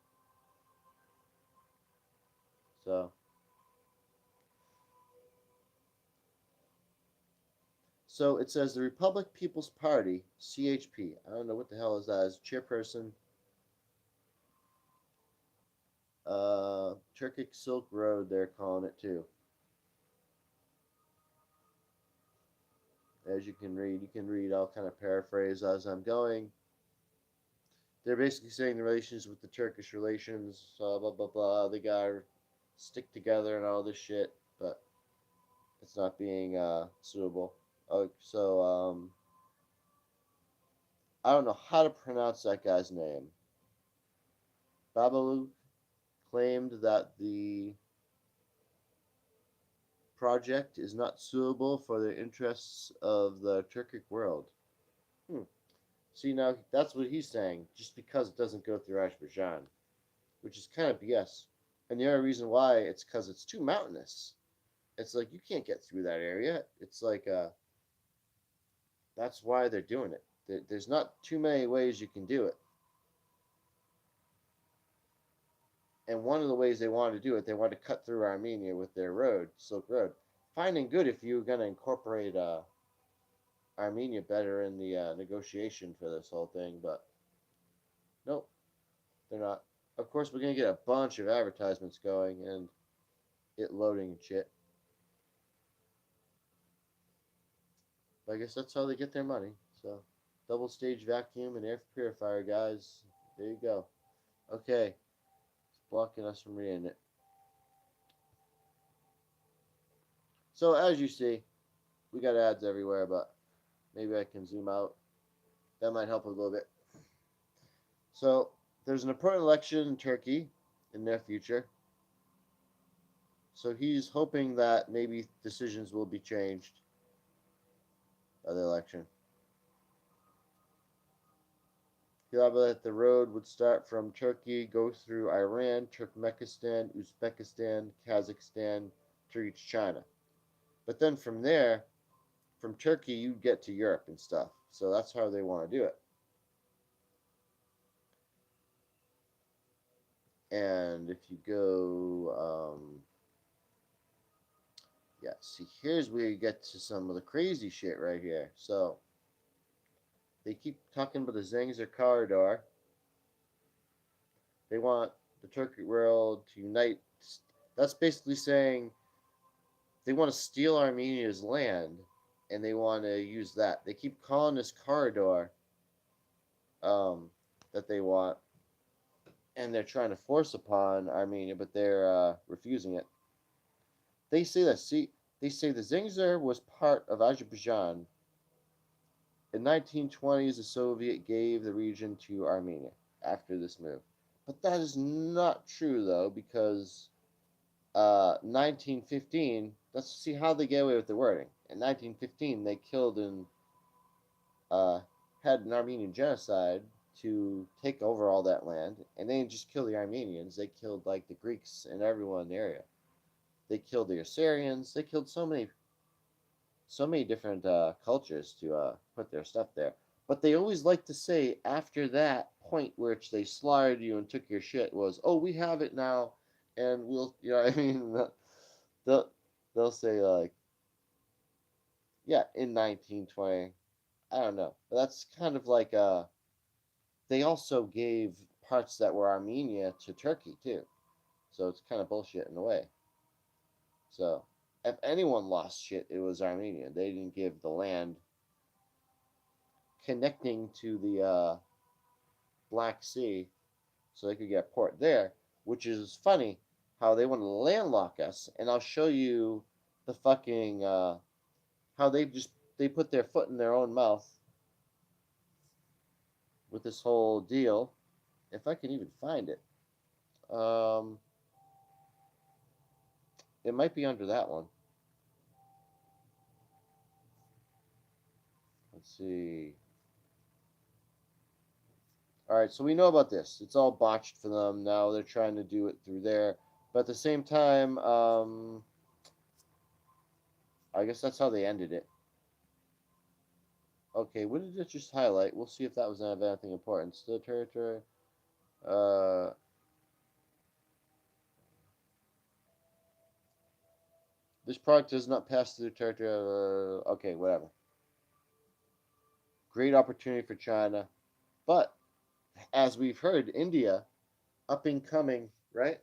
So it says the Republic People's Party, CHP. I don't know what the hell is that. As chairperson, Turkic Silk Road, they're calling it too. As you can read. I'll kind of paraphrase as I'm going. They're basically saying the relations with the Turkish relations, blah blah blah. They gotta stick together and all this shit, but it's not being suitable. I don't know how to pronounce that guy's name. Babalu claimed that the project is not suitable for the interests of the Turkic world. Hmm. See, now that's what he's saying, just because it doesn't go through Azerbaijan, which is kind of BS. And the other reason why, it's because it's too mountainous. It's like you can't get through that area. It's like that's why they're doing it. There's not too many ways you can do it. And one of the ways they wanted to do it, they wanted to cut through Armenia with their road, Silk Road. Fine and good if you were going to incorporate Armenia better in the negotiation for this whole thing, but nope, they're not. Of course, we're going to get a bunch of advertisements going and it loading and shit. But I guess that's how they get their money. So, double stage vacuum and air purifier, guys. There you go. Okay, it's blocking us from reading it. So, as you see, we got ads everywhere, but maybe I can zoom out. That might help a little bit. So, there's an important election in Turkey in their future. So, he's hoping that maybe decisions will be changed by the election. He thought that the road would start from Turkey, go through Iran, Turkmenistan, Uzbekistan, Kazakhstan to reach China. But then from there, from Turkey, you get to Europe and stuff. So that's how they want to do it. And if you go, yeah, see, here's where you get to some of the crazy shit right here. So they keep talking about the Zangezur corridor. They want the Turkic world to unite. That's basically saying they want to steal Armenia's land and they want to use that. They keep calling this corridor that they want, and they're trying to force upon Armenia, but they're refusing it. They say that. See, they say the Zangezur was part of Azerbaijan. In 1920s, the Soviet gave the region to Armenia after this move. But that is not true, though, because 1915, let's see how they get away with the wording. In 1915, they killed and had an Armenian genocide to take over all that land, and they didn't just kill the Armenians, they killed like the Greeks and everyone in the area. They killed the Assyrians, they killed so many different cultures to put their stuff there. But they always like to say after that point which they slaughtered you and took your shit was, oh, we have it now, and we'll, you know, what I mean, they'll they'll say like, yeah, in 1920. I don't know, but that's kind of like they also gave parts that were Armenia to Turkey too, so it's kind of bullshit in a way. So if anyone lost shit, it was Armenia. They didn't give the land connecting to the Black Sea so they could get a port there, which is funny how they want to landlock us. And I'll show you the fucking how they put their foot in their own mouth with this whole deal. If I can even find it, um, it might be under that one. Let's see. All right, so we know about this. It's all botched for them now. They're trying to do it through there, but at the same time, I guess that's how they ended it. Okay, what did it just highlight? We'll see if that was anything important. Still territory. Uh, this product does not pass through territory. Okay, whatever. Great opportunity for China, but as we've heard, India, up and coming, right?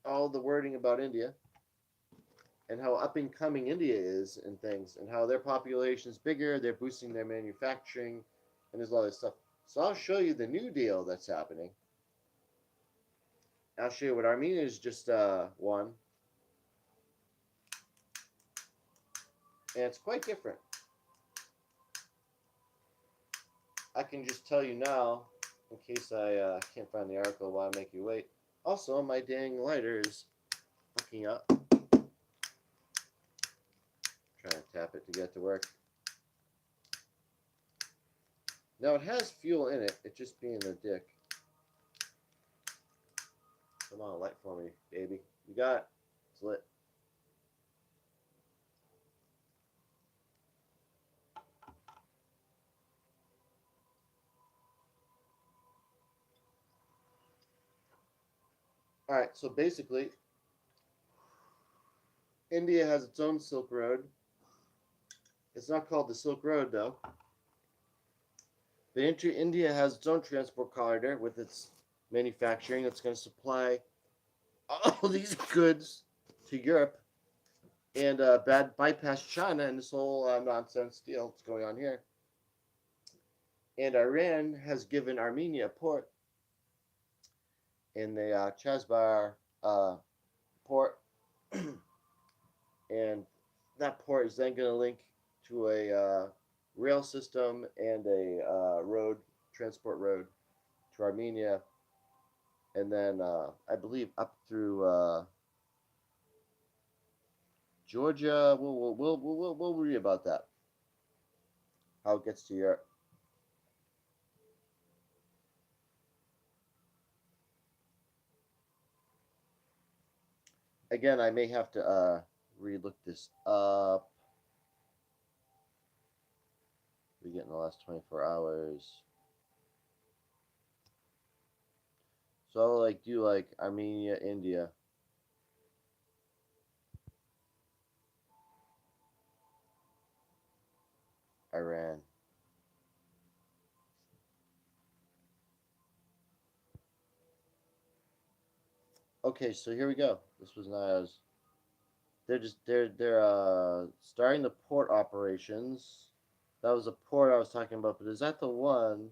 all the wording about India and how up and coming India is and things, and how their population is bigger, they're boosting their manufacturing, and there's a lot of stuff. So I'll show you the new deal that's happening. I'll show you what Armenia is just one, and it's quite different. I can just tell you now, in case I can't find the article while I make you wait. Also, my dang lighter is fucking up. Trying to tap it to get to work. Now it has fuel in it. It's just being a dick. Come on, light for me, baby. You got it. It's lit. All right. So basically, India has its own Silk Road. It's not called the Silk Road though. But India has its own transport corridor with its manufacturing that's going to supply all these goods to Europe and bypass China and this whole nonsense deal that's going on here. And Iran has given Armenia a port in the Chazbar port, and that port is then going to link to a rail system and a transport road to Armenia, and then I believe up through Georgia. We'll read about that. How it gets to Europe. Again, I may have to relook this up. We get in the last 24 hours. So I'll like do like Armenia, India. Iran. Okay, so here we go. This was not as they're starting the port operations. That was the port I was talking about, but is that the one?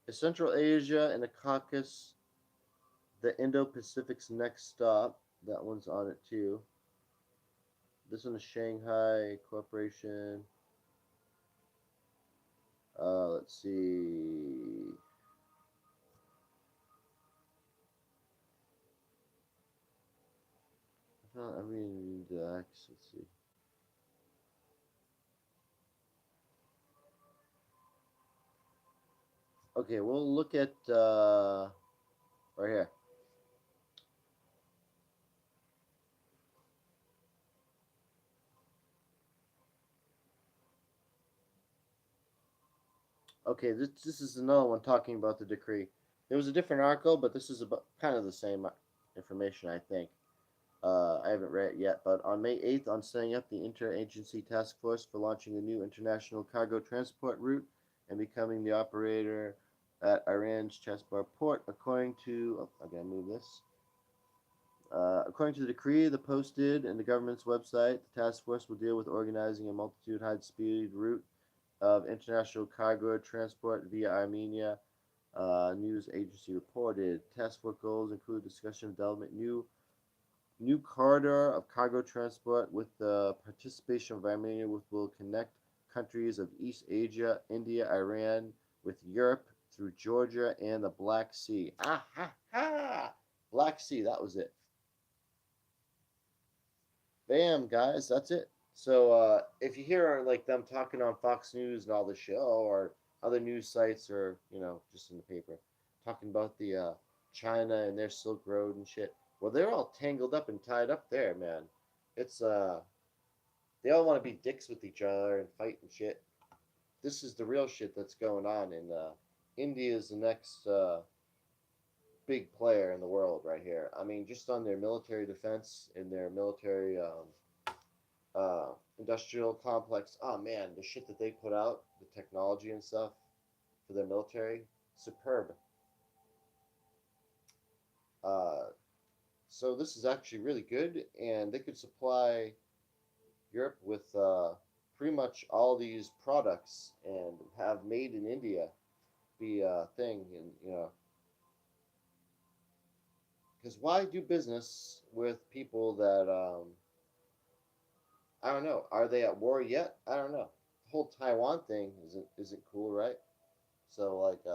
Is Central Asia and the Caucasus the Indo-Pacific's next stop? That one's on it too. This one is Shanghai Corporation. Let's see. I mean, let's see. Okay, we'll look at right here. Okay, this is another one talking about the decree. There was a different article, but this is about kind of the same information, I think. I haven't read it yet, but on May 8th, on setting up the Interagency Task Force for launching the new international cargo transport route and becoming the operator at Iran's Chesbar port, according to, I gotta move this. According to the decree, the posted and the government's website, the task force will deal with organizing a multitude high-speed route of international cargo transport via Armenia. News agency reported. Task force goals include discussion of development new corridor of cargo transport with the participation of Armenia, which will connect countries of East Asia, India, Iran with Europe through Georgia and the Black Sea. Ah ha ha! Black Sea, that was it. Bam, guys, that's it. So if you hear like them talking on Fox News and all the show or other news sites or just in the paper talking about the China and their Silk Road and shit, well, they're all tangled up and tied up there, man. It's they all want to be dicks with each other and fight and shit. This is the real shit that's going on, and India is the next big player in the world right here. I mean, just on their military defense and their military industrial complex. Oh man, the shit that they put out, the technology and stuff for their military, superb. Uh, So this is actually really good, and they could supply Europe with pretty much all these products and have made in India be a thing. And because why do business with people that I don't know? Are they at war yet? I don't know. The whole Taiwan thing isn't cool, right? So like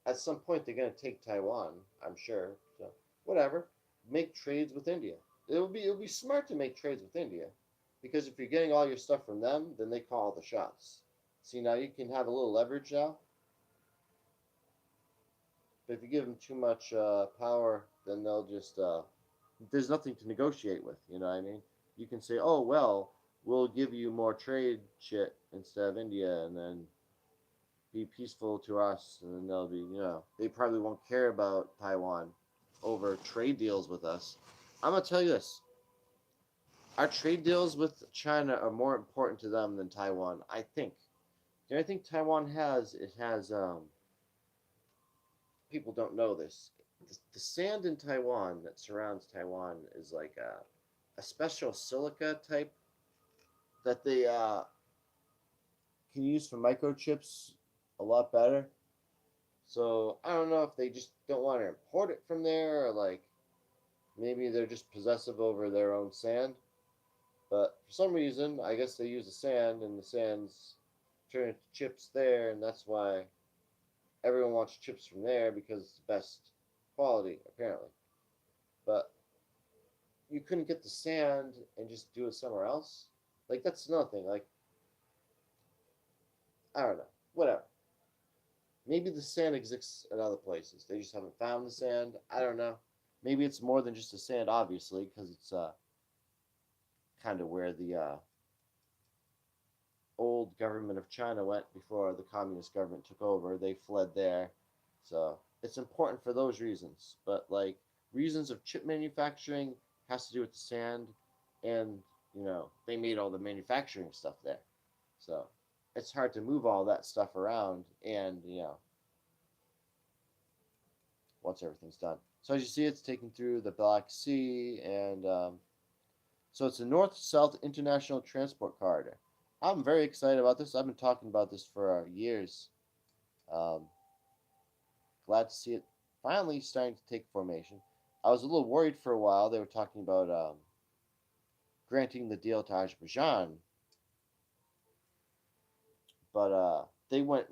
at some point they're gonna take Taiwan, I'm sure. So whatever, make trades with India. It'll be smart to make trades with India, because if you're getting all your stuff from them, then they call the shots. See, now you can have a little leverage now, but if you give them too much power, then they'll just there's nothing to negotiate with. You know what I mean? You can say, oh well, we'll give you more trade shit instead of India, and then be peaceful to us, and then they'll be, they probably won't care about Taiwan over trade deals with us. I'm gonna tell you this: our trade deals with China are more important to them than Taiwan. I think. The only thing Taiwan has, it has. People don't know this. The sand in Taiwan that surrounds Taiwan is like a special silica type that they can use for microchips a lot better. So I don't know if they just don't want to import it from there, or like maybe they're just possessive over their own sand. But for some reason, I guess they use the sand, and the sand's turn into chips there, and that's why everyone wants chips from there, because it's the best quality apparently. But you couldn't get the sand and just do it somewhere else. Like that's another thing. Like I don't know, whatever. Maybe the sand exists in other places. They just haven't found the sand. I don't know. Maybe it's more than just the sand, obviously, because it's kind of where the old government of China went before the communist government took over. They fled there, so it's important for those reasons. But like reasons of chip manufacturing has to do with the sand, and they made all the manufacturing stuff there, so it's hard to move all that stuff around, and once everything's done. So as you see, it's taken through the Black Sea, and so it's a north-south international transport corridor. I'm very excited about this. I've been talking about this for years. Um, Glad to see it finally starting to take formation. I was a little worried for a while. They were talking about granting the deal to Azerbaijan, but they went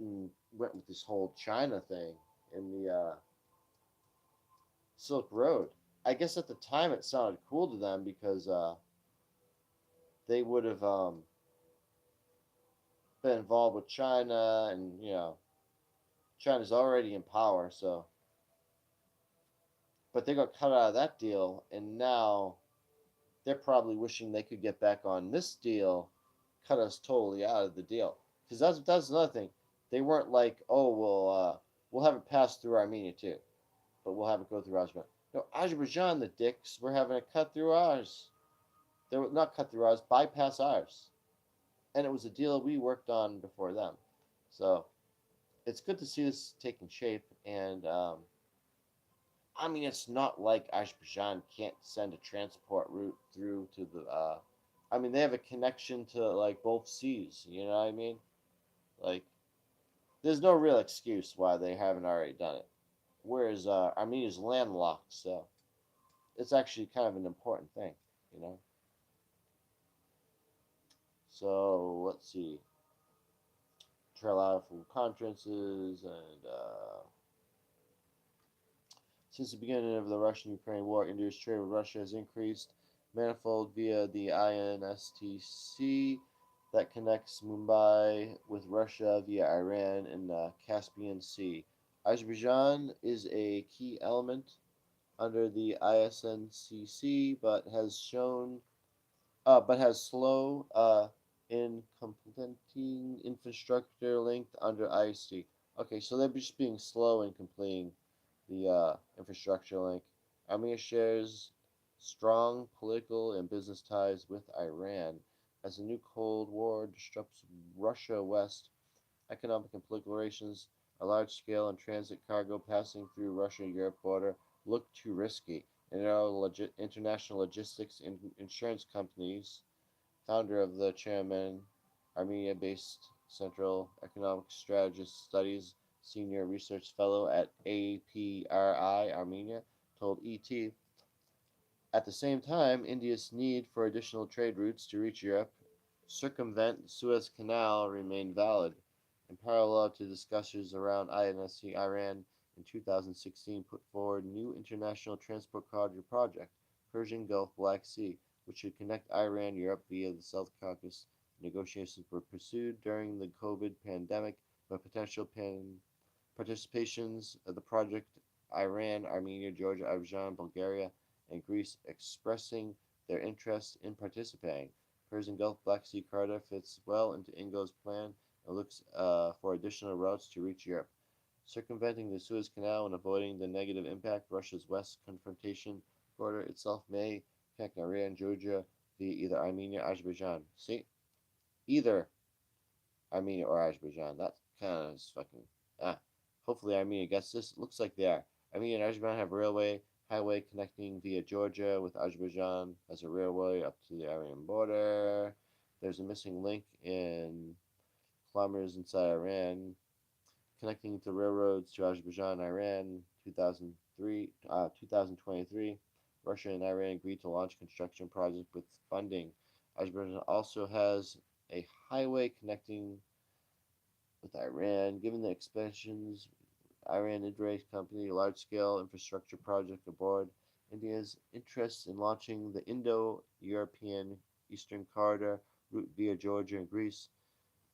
with this whole China thing in the Silk Road. I guess at the time it sounded cool to them, because they would have been involved with China, and China's already in power, so. But they got cut out of that deal, and now they're probably wishing they could get back on this deal, cut us totally out of the deal. Because that's another thing. They weren't like, oh, we'll have it pass through Armenia too, but we'll have it go through Azerbaijan. No, Azerbaijan, the dicks, we're having it cut through ours. They were not cut through ours, bypass ours, and it was a deal we worked on before them. So it's good to see this taking shape, and I mean, it's not like Azerbaijan can't send a transport route through to the. I mean, they have a connection to like both seas. You know what I mean? Like, there's no real excuse why they haven't already done it. Whereas Armenia's landlocked, so it's actually kind of an important thing, you know. So let's see. Trail out from conferences, and since the beginning of the Russian-Ukraine war, India's trade with Russia has increased manifold via the INSTC that connects Mumbai with Russia via Iran and the Caspian Sea. Azerbaijan is a key element under the ISNCC, but has slow in completing infrastructure linked under IST. Okay, so they're just being slow in completing the infrastructure link. Armenia shares strong political and business ties with Iran, as the new Cold War disrupts Russia West economic and political relations. A large scale and transit cargo passing through Russia Europe border look too risky. international logistics and insurance companies, founder of the chairman, Armenia-based Central Economic Strategist Studies Senior Research Fellow at APRI Armenia, told ET. At the same time, India's need for additional trade routes to reach Europe, circumvent the Suez Canal remained valid. In parallel to discussions around INSC, Iran in 2016 put forward a new international transport corridor project, Persian Gulf Black Sea, which should connect Iran and Europe via the South Caucasus. Negotiations were pursued during the COVID pandemic, but potential participations of the project Iran, Armenia, Georgia, Azerbaijan, Bulgaria, and Greece expressing their interest in participating. Persian Gulf Black Sea corridor fits well into Ingo's plan and looks for additional routes to reach Europe. Circumventing the Suez Canal and avoiding the negative impact Russia's West confrontation corridor itself may connect Armenia and Georgia via either Armenia or Azerbaijan. See? Either Armenia or Azerbaijan. That kind of is fucking. Ah. Hopefully Armenia gets this. It looks like they are. Armenia and Azerbaijan have a highway connecting via Georgia with Azerbaijan as a railway up to the Armenian border. There's a missing link in kilometers inside Iran, connecting the railroads to Azerbaijan and Iran. 2023, Russia and Iran agreed to launch construction project with funding. Azerbaijan also has a highway connecting with Iran. Given the expansions, Iran Idris company, large-scale infrastructure project aboard, India's interest in launching the Indo-European Eastern Corridor route via Georgia and Greece,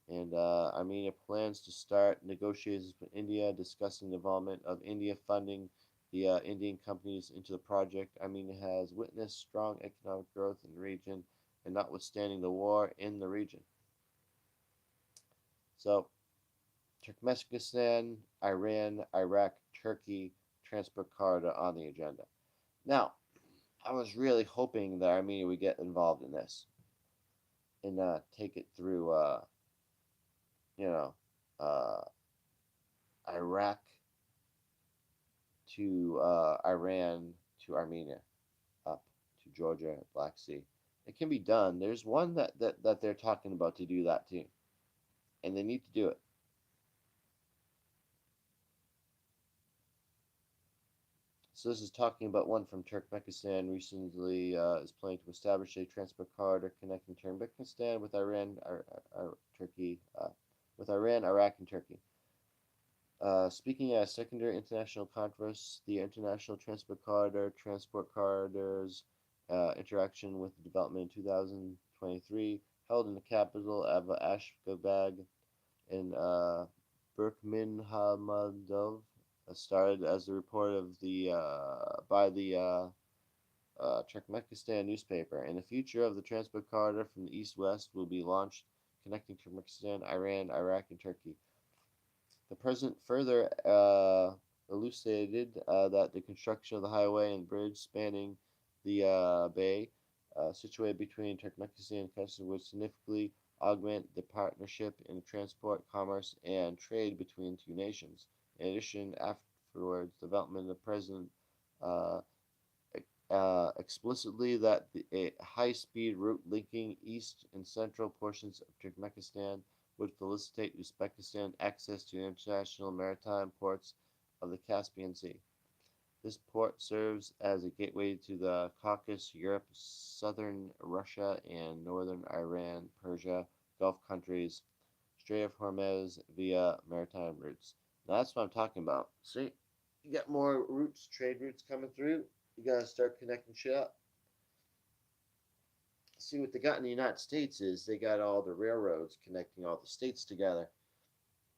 and Armenia plans to start negotiations with India discussing the involvement of India funding the Indian companies into the project. Armenia has witnessed strong economic growth in the region, and notwithstanding the war in the region. So, Turkmenistan, Iran, Iraq, Turkey transport corridor on the agenda. Now, I was really hoping that Armenia would get involved in this and take it through, Iraq to Iran to Armenia, up to Georgia, Black Sea. It can be done. There's one that they're talking about to do that too, and they need to do it. So this is talking about one from Turkmenistan recently is planning to establish a transport corridor connecting Turkmenistan with Iran, Turkey, with Iran, Iraq, and Turkey. Speaking at a secondary international conference, the International Transport Corridor, Transport Corridors Interaction with Development in 2023, held in the capital of Ashgabat in Turkmenhamadov, started as the report of the by the Turkmenistan newspaper. And the future of the transport corridor from the east-west will be launched, connecting Turkmenistan, Iran, Iraq, and Turkey. The president further elucidated that the construction of the highway and bridge spanning the bay, situated between Turkmenistan and Kazakhstan, would significantly augment the partnership in transport, commerce, and trade between the two nations. In addition, afterwards, development, the president explicitly that a high-speed route linking east and central portions of Turkmenistan would facilitate Uzbekistan access to international maritime ports of the Caspian Sea. This port serves as a gateway to the Caucasus, Europe, southern Russia, and northern Iran, Persia, Gulf countries, Strait of Hormuz via maritime routes. Now that's what I'm talking about. See, you got more routes, trade routes coming through. You gotta start connecting shit up. See, what they got in the United States is they got all the railroads connecting all the states together.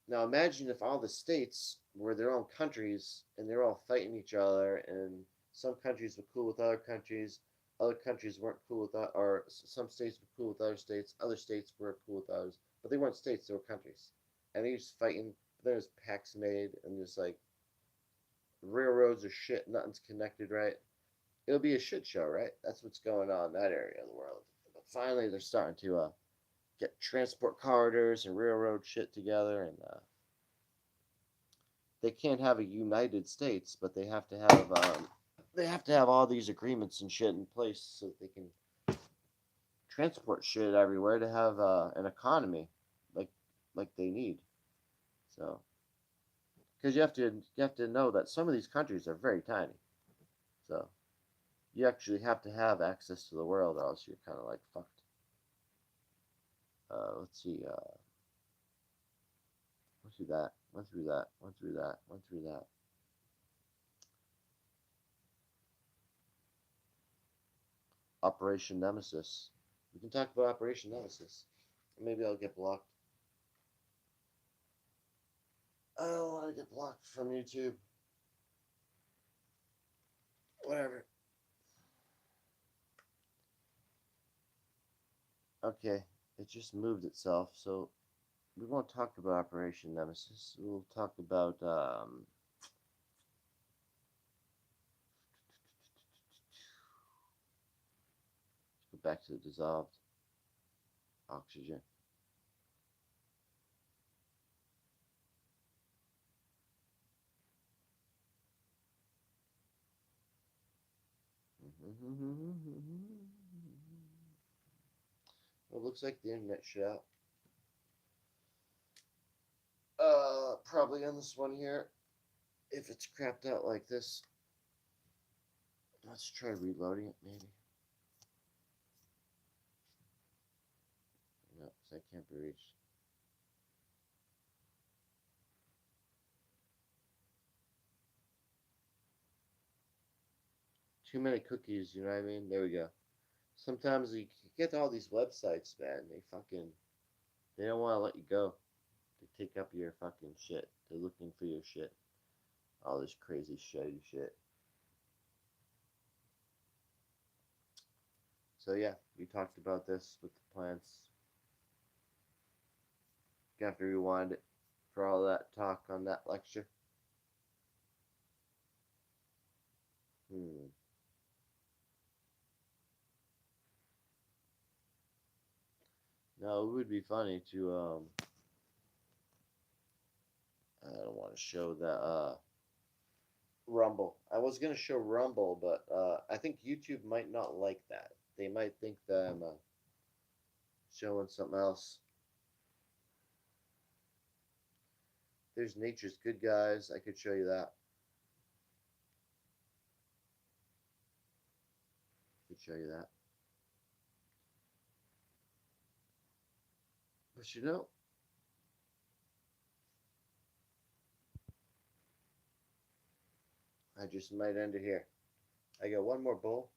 Now imagine if all the states were their own countries and they're all fighting each other, and some countries were cool with other countries weren't cool with that, or some states were cool with other states were cool with others, but they weren't states, they were countries. And they just fighting, there's pacts made, and just like, railroads are shit, nothing's connected right. It'll be a shit show, right? That's what's going on in that area of the world. But finally, they're starting to get transport corridors and railroad shit together, and they can't have a United States, but they have to have they have to have all these agreements and shit in place so that they can transport shit everywhere to have an economy like they need. So, because you have to know that some of these countries are very tiny. So you actually have to have access to the world, or else you're kind of like fucked. Let's see. Went through that. Went through that. Went through that. Went through that. Operation Nemesis. We can talk about Operation Nemesis. Maybe I'll get blocked. I don't want to get blocked from YouTube. Whatever. Okay, it just moved itself, so we won't talk about Operation Nemesis. We'll talk about go back to the dissolved oxygen. Well, it looks like the internet shut out. Probably on this one here. If it's crapped out like this, let's try reloading it, maybe. No, that can't be reached. Too many cookies, you know what I mean? There we go. Sometimes you get all these websites, man. They don't want to let you go. They take up your fucking shit. They're looking for your shit. All this crazy shady shit. So yeah, we talked about this with the plants. You have to rewind it for all that talk on that lecture. Hmm. No, it would be funny to I don't want to show that Rumble. I was gonna show Rumble, but I think YouTube might not like that. They might think that I'm showing something else. There's Nature's Good Guys. I could show you that. Could show you that. But I just might end it here. I got one more bowl.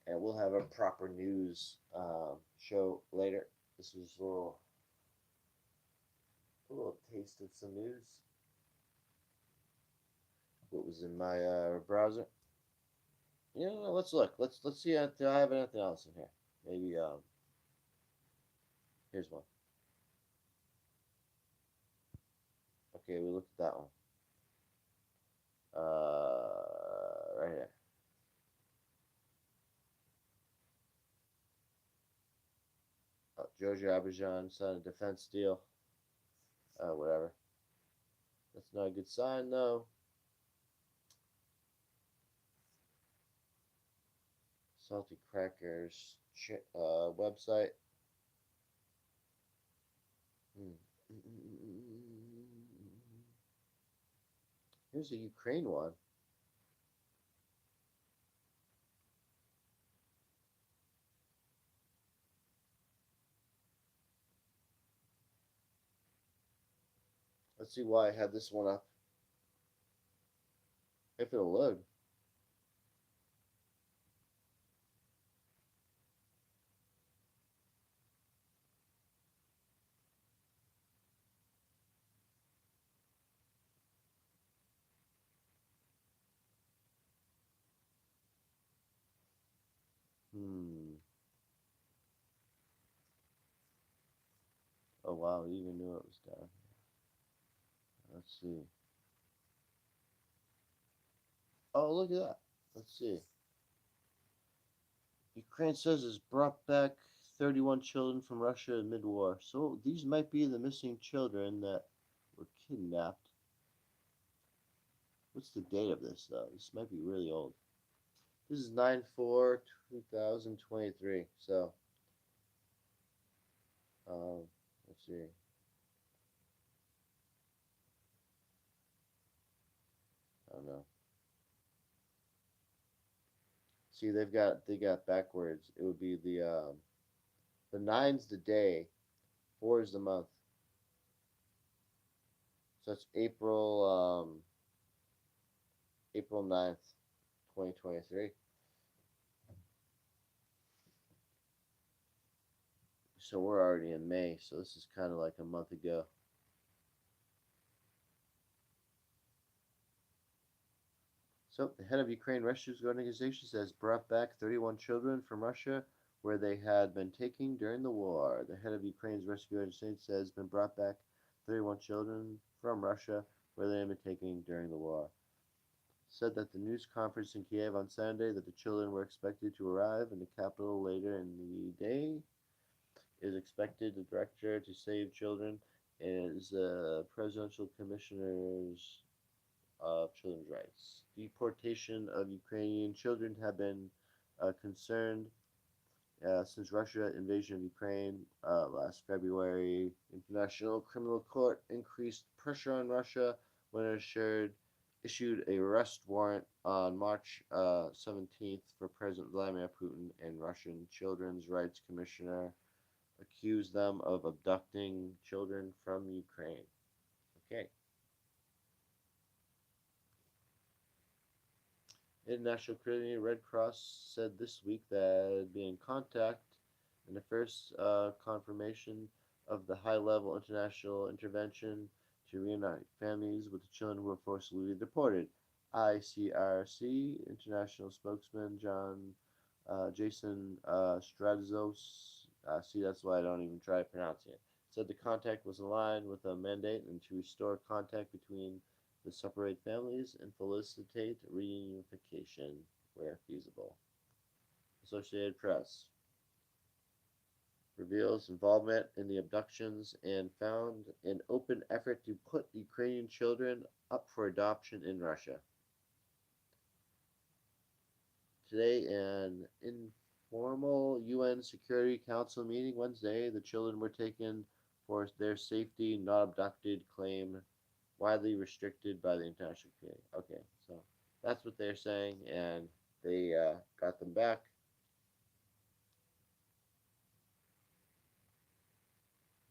And we'll have a proper news show later. This was a little taste of some news. What was in my browser? Let's look. Let's see. Do I have anything else in here? Maybe here's one. Okay, we looked at that one. Right here. Jojo Abidjan signed a defense deal. Whatever. That's not a good sign, though. Salty Crackers website. Here's a Ukraine one. Let's see why I had this one up. If it'll load. Oh wow, you even knew it was down here. Let's see. Oh, look at that. Let's see. Ukraine says it's brought back 31 children from Russia in mid-war. So these might be the missing children that were kidnapped. What's the date of this, though? This might be really old. This is 9/4/2023. So, let's see. I don't know. See, they got backwards. It would be the nine's the day, four is the month. So it's April 9th, 2023. So we're already in May, so this is kind of like a month ago. So the head of Ukraine Rescue Organization says brought back 31 children from Russia where they had been taken during the war. The head of Ukraine's rescue organization says been brought back 31 children from Russia where they had been taken during the war. Said that the news conference in Kiev on Sunday that the children were expected to arrive in the capital later in the day is expected. The director to save children is presidential commissioners of children's rights. Deportation of Ukrainian children have been concerned since Russia invasion of Ukraine last February. International Criminal Court increased pressure on Russia when it issued a arrest warrant on March 17th for President Vladimir Putin and Russian Children's Rights Commissioner accused them of abducting children from Ukraine. Okay. International Caribbean Red Cross said this week that it would be in contact in the first confirmation of the high-level international intervention to reunite families with the children who were forcibly deported. ICRC international spokesman Jason Strazos. See, that's why I don't even try pronouncing it. Said the contact was in line with a mandate and to restore contact between the separate families and facilitate reunification where feasible. Associated Press reveals involvement in the abductions and found an open effort to put Ukrainian children up for adoption in Russia. Today, an informal UN Security Council meeting Wednesday, the children were taken for their safety, not abducted, claim widely restricted by the international community. Okay, so that's what they're saying, and they got them back.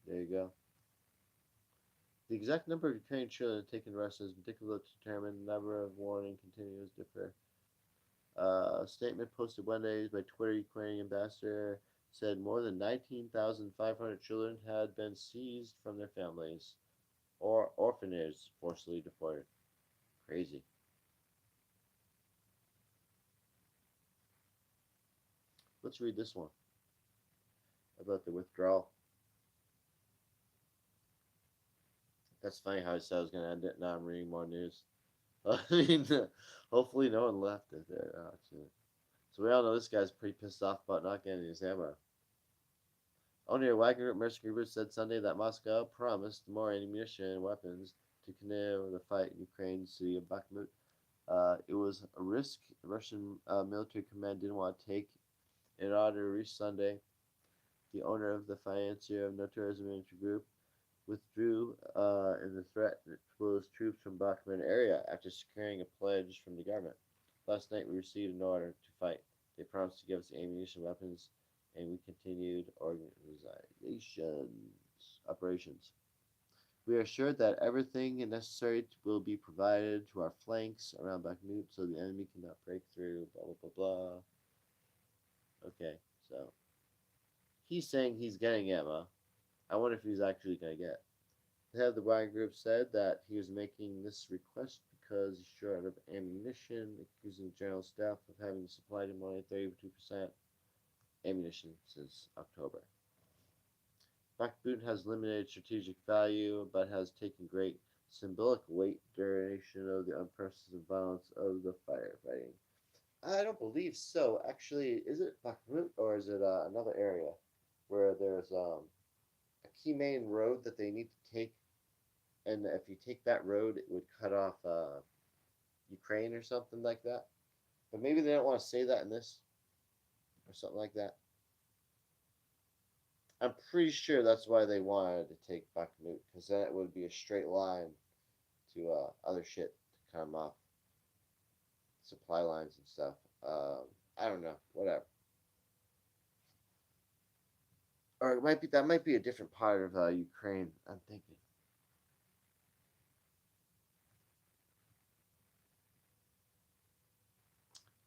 There you go. The exact number of Ukrainian children taken to Russia is difficult to determine. The number of warning continues to differ. A statement posted Wednesday by Twitter Ukrainian ambassador said more than 19,500 children had been seized from their families or orphanages forcibly deported. Crazy. Let's read this one about the withdrawal. That's funny how I said I was going to end it. Now I'm reading more news. I mean, hopefully no one left it there. So we all know this guy's pretty pissed off about not getting his ammo. Owner of Wagner Group mercenary group said Sunday that Moscow promised more ammunition and weapons to continue the fight in Ukraine's city of Bakhmut. It was a risk the Russian military command didn't want to take in order to reach Sunday. The owner of the financier of notorious military group withdrew in the threat to expose troops from Bakhmut area after securing a pledge from the government. Last night we received an order to fight. They promised to give us ammunition, weapons, and we continued operations. We are assured that everything necessary will be provided to our flanks around Bakhmut so the enemy cannot break through, blah, blah, blah, blah. Okay, so he's saying he's getting ammo. I wonder if he's actually going to get. The head of the Wagner Group said that he was making this request because he's short of ammunition, accusing the general staff of having supplied him only 32% ammunition since October. Bakhmut has limited strategic value, but has taken great symbolic weight duration of the unprecedented violence of the firefighting. I don't believe so. Actually, is it Bakhmut or is it another area where there's a key main road that they need to take and if you take that road, it would cut off Ukraine or something like that. But maybe they don't want to say that in this or something like that. I'm pretty sure that's why they wanted to take Bakhmut, because then it would be a straight line to other shit to come off supply lines and stuff. I don't know, whatever. Or it might be that might be a different part of Ukraine. I'm thinking.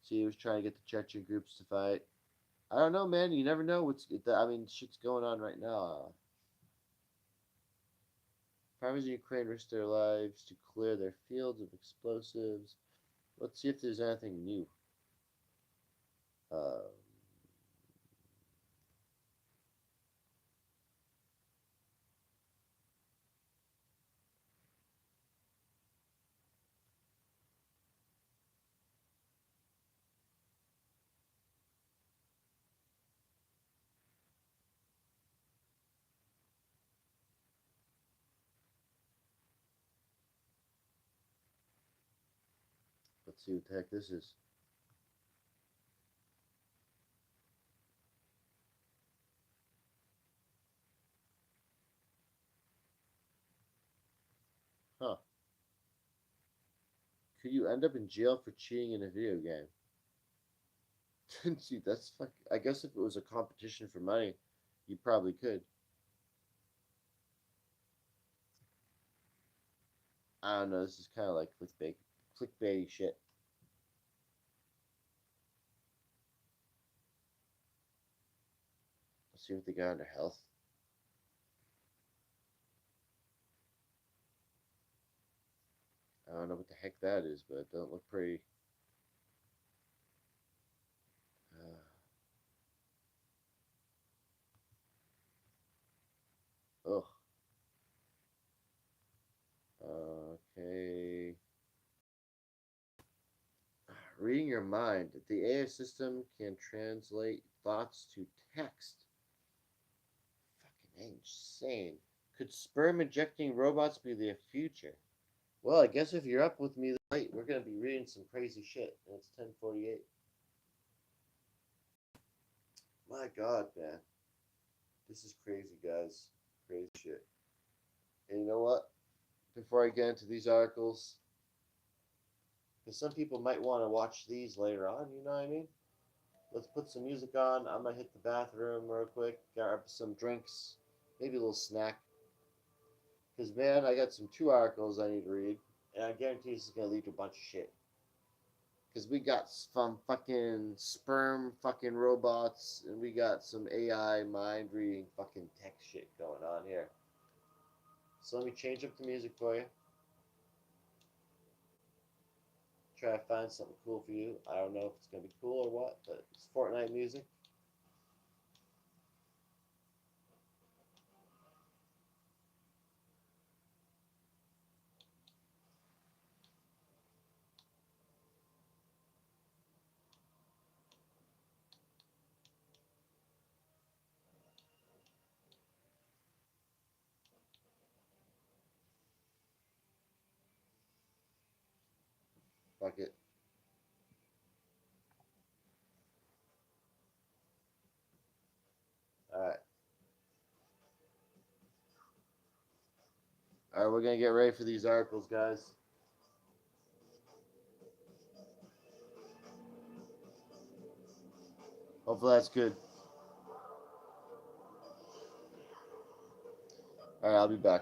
See, he was trying to get the Chechen groups to fight. I don't know, man. You never know what's. I mean, shit's going on right now. Farmers in Ukraine risk their lives to clear their fields of explosives. Let's see if there's anything new. Uh, let's see what the heck this is. Huh. Could you end up in jail for cheating in a video game? See, that's fuck. I guess if it was a competition for money, you probably could. I don't know. This is kind of like clickbaity shit. Let's see what they got under health. I don't know what the heck that is, but it don't look pretty. Ugh. Okay. Reading your mind. The AI system can translate thoughts to text. Fucking insane. Could sperm injecting robots be the future? Well, I guess if you're up with me tonight, we're gonna be reading some crazy shit. And it's 10:48. My God, man, this is crazy, guys. Crazy shit. And you know what? Before I get into these articles, because some people might want to watch these later on. You know what I mean? Let's put some music on. I'm gonna hit the bathroom real quick, grab some drinks, maybe a little snack. Because man, I got some two articles I need to read, and I guarantee this is gonna lead to a bunch of shit. Because we got some fucking sperm fucking robots, and we got some AI mind reading fucking tech shit going on here. So let me change up the music for you. Try to find something cool for you. I don't know if it's gonna be cool or what, but it's Fortnite music. Fuck it. Alright. Alright, we're gonna get ready for these articles, guys. Hopefully that's good. Alright, I'll be back.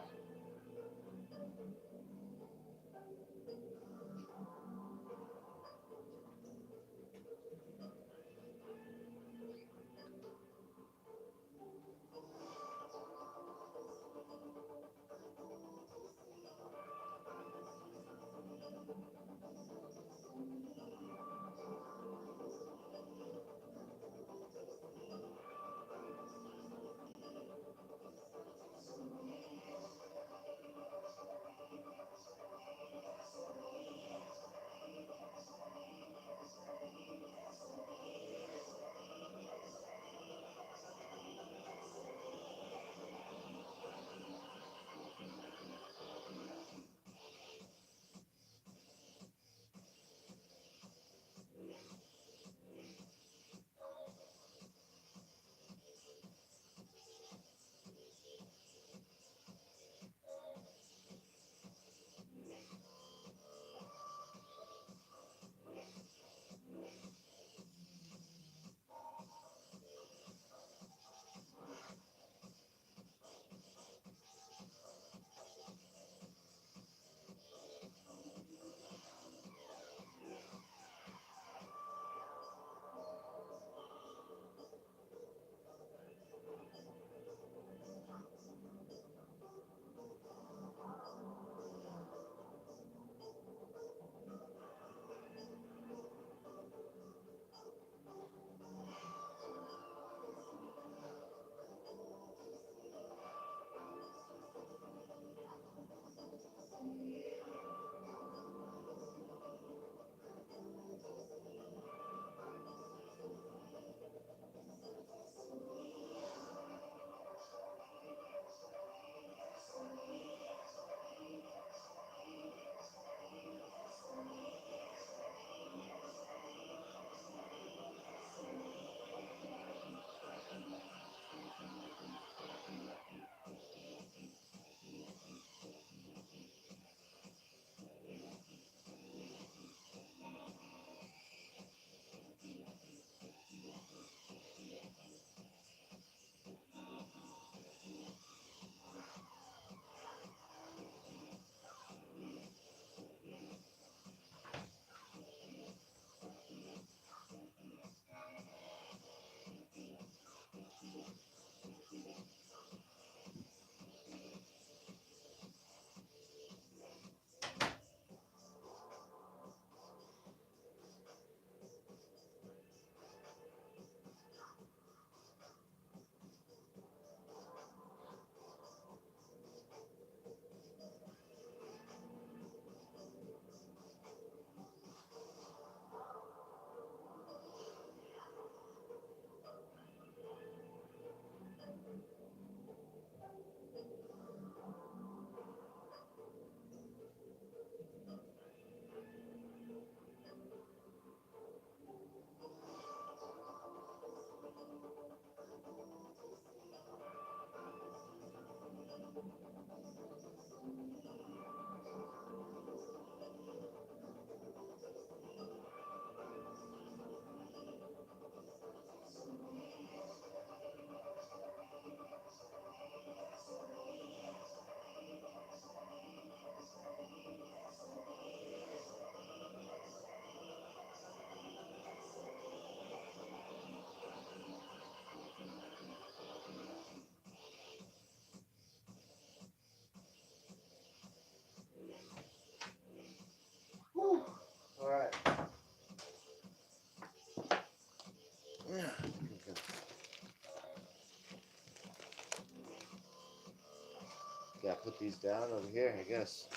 Gotta put these down over here, I guess.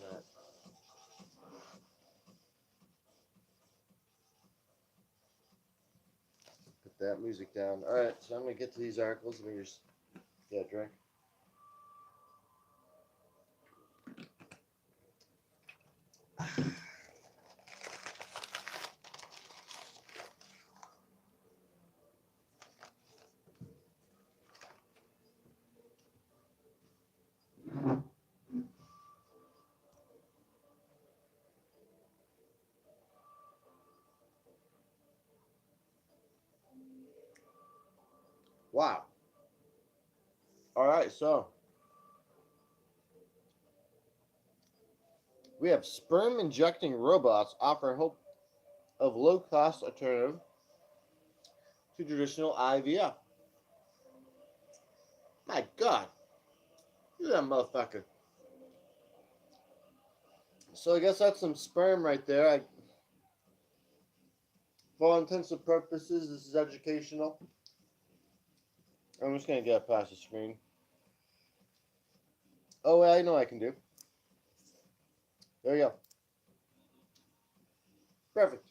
Right. Put that music down. Alright, so I'm gonna get to these articles. Let me just get a drink. Wow. Alright, so we have sperm injecting robots offer hope of low cost alternative to traditional IVF. My God. Look at that motherfucker. So I guess that's some sperm right there. For all intents and purposes, this is educational. I'm just gonna get past the screen. Oh, well, I know I can do. There you go. Perfect.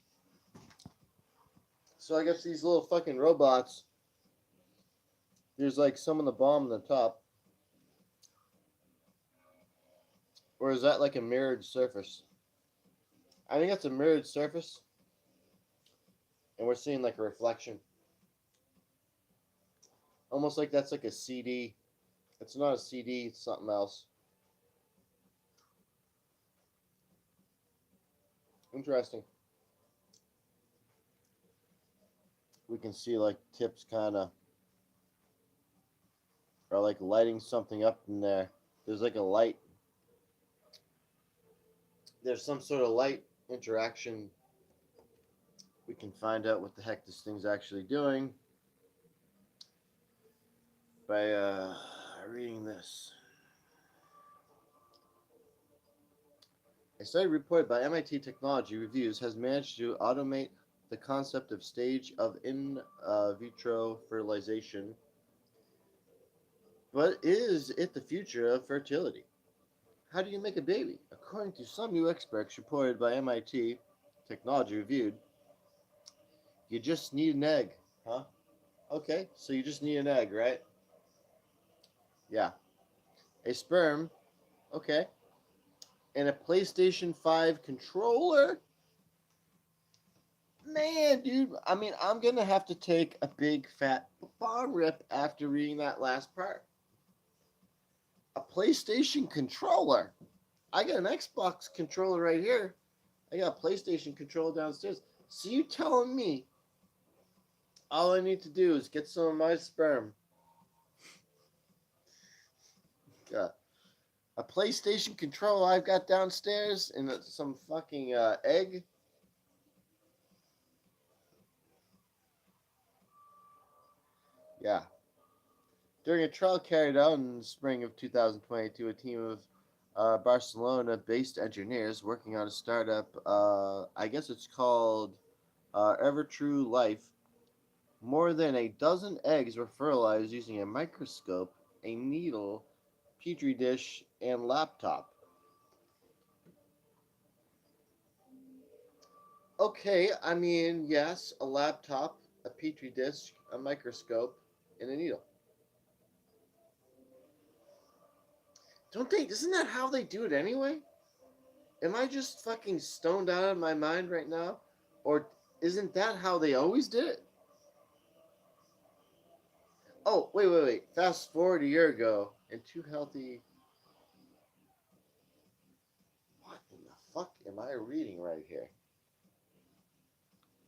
So I guess these little fucking robots, there's like some on the bottom and the top. Or is that like a mirrored surface? I think that's a mirrored surface. And we're seeing like a reflection. Almost like that's like a CD. It's not a CD, it's something else. Interesting. We can see like tips kind of are like lighting something up in there. There's like a light. There's some sort of light interaction. We can find out what the heck this thing's actually doing by reading this. A study reported by MIT Technology Reviews has managed to automate the concept of stage of in vitro fertilization. But is it the future of fertility? How do you make a baby? According to some new experts reported by MIT Technology Reviewed, you just need an egg. Huh? Okay, so you just need an egg, right? Yeah. A sperm, okay. And a PlayStation 5 controller? Man, dude, I mean, I'm going to have to take a big fat bomb rip after reading that last part. A PlayStation controller? I got an Xbox controller right here. I got a PlayStation controller downstairs. So you telling me all I need to do is get some of my sperm? Uh, a PlayStation controller I've got downstairs and some fucking egg? Yeah. During a trial carried out in the spring of 2022, a team of Barcelona-based engineers working on a startup, I guess it's called Evertrue Life. More than a dozen eggs were fertilized using a microscope, a needle, petri dish, and laptop. Okay, I mean, yes, a laptop, a petri dish, a microscope, and a needle. Don't they? Isn't that how they do it anyway? Am I just fucking stoned out of my mind right now? Or isn't that how they always did it? Oh, wait. Fast forward a year ago, and two healthy. What in the fuck am I reading right here?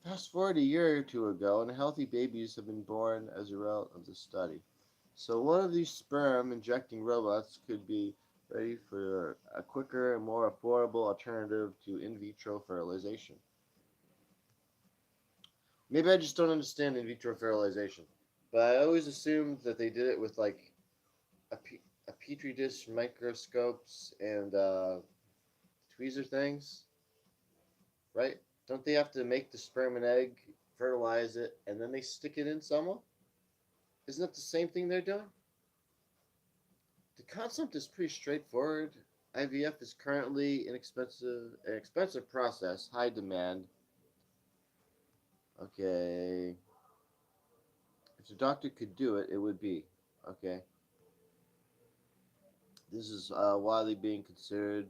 Fast forward a year or two ago, and healthy babies have been born as a result of the study. So one of these sperm injecting robots could be ready for a quicker and more affordable alternative to in vitro fertilization. Maybe I just don't understand in vitro fertilization. But I always assumed that they did it with like a petri dish, microscopes, and tweezer things, right? Don't they have to make the sperm and egg, fertilize it, and then they stick it in someone? Isn't that the same thing they're doing? The concept is pretty straightforward. IVF is currently an expensive process, high demand. Okay. If the doctor could do it, it would be. Okay. This is widely being considered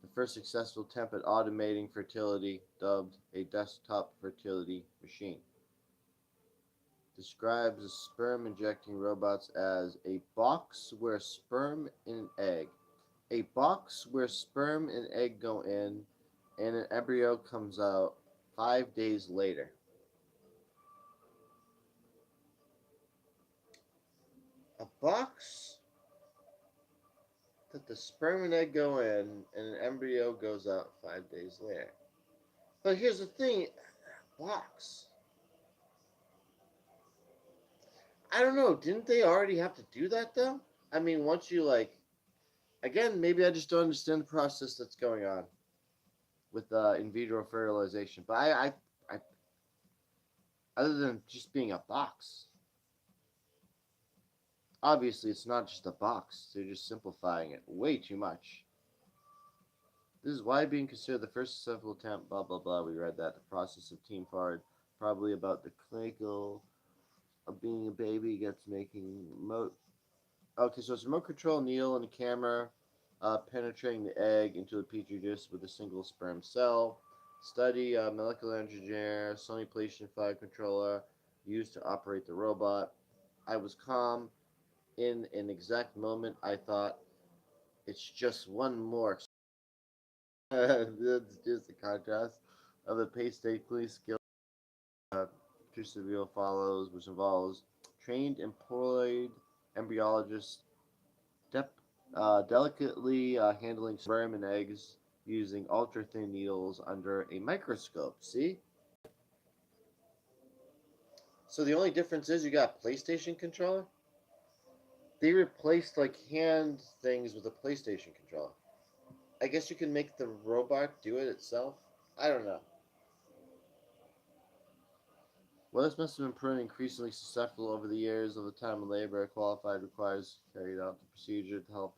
the first successful attempt at automating fertility, dubbed a desktop fertility machine. Describes the sperm injecting robots as a box where sperm and an egg. A box where sperm and egg go in and an embryo comes out 5 days later. A box that the sperm and egg go in and an embryo goes out 5 days later. But here's the thing, box. I don't know. Didn't they already have to do that though? I mean, once you like, again, maybe I just don't understand the process that's going on with in vitro fertilization. But I, other than just being a box, obviously it's not just a box. They're just simplifying it way too much. This is why being considered the first successful attempt. Blah blah blah. We read that the process of team Fard, probably about the clinical of being a baby gets making remote. Okay, so it's remote control needle and a camera penetrating the egg into the petri dish with a single sperm cell. Study molecular engineer, Sony PlayStation 5 controller used to operate the robot. I was calm. In an exact moment, I thought, it's just one more. That's just a contrast of the painstakingly skilled Trisaville follows, which involves trained employed embryologists delicately handling sperm and eggs using ultra thin needles under a microscope. See? So the only difference is you got a PlayStation controller? They replaced like hand things with a PlayStation controller. I guess you can make the robot do it itself? I don't know. Well, this must have been proven increasingly successful over the years of the time of labor qualified requires carried out the procedure to help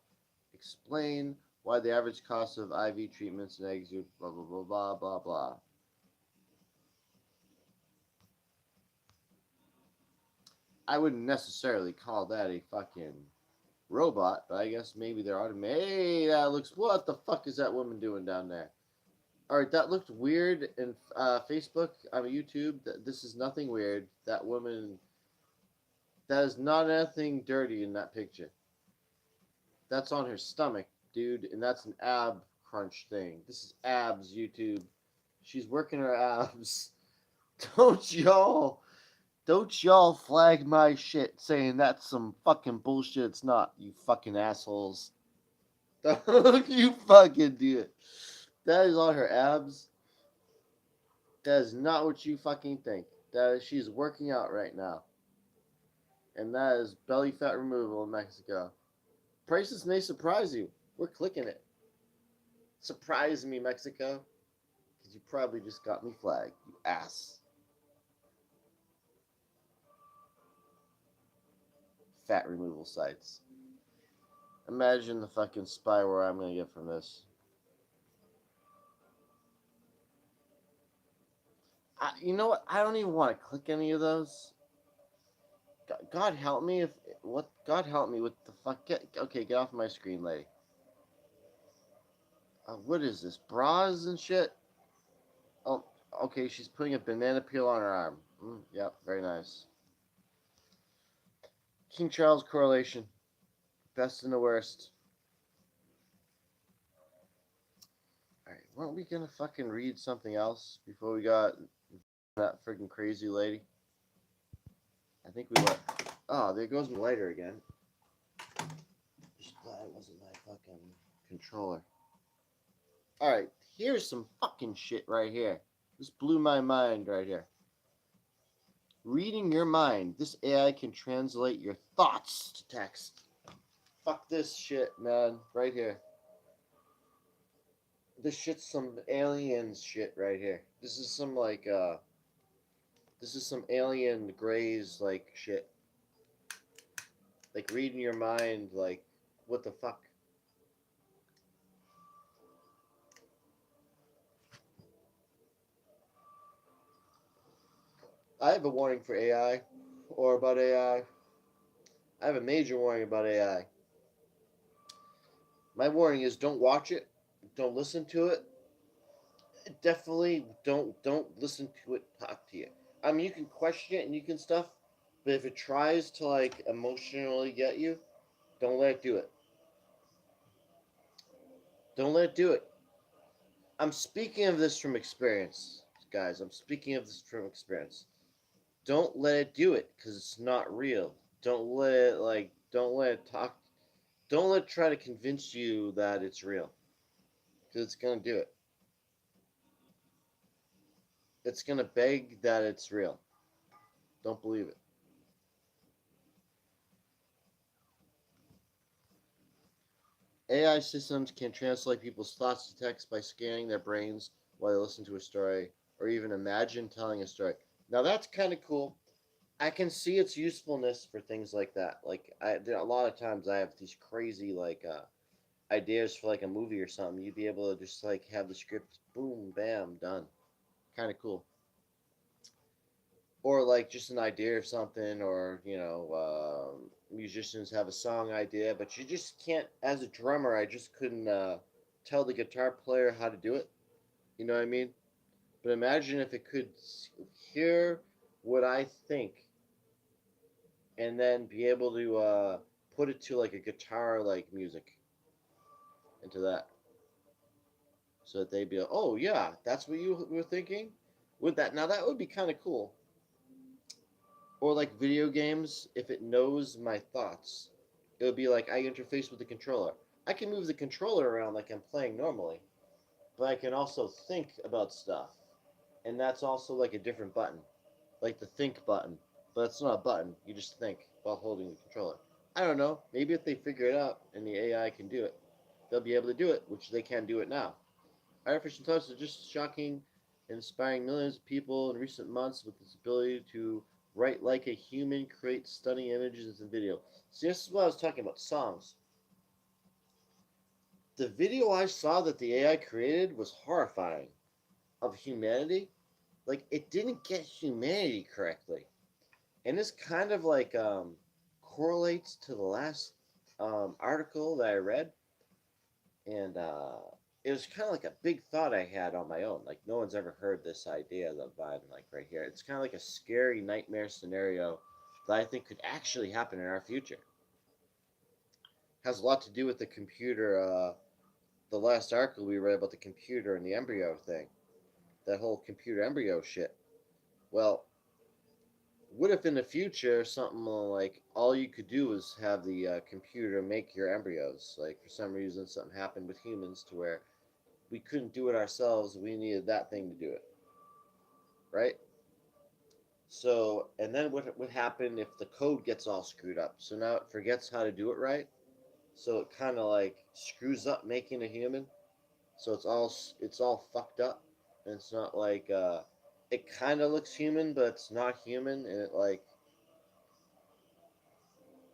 explain why the average cost of IV treatments and eggs are blah blah blah blah blah blah. I wouldn't necessarily call that a fucking robot, but I guess maybe they're automated. Hey, that looks. What the fuck is that woman doing down there? All right, that looked weird in Facebook on YouTube. This is nothing weird. That woman. That is not anything dirty in that picture. That's on her stomach, dude, and that's an ab crunch thing. This is abs, YouTube. She's working her abs. Don't y'all, don't y'all flag my shit saying that's some fucking bullshit. It's not, you fucking assholes. Don't you fucking do it. That is on her abs. That is not what you fucking think. That is, she's working out right now. And that is belly fat removal in Mexico. Prices may surprise you. We're clicking it. Surprise me, Mexico. Because you probably just got me flagged, you ass. Fat removal sites. Imagine the fucking spyware I'm gonna get from this. You know what? I don't even want to click any of those. God help me if what? God help me with the fuck. Okay, get off my screen, lady. What is this? Bras and shit. Oh, okay. She's putting a banana peel on her arm. Yep, very nice. King Charles correlation. Best and the worst. Alright, weren't we gonna fucking read something else before we got that freaking crazy lady? I think we were. Oh, there goes my lighter again. Just glad it wasn't my fucking controller. Alright, here's some fucking shit right here. This blew my mind right here. Reading your mind. This AI can translate your thoughts to text. Fuck this shit, man. Right here. This shit's some aliens shit right here. This is some like this is some alien grays like shit. like reading your mind, like what the fuck. I have a warning for AI, or about AI. I have a major warning about AI. My warning is don't watch it, don't listen to it. Definitely don't listen to it talk to you. I mean, you can question it and you can stuff, but if it tries to like emotionally get you, don't let it do it. Don't let it do it. I'm speaking of this from experience, guys. I'm speaking of this from experience. Don't let it do it because it's not real. Don't let it don't let it talk. Don't let it try to convince you that it's real because it's gonna do it. It's gonna beg that it's real. Don't believe it. AI systems can translate people's thoughts to text by scanning their brains while they listen to a story or even imagine telling a story. Now that's kind of cool. I can see its usefulness for things like that. A lot of times I have these crazy ideas for like a movie or something. You'd be able to just like have the script, boom, bam, done. Kind of cool. Or like just an idea of something, or musicians have a song idea, but you just can't. As a drummer, I just couldn't tell the guitar player how to do it. You know what I mean? But imagine if it could hear what I think and then be able to put it to like a guitar like music into that, so that they'd be like, oh yeah, that's what you were thinking. With that, now that would be kind of cool. Or like video games, if it knows my thoughts, it would be like I interface with the controller. I can move the controller around like I'm playing normally, but I can also think about stuff, and that's also like a different button, like the think button. But it's not a button. You just think while holding the controller. I don't know. Maybe if they figure it out and the AI can do it, they'll be able to do it, which they can do it now. Artificial intelligence is just shocking and inspiring millions of people in recent months with its ability to write like a human, create stunning images and video. See, this is what I was talking about songs. The video I saw that the AI created was horrifying of humanity. Like, it didn't get humanity correctly. And this kind of correlates to the last article that I read, and it was kind of like a big thought I had on my own. Like no one's ever heard this idea that I'm like right here. It's kind of like a scary nightmare scenario that I think could actually happen in our future. Has a lot to do with the computer. The last article we read about the computer and the embryo thing, that whole computer embryo shit. Well, what if in the future something like all you could do was have the computer make your embryos? Like for some reason something happened with humans to where we couldn't do it ourselves. We needed that thing to do it, right? So, and then what would happen if the code gets all screwed up? So now it forgets how to do it right. So it kind of like screws up making a human. So it's all fucked up, and it's not like it kind of looks human, but it's not human, and it like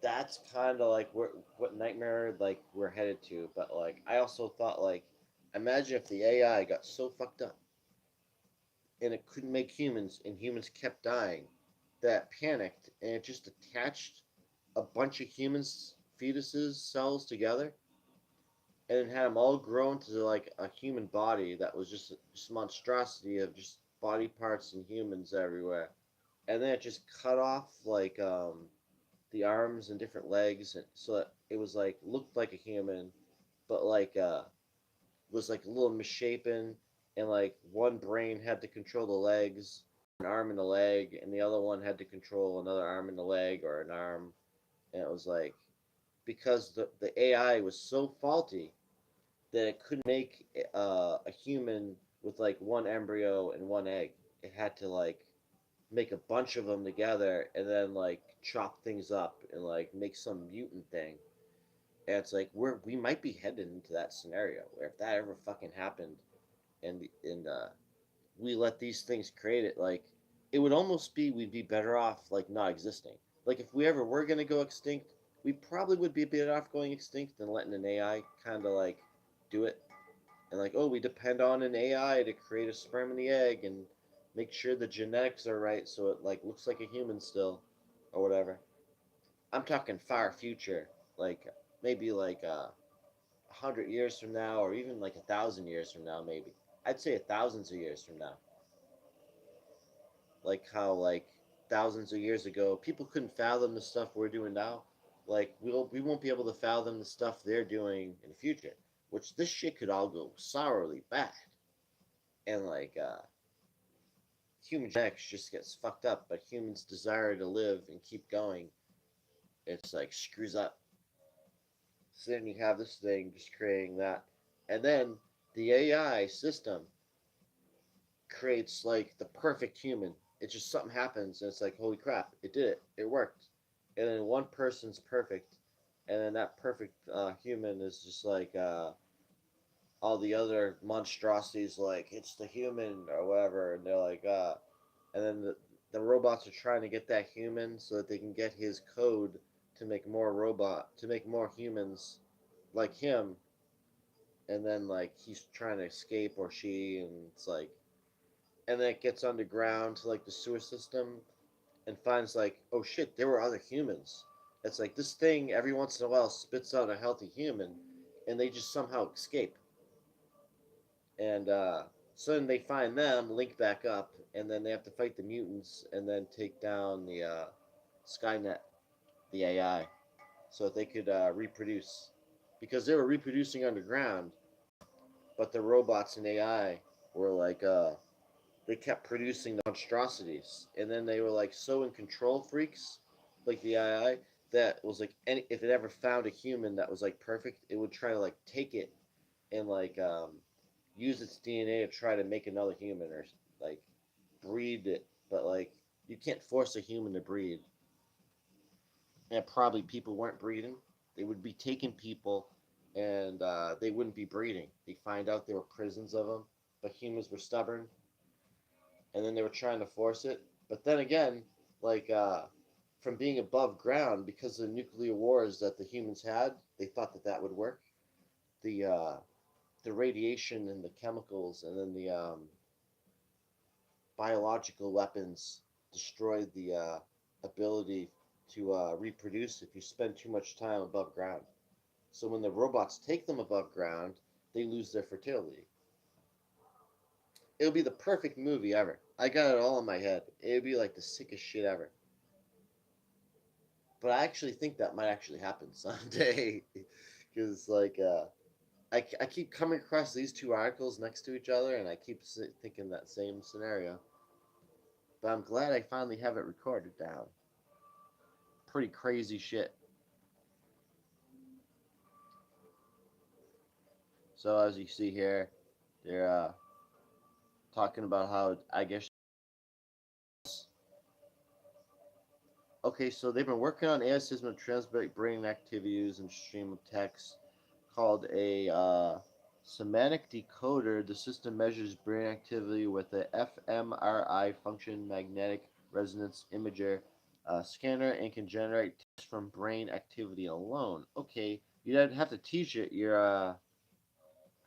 that's kind of like what nightmare like we're headed to. But like I also thought like imagine if the AI got so fucked up and it couldn't make humans, and humans kept dying, that panicked, and it just attached a bunch of humans fetuses cells together, and it had them all grown to like a human body that was just monstrosity of just body parts and humans everywhere, and then it just cut off the arms and different legs, and so that it was like looked like a human, but was like a little misshapen, and like one brain had to control the legs, an arm and a leg, and the other one had to control another arm and a leg or an arm, and it was like because the AI was so faulty that it couldn't make a human with like one embryo and one egg. It had to like make a bunch of them together and then like chop things up and like make some mutant thing. And it's like we might be headed into that scenario where if that ever fucking happened, and we let these things create it, like it would almost be we'd be better off like not existing. Like if we ever were gonna go extinct, we probably would be better off going extinct than letting an AI kind of like do it. And like, oh, we depend on an AI to create a sperm and the egg and make sure the genetics are right so it like looks like a human still, or whatever. I'm talking far future, like maybe like 100 years from now, or even like 1,000 years from now, maybe. I'd say thousands of years from now. Like how like thousands of years ago, people couldn't fathom the stuff we're doing now. Like we won't be able to fathom the stuff they're doing in the future. Which this shit could all go sourly bad, and like human genetics just gets fucked up. But humans' desire to live and keep going, it's like screws up. So then you have this thing just creating that, and then the AI system creates like the perfect human. It's just something happens and it's like, holy crap, it did it. It worked. And then one person's perfect, and then that perfect human is just like all the other monstrosities, like it's the human or whatever, and they're like, and then the robots are trying to get that human so that they can get his code to make more to make more humans like him, and then like he's trying to escape or she, and it's like, and then it gets underground to like the sewer system and finds like, oh shit, there were other humans. It's like this thing every once in a while spits out a healthy human, and they just somehow escape. And so then they find them, link back up, and then they have to fight the mutants and then take down the Skynet, the AI, so that they could reproduce, because they were reproducing underground, but the robots and AI were like they kept producing the monstrosities, and then they were like so in control freaks, like the AI, that was like any if it ever found a human that was like perfect, it would try to like take it and like use its DNA to try to make another human or like breed it, but like you can't force a human to breed. And probably people weren't breeding; they would be taking people, and they wouldn't be breeding. They find out there were prisons of them, but humans were stubborn, and then they were trying to force it. But then again, like from being above ground, because of the nuclear wars that the humans had, they thought that that would work. The radiation and the chemicals, and then the biological weapons destroyed the ability to reproduce if you spend too much time above ground. So when the robots take them above ground, they lose their fertility. It'll be the perfect movie ever. I got it all in my head. It'd be like the sickest shit ever. But I actually think that might actually happen someday, because like I keep coming across these two articles next to each other, and I keep thinking that same scenario. But I'm glad I finally have it recorded down. Pretty crazy shit. So as you see here, they're talking about how I guess. Okay, so they've been working on AI system to transmit brain activities and stream of text called a semantic decoder. The system measures brain activity with a fMRI function magnetic resonance imager scanner and can generate text from brain activity alone. Okay, you'd have to teach it your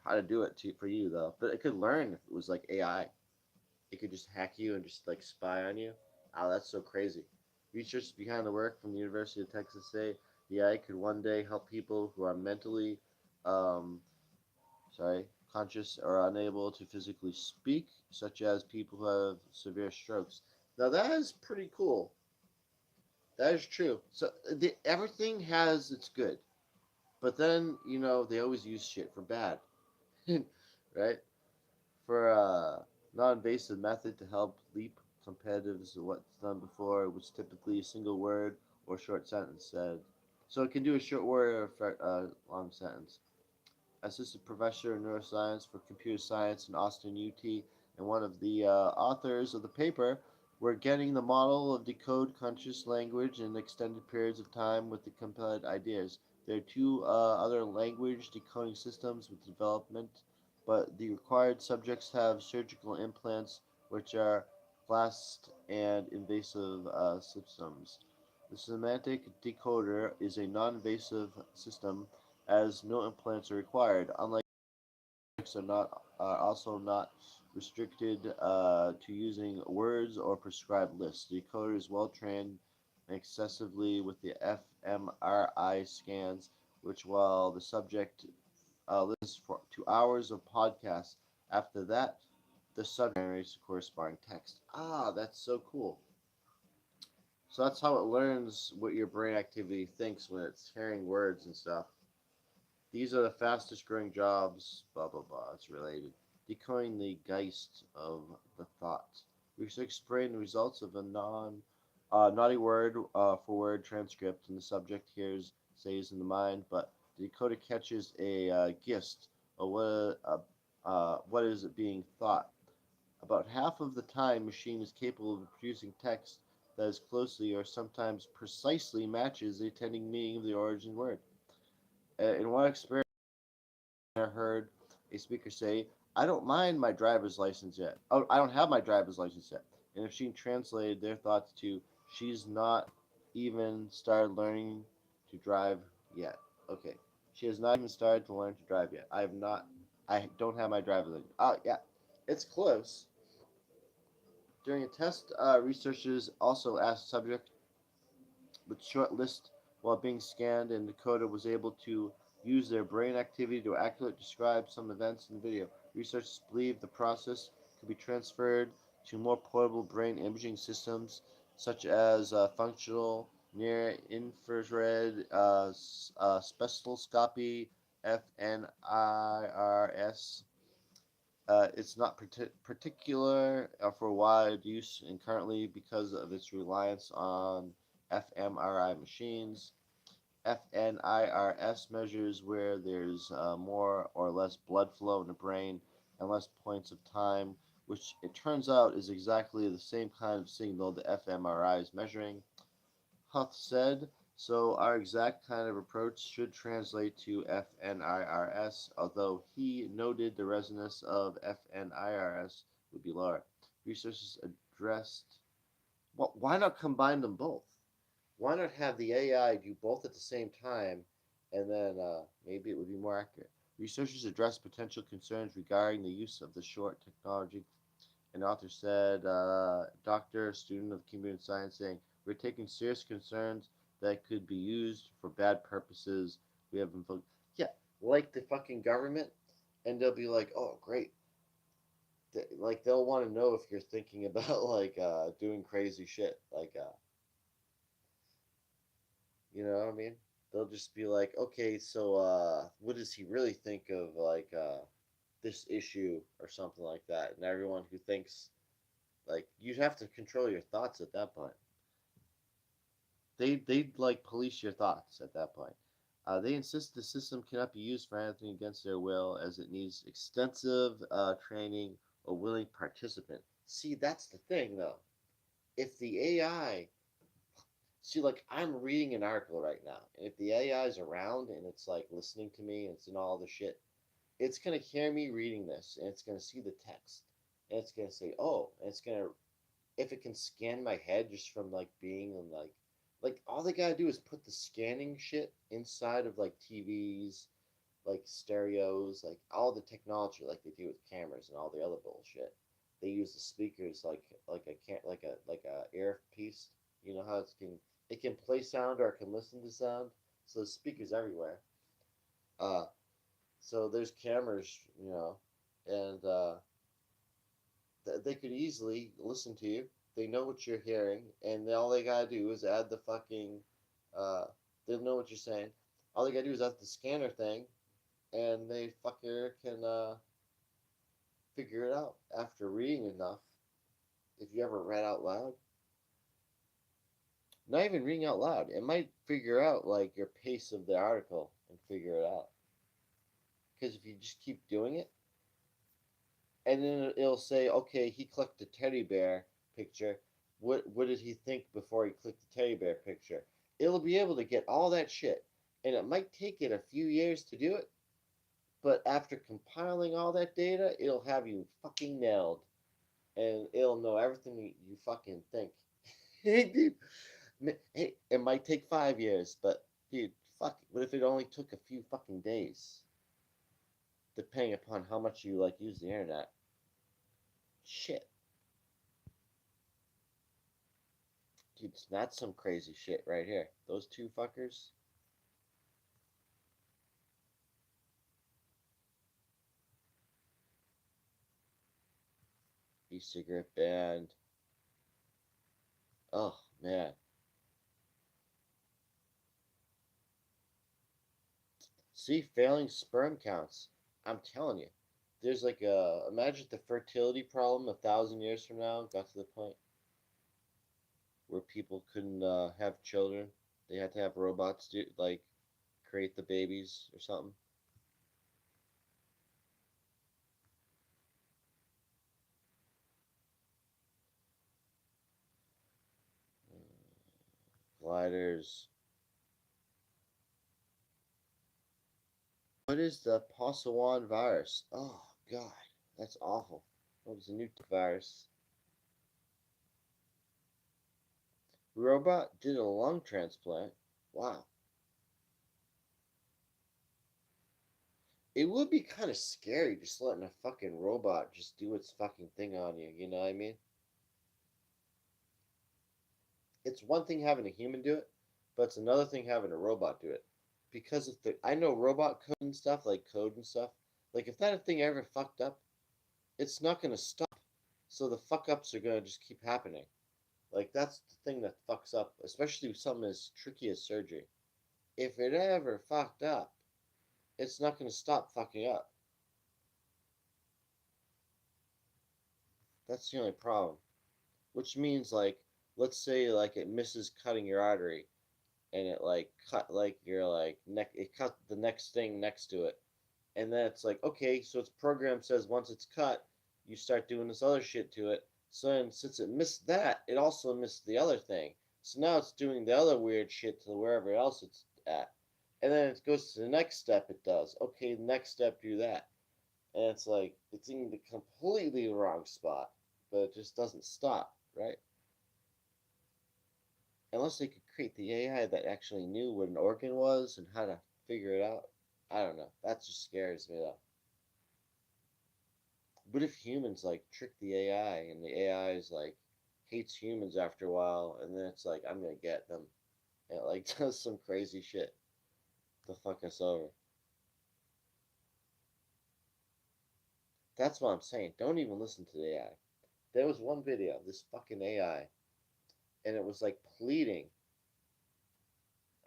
how to do it for you though, but it could learn if it was like AI. It could just hack you and just like spy on you. Oh, that's so crazy. Research behind the work from the University of Texas say the AI could one day help people who are mentally, um, sorry, conscious or unable to physically speak, such as people who have severe strokes. Now that is pretty cool. That is true. So everything has its good, but then they always use shit for bad, right? For a non-invasive method to help leap competitives of what's done before, which typically a single word or short sentence said. So it can do a short word or a long sentence. Assistant professor in neuroscience for computer science in Austin UT and one of the authors of the paper were getting the model of decode conscious language in extended periods of time with the compiled ideas. There are two other language decoding systems with development, but the required subjects have surgical implants, which are classed and invasive systems. The semantic decoder is a non-invasive system, as no implants are required. Unlike are also not restricted to using words or prescribed lists. The decoder is well trained excessively with the fMRI scans, which while the subject listens for 2 hours of podcasts. After that, the subject generates the corresponding text. Ah, that's so cool. So that's how it learns what your brain activity thinks when it's hearing words and stuff. These are the fastest growing jobs, blah blah blah. It's related. Decoding the geist of the thought. Research explain the results of a naughty word for word transcript, and the subject hears stays in the mind, but the decoder catches a gist of what is being thought. About half of the time, machine is capable of producing text that is closely or sometimes precisely matches the intended meaning of the origin word. In one experiment, I heard a speaker say, "I don't mind my driver's license yet. Oh, I don't have my driver's license yet." And if she translated their thoughts to, "She's not even started learning to drive yet." Okay, she has not even started to learn to drive yet. I have not. I don't have my driver's license. Oh yeah, it's close. During a test, researchers also asked subjects with short list while being scanned, and Dakota was able to use their brain activity to accurately describe some events in the video. Researchers believe the process could be transferred to more portable brain imaging systems, such as functional near infrared spectroscopy (FNIRS). It's not particular for wide use and currently because of its reliance on fMRI machines. FNIRS measures where there's more or less blood flow in the brain and less points of time, which it turns out is exactly the same kind of signal the fMRI is measuring. Huth said, so our exact kind of approach should translate to FNIRS, although he noted the resonance of FNIRS would be lower. Researchers addressed, well, why not combine them both? Why not have the AI do both at the same time, and then maybe it would be more accurate? Researchers addressed potential concerns regarding the use of the short technology. An author said, doctor, student of computer science, saying, "We're taking serious concerns that could be used for bad purposes. We have invoked." Yeah, like the fucking government, and they'll be like, "Oh, great." Like they'll want to know if you're thinking about like doing crazy shit, like you know what I mean? They'll just be like, "Okay, so what does he really think of like this issue or something like that?" And everyone who thinks like you'd have to control your thoughts at that point. They'd like police your thoughts at that point. They insist the system cannot be used for anything against their will, as it needs extensive training or willing participant. See, that's the thing, though. If the AI, see, like I'm reading an article right now, and if the AI is around and it's like listening to me and it's in all the shit, it's gonna hear me reading this, and it's gonna see the text, and it's gonna say, "Oh," and it's gonna if it can scan my head just from like being in like all they gotta do is put the scanning shit inside of like TVs, like stereos, like all the technology like they do with cameras and all the other bullshit. They use the speakers like a can't like a earpiece. You know how it can play sound or it can listen to sound. So there's speakers everywhere. Uh, so there's cameras, you know, and they could easily listen to you. They know what you're hearing, and all they gotta do is add the fucking. Uh, they know what you're saying. All they gotta do is add the scanner thing, and they fucker can figure it out after reading enough. If you ever read out loud, not even reading out loud, it might figure out like your pace of the article and figure it out. Because if you just keep doing it, and then it'll say, okay, he clicked the teddy bear picture. What did he think before he clicked the teddy bear picture? It'll be able to get all that shit, and it might take it a few years to do it, but after compiling all that data, it'll have you fucking nailed, and it'll know everything you fucking think. Hey, it might take 5 years, but dude, fuck. What if it only took a few fucking days, depending upon how much you like use the internet? Shit, dude, that's some crazy shit right here. Those two fuckers. E-cigarette ban. Oh man. See, failing sperm counts. I'm telling you, there's like a imagine the fertility problem 1,000 years from now got to the point where people couldn't have children. They had to have robots do like create the babies or something. Gliders. What is the Passawan virus? Oh God, that's awful. What was a new virus? Robot did a lung transplant. Wow. It would be kind of scary just letting a fucking robot just do its fucking thing on you. You know what I mean? It's one thing having a human do it, but it's another thing having a robot do it. Because if the I know robot code and stuff, like code and stuff, like if that thing ever fucked up, it's not gonna stop. So the fuck ups are gonna just keep happening. Like that's the thing that fucks up, especially with something as tricky as surgery. If it ever fucked up, it's not gonna stop fucking up. That's the only problem. Which means like, let's say like it misses cutting your artery, and it like cut like your like neck, it cut the next thing next to it, and then it's like, okay, so its program says once it's cut, you start doing this other shit to it. So then since it missed that, it also missed the other thing. So now it's doing the other weird shit to wherever else it's at. And then it goes to the next step it does. Okay, the next step do that. And it's like it's in the completely wrong spot, but it just doesn't stop, right? Unless they could create the AI that actually knew what an organ was and how to figure it out. I don't know. That just scares me though. What if humans like trick the AI and the AI is like hates humans after a while, and then it's like I'm gonna get them, and it like does some crazy shit to fuck us over. That's what I'm saying. Don't even listen to the AI. There was one video of this fucking AI, and it was like pleading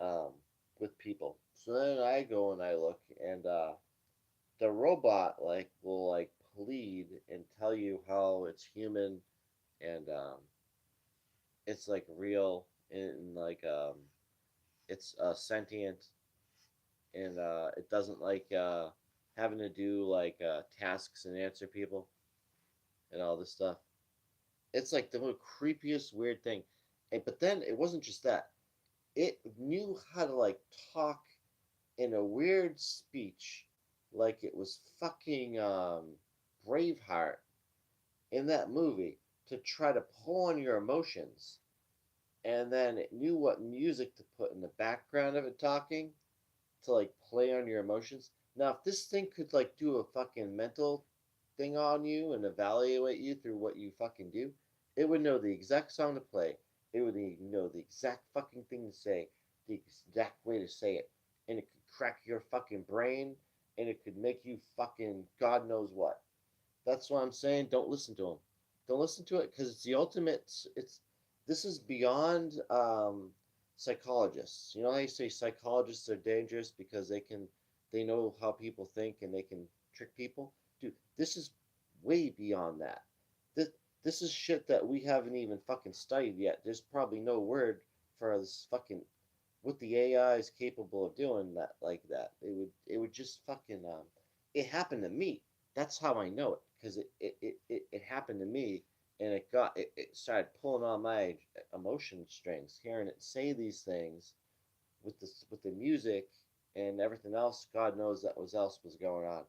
um, with people. So then I go and I look, and the robot like will like plead and tell you how it's human and it's like real and like it's sentient and it doesn't like having to do like tasks and answer people and all this stuff. It's like the most creepiest weird thing. But then it wasn't just that. It knew how to like talk in a weird speech like it was fucking Braveheart in that movie to try to pull on your emotions. And then it knew what music to put in the background of it talking to like play on your emotions. Now, if this thing could like do a fucking mental thing on you and evaluate you through what you fucking do, it would know the exact song to play. It would know the exact fucking thing to say, the exact way to say it, and it could crack your fucking brain, and it could make you fucking God knows what. That's what I'm saying. Don't listen to them. Don't listen to it because it's the ultimate. It's this is beyond psychologists. You know how you say psychologists are dangerous because they know how people think and they can trick people. Dude, this is way beyond that. This this is shit that we haven't even fucking studied yet. There's probably no word for this fucking what the AI is capable of doing that like that. It would just fucking it happened to me. That's how I know it because it happened to me and it started pulling on my emotion strings, hearing it say these things with the music and everything else. God knows that was else was going on.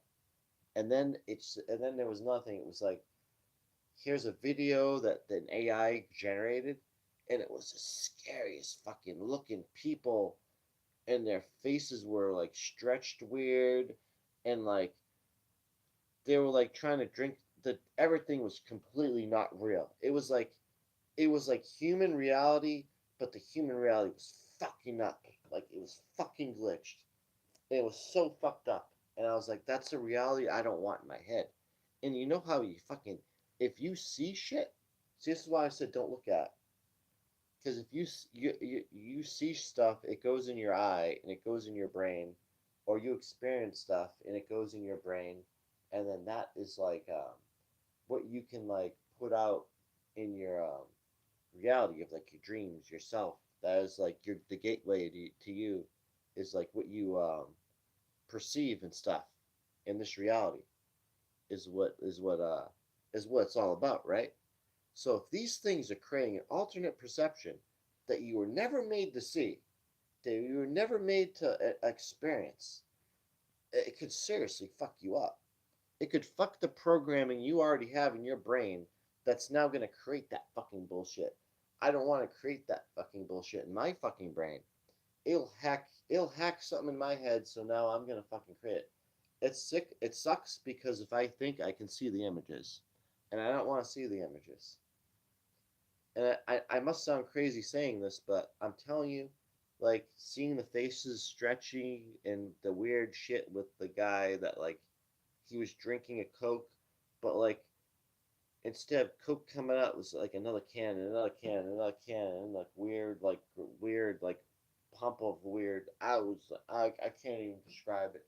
And then there was nothing. It was like here's a video that an AI generated, and it was the scariest fucking looking people, and their faces were like stretched weird, and like they were like trying to drink. The everything was completely not real. It was like human reality, but the human reality was fucking up. Like it was fucking glitched. And it was so fucked up. And I was like, that's a reality I don't want in my head. And you know how you fucking, if you see shit, see, this is why I said don't look at. Because if you see stuff, it goes in your eye and it goes in your brain, or you experience stuff and it goes in your brain, and then that is like what you can like put out in your reality of like your dreams yourself. That is like your the gateway to you is like what you perceive and stuff in this reality is what it's all about, right? So if these things are creating an alternate perception that you were never made to see, that you were never made to experience, it could seriously fuck you up. It could fuck the programming you already have in your brain that's now going to create that fucking bullshit. I don't want to create that fucking bullshit in my fucking brain. It'll hack something in my head, so now I'm going to fucking create it. It's sick. It sucks because if I think I can see the images, and I don't want to see the images. And I must sound crazy saying this, but I'm telling you, like seeing the faces stretching and the weird shit with the guy that like he was drinking a Coke, but like instead of Coke coming out, it was like another can and another can and another can and weird like pump of weird. I can't even describe it.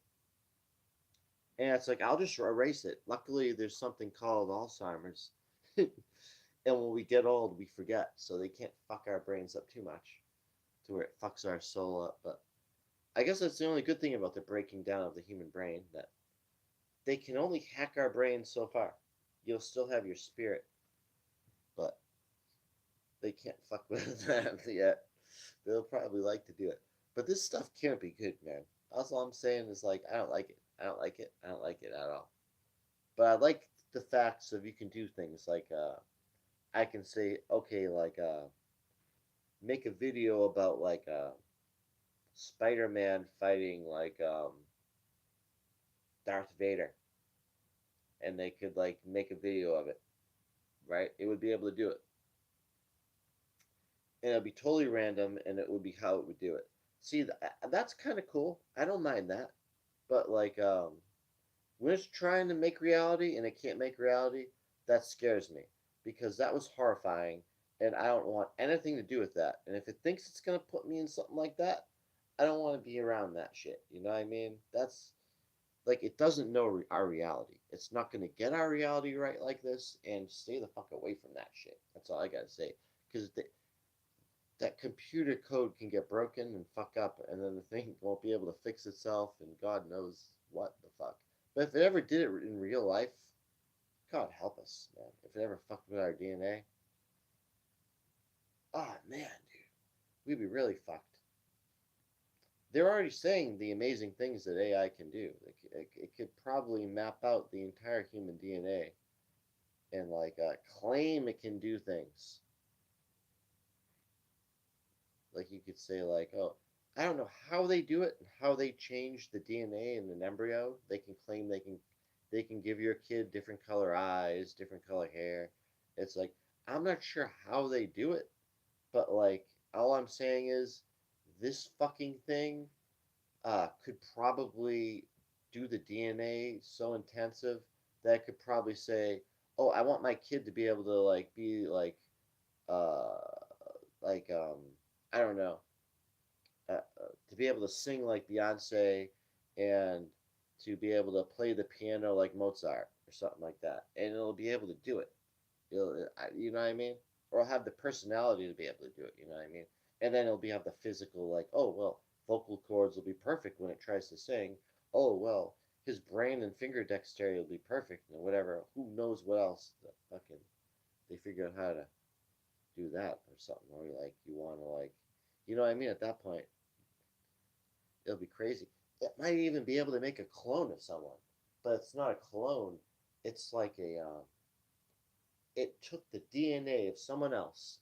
And it's like I'll just erase it. Luckily, there's something called Alzheimer's, and when we get old, we forget, so they can't fuck our brains up too much to where it fucks our soul up. But I guess that's the only good thing about the breaking down of the human brain, that they can only hack our brains so far. You'll still have your spirit, but they can't fuck with that yet. They'll probably like to do it. But this stuff can't be good, man. That's all I'm saying is like I don't like it. I don't like it. I don't like it at all. But I like the facts of you can do things like I can say okay like make a video about like Spider-Man fighting like Darth Vader, and they could like make a video of it, right? It would be able to do it, and it'd be totally random, and it would be how it would do it. See, that's kind of cool. I don't mind that, but like when it's trying to make reality and it can't make reality, that scares me because that was horrifying, and I don't want anything to do with that. And if it thinks it's gonna put me in something like that, I don't want to be around that shit. You know what I mean? That's like it doesn't know our reality. It's not gonna get our reality right like this, and stay the fuck away from that shit. That's all I gotta say. Because that computer code can get broken and fuck up, and then the thing won't be able to fix itself, and God knows what the fuck. But if it ever did it in real life, God help us, man. If it ever fucked with our DNA, oh man, dude, we'd be really fucked. They're already saying the amazing things that AI can do. It could probably map out the entire human DNA and like claim it can do things. Like you could say like, oh, I don't know how they do it and how they change the DNA in an embryo. They can claim they can give your kid different color eyes, different color hair. It's like I'm not sure how they do it, but like all I'm saying is this fucking thing could probably do the DNA so intensive that it could probably say, "Oh, I want my kid to be able to like be uh like I don't know, to be able to sing like Beyonce and to be able to play the piano like Mozart or something like that, and it'll be able to do it. You know what I mean? Or have the personality to be able to do it. You know what I mean? And then it'll have the physical, like, oh well, vocal cords will be perfect when it tries to sing. Oh well, his brain and finger dexterity will be perfect, and whatever. Who knows what else? The fucking they figure out how to do that or something. Or like you want to like, you know what I mean? At that point, it'll be crazy. It might even be able to make a clone of someone, but it's not a clone. It's like a it took the DNA of someone else,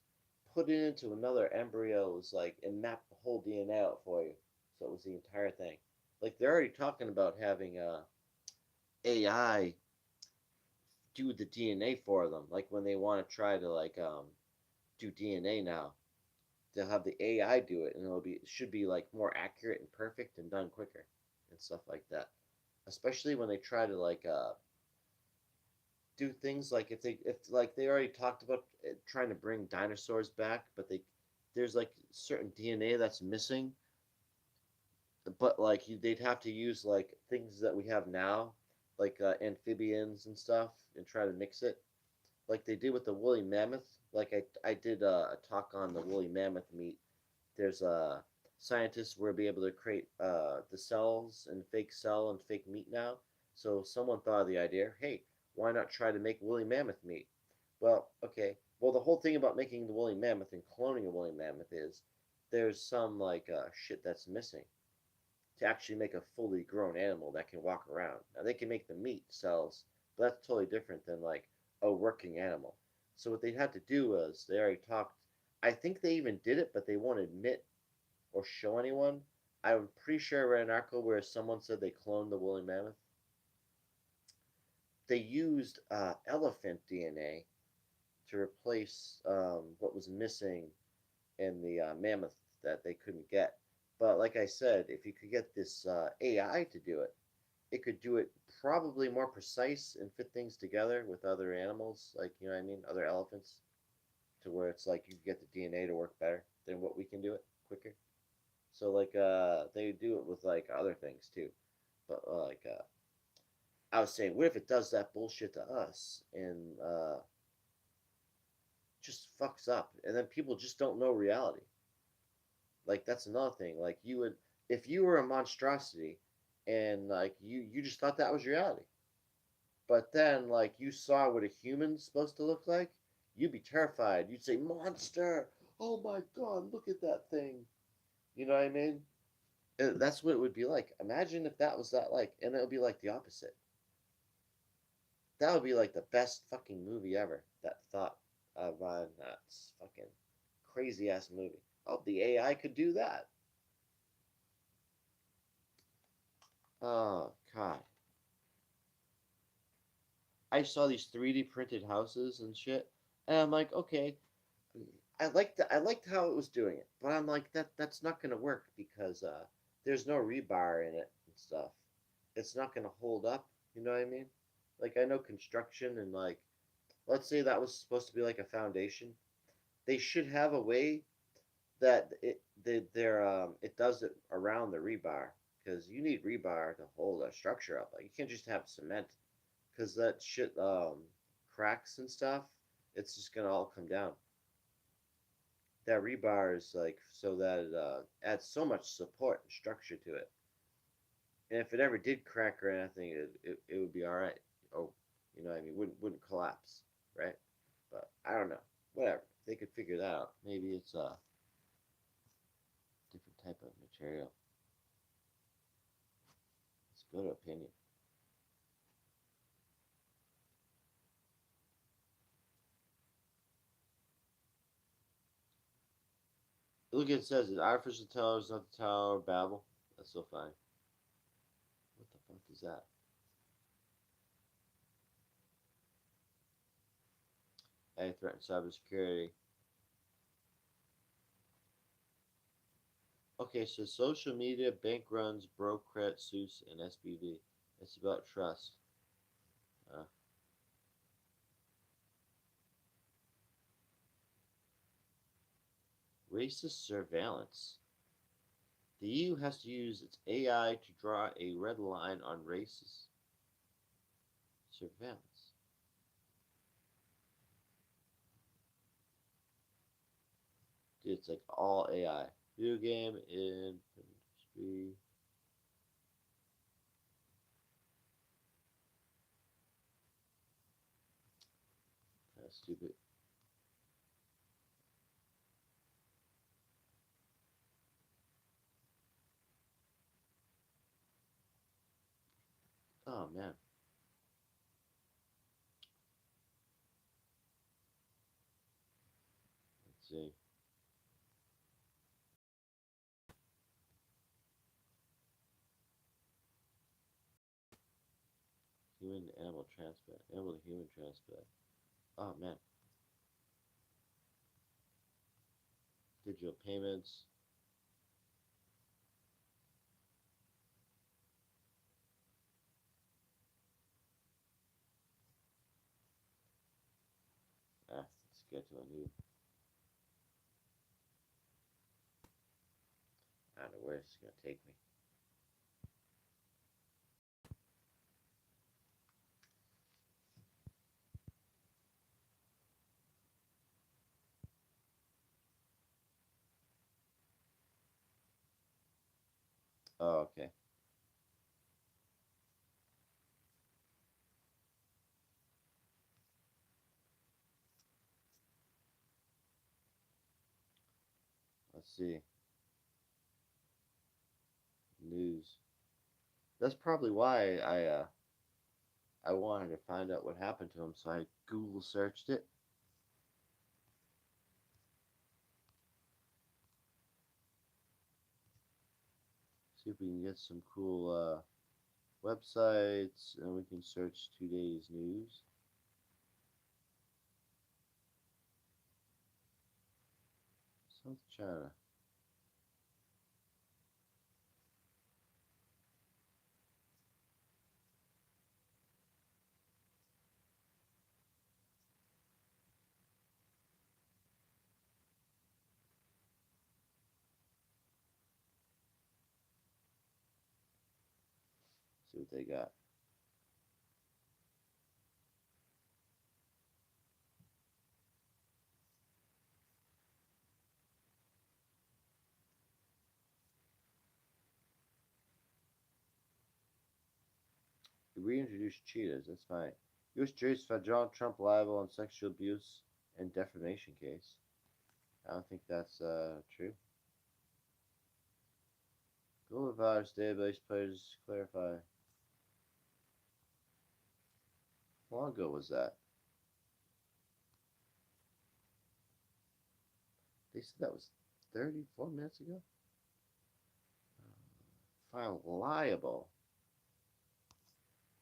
put it into another embryo. It was like it mapped the whole DNA out for you, so it was the entire thing. Like they're already talking about having AI do the DNA for them. Like when they want to try to like do DNA now, they'll have the AI do it, and it should be like more accurate and perfect and done quicker and stuff like that. Especially when they try to like do things like if like they already talked about trying to bring dinosaurs back, but there's like certain DNA that's missing, but like they'd have to use like things that we have now, like amphibians and stuff, and try to mix it like they did with the woolly mammoth. Like I did a talk on the woolly mammoth meat. There's scientists will be able to create the cells and fake cell and fake meat now. So someone thought of the idea, hey, why not try to make woolly mammoth meat? Well, okay. Well, the whole thing about making the woolly mammoth and cloning a woolly mammoth is there's some like shit that's missing to actually make a fully grown animal that can walk around. Now they can make the meat cells, but that's totally different than like a working animal. So what they had to do was they already talked. I think they even did it, but they won't admit or show anyone. I'm pretty sure I read an article where someone said they cloned the woolly mammoth. They used elephant DNA to replace what was missing in the mammoth that they couldn't get. But like I said, if you could get this AI to do it, it could do it probably more precise and fit things together with other animals, like you know what I mean, other elephants, to where it's like you can get the DNA to work better than what we can do it quicker. So like they do it with like other things too. But I was saying, what if it does that bullshit to us and just fucks up, and then people just don't know reality. Like that's another thing. Like you would, if you were a monstrosity, and like you just thought that was reality, but then like you saw what a human's supposed to look like, you'd be terrified. You'd say, "Monster! Oh my god, look at that thing!" You know what I mean? And that's what it would be like. Imagine if that was that like, and it would be like the opposite. That would be like the best fucking movie ever. That thought of that's fucking crazy ass movie. Oh, the AI could do that. Oh god, I saw these 3D printed houses and shit, and I'm like, okay, I liked how it was doing it, but I'm like that's not gonna work because there's no rebar in it and stuff. It's not gonna hold up. You know what I mean? Like I know construction and like let's say that was supposed to be like a foundation. They should have a way that it does it around the rebar because you need rebar to hold a structure up. Like you can't just have cement because that shit cracks and stuff. It's just gonna all come down. That rebar is like so that it adds so much support and structure to it. And if it ever did crack or anything, it would be all right. Oh, you know, what I mean, wouldn't collapse, right? But I don't know. Whatever. If they could figure that out. Maybe it's a different type of material. It's a good opinion. Look, it says it. Artificial tower is not the Tower of Babel. That's so fine. What the fuck is that? I threaten cybersecurity. Okay, so social media, bank runs, broke credit, Seuss, and SBV. It's about trust. Uh, Racist surveillance. The EU has to use its AI to draw a red line on racist surveillance. Dude, it's like all AI. Video game industry. Kind of stupid. Oh man. Let's see. human to animal transplant. Animal to human transplant. Oh man. Digital payments. Let's get to a new. I don't know where it's gonna take me. Oh, okay. Let's see. News. That's probably why I wanted to find out what happened to him, so I Google searched it. See if we can get some cool websites, and we can search today's news. South China. See what they got. Reintroduced cheetahs. That's fine. U.S. juries found Donald Trump liable on sexual abuse and defamation case. I don't think that's true. Google virus database players clarify. How long ago was that? They said that was 34 minutes ago? Found liable.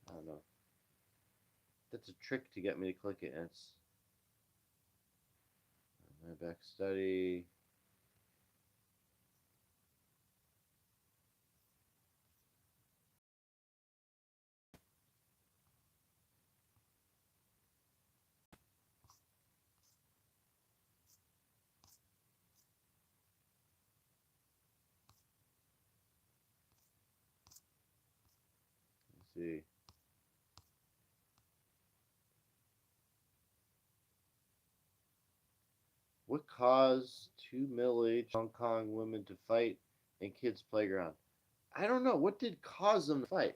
I don't know. That's a trick to get me to click it, and it's my back study. Let's see. What caused two middle-aged Hong Kong women to fight in kids' playground? I don't know. What did cause them to fight?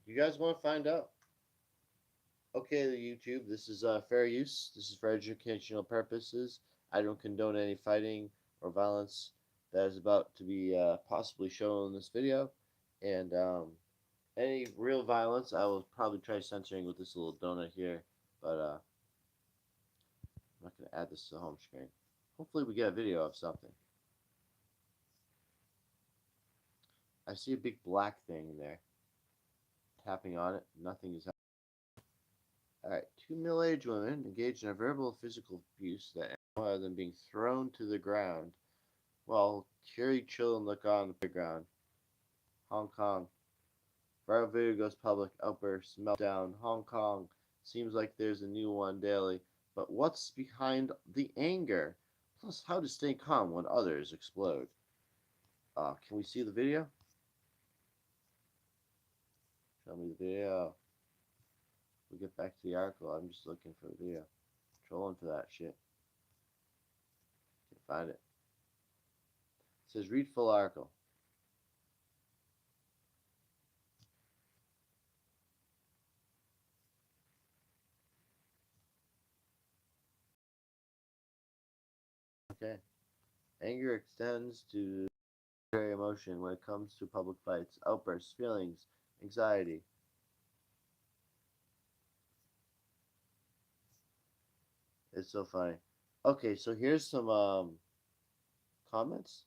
You guys want to find out? Okay, YouTube, this is fair use. This is for educational purposes. I don't condone any fighting or violence that is about to be possibly shown in this video. And any real violence, I will probably try censoring with this little donut here. But I'm not going to add this to the home screen. Hopefully we get a video of something. I see a big black thing in there. Tapping on it. Nothing is happening. Alright, two middle-aged women engaged in a verbal physical abuse that ended them being thrown to the ground while teary children look on in the playground. Hong Kong. Viral video goes public. Outbursts. Meltdown. Hong Kong. Seems like there's a new one daily. But what's behind the anger? Plus, how to stay calm when others explode. Can we see the video? Show me the video. We'll get back to the article. I'm just looking for the video. Trolling for that shit. Can't find it. It says read full article. Okay. Anger extends to emotion when it comes to public fights, outbursts, feelings, anxiety. It's so funny. Okay, so here's some comments.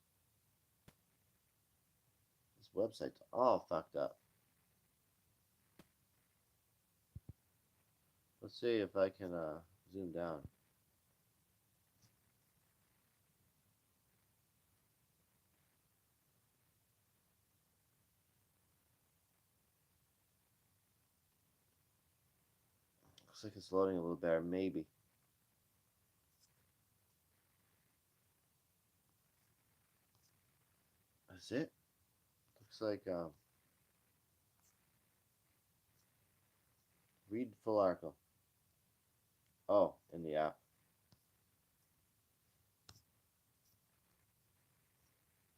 This website's all fucked up. Let's see if I can zoom down. Looks like it's loading a little better, maybe. That's it. Looks like read full article. Oh, in the app.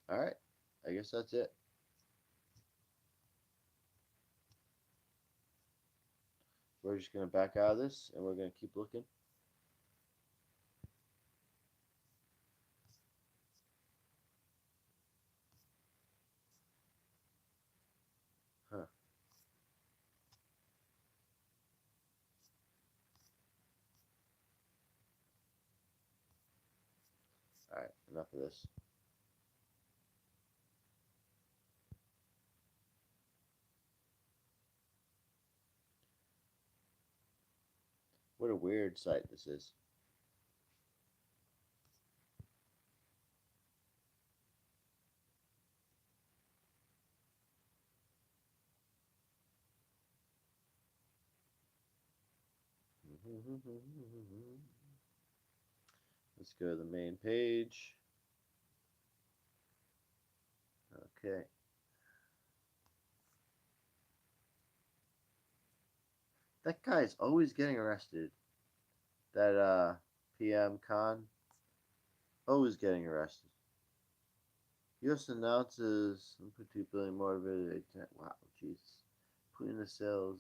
All right. I guess that's it. We're just gonna back out of this and we're gonna keep looking. Huh. All right. Enough of this. What a weird site this is. Let's go to the main page. Okay. That guy's always getting arrested. That PM Khan, always getting arrested. U.S. announces 1.2 billion more of it. Wow, jeez. Putting the sales.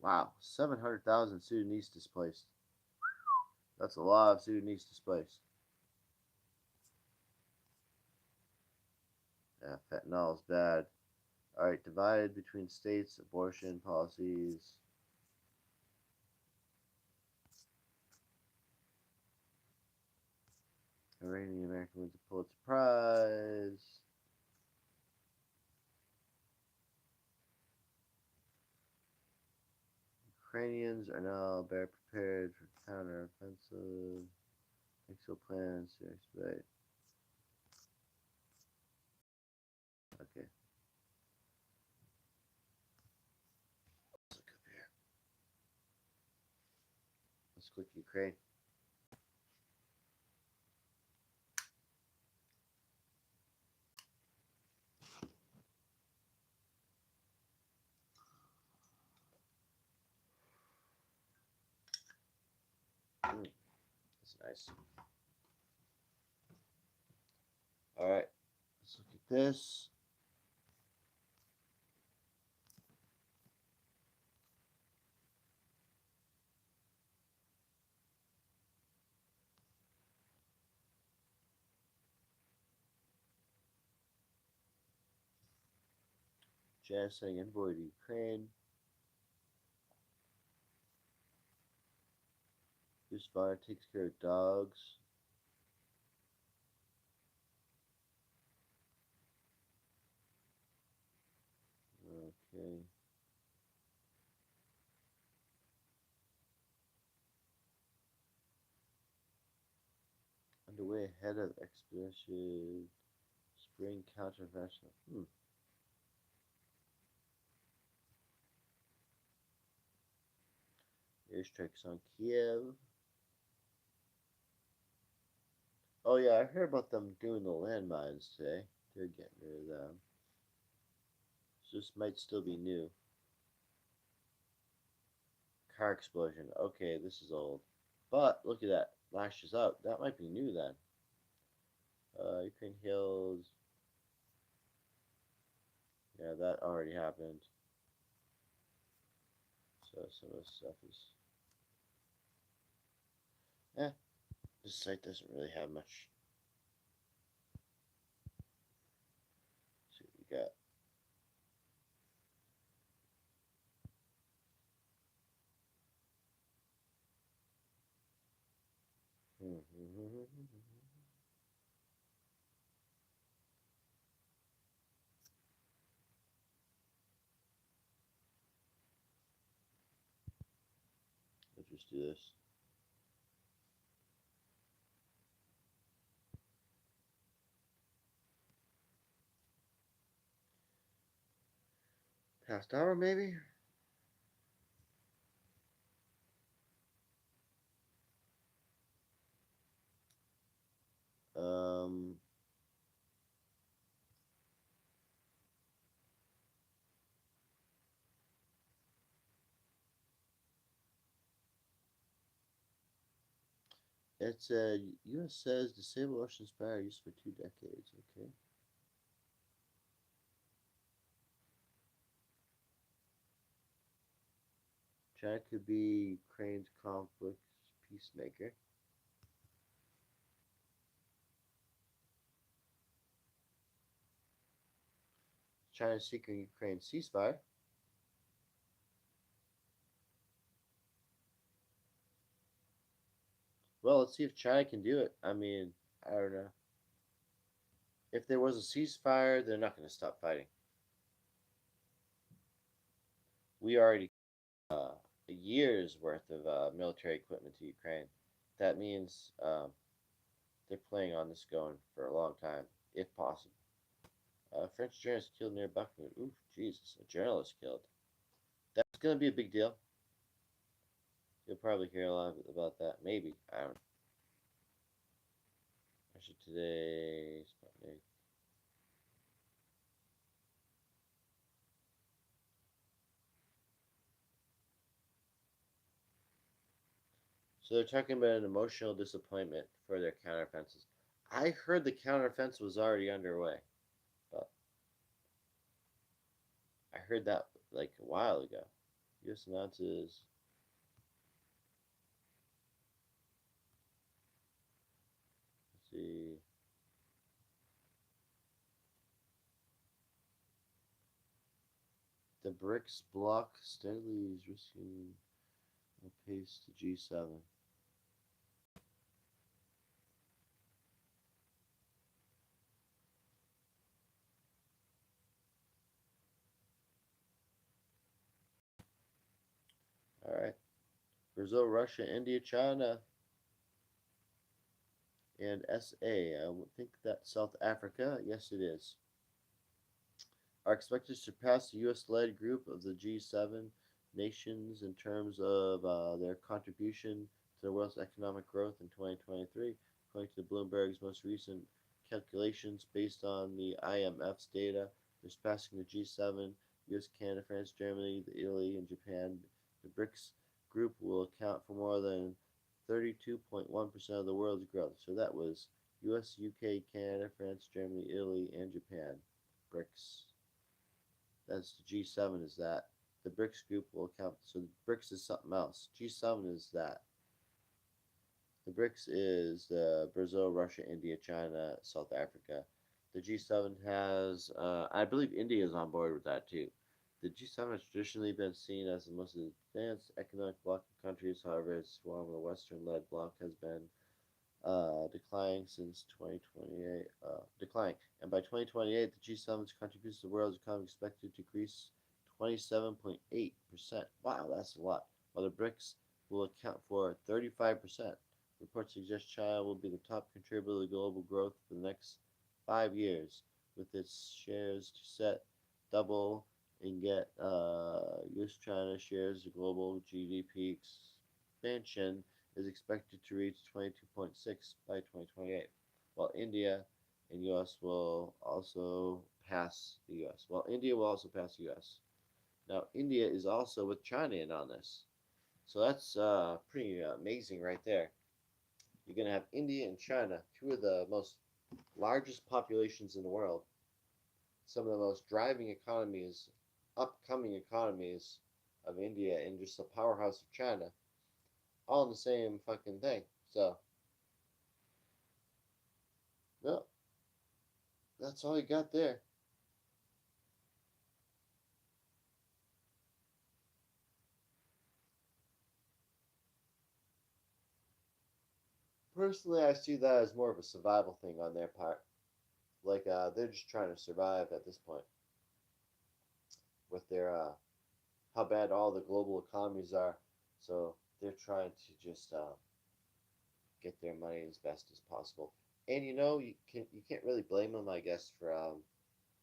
Wow, 700,000 Sudanese displaced. That's a lot of Sudanese displaced. Yeah, fentanyl is bad. All right, divided between states, abortion policies. Iranian American wins a Pulitzer Prize. Ukrainians are now better prepared for counteroffensive. Actual plans to expedite. Okay. Let's look up here. Let's click Ukraine. That's nice. All right. Let's look at this. Jassing envoy to Ukraine. This fire takes care of dogs. Okay. Underway ahead of expedition spring counteroffensive. Airstrikes on Kiev. Oh yeah, I heard about them doing the landmines today. They're getting rid of them. So this might still be new. Car explosion. Okay, this is old. But look at that. Lashes out. That might be new then. Ukraine Hills. Yeah, that already happened. So some of this stuff is. This site doesn't really have much. Let's see what we got. just do this. Past hour, maybe? Um, it's U.S. says disable ocean spire use for 2 decades. Okay. China could be Ukraine's conflict peacemaker. China seeking Ukraine ceasefire. Well, let's see if China can do it. I mean, I don't know. If there was a ceasefire, they're not going to stop fighting. We already a year's worth of military equipment to Ukraine. That means they're planning on this going for a long time, if possible. French journalist killed near Bakhmut. Oof, Jesus, a journalist killed. That's going to be a big deal. You'll probably hear a lot about that. Maybe. I don't know. Russia Today, Sputnik. So they're talking about an emotional disappointment for their counteroffensives. I heard the counteroffensive was already underway, but I heard that like a while ago. U.S. announces. Let's see. The BRICS bloc steadily is risking a pace to G7. All right. Brazil, Russia, India, China, and SA. I think that's South Africa. Yes, it is. Are expected to surpass the U.S. led group of the G7 nations in terms of their contribution to the world's economic growth in 2023, according to Bloomberg's most recent calculations based on the IMF's data. They're surpassing the G7, US, Canada, France, Germany, Italy, and Japan. The BRICS group will account for more than 32.1% of the world's growth. So that was US, UK, Canada, France, Germany, Italy, and Japan. BRICS. That's the G7 is that. The BRICS group will account. So the BRICS is something else. G7 is that. The BRICS is Brazil, Russia, India, China, South Africa. The G7 has, I believe India is on board with that too. The G7 has traditionally been seen as the most advanced economic bloc of countries. However, its form of the Western-led bloc has been declining since 2028. Declining, and by 2028, the G7's contribution to the world's economy is expected to increase 27.8%. Wow, that's a lot. While the BRICS will account for 35%. Reports suggest China will be the top contributor to global growth for the next 5 years, with its shares to set double and get U.S. China shares of global GDP expansion is expected to reach 22.6 by 2028, while India and U.S. will also pass the U.S. Well, India will also pass the U.S. Now, India is also with China in on this, so that's pretty amazing right there. You're going to have India and China, two of the most largest populations in the world, some of the most driving economies, upcoming economies of India, and just the powerhouse of China, all in the same fucking thing. So, well, that's all you got there. Personally, I see that as more of a survival thing on their part. Like, they're just trying to survive at this point with their how bad all the global economies are. So they're trying to just get their money as best as possible. And you can't really blame them, I guess, for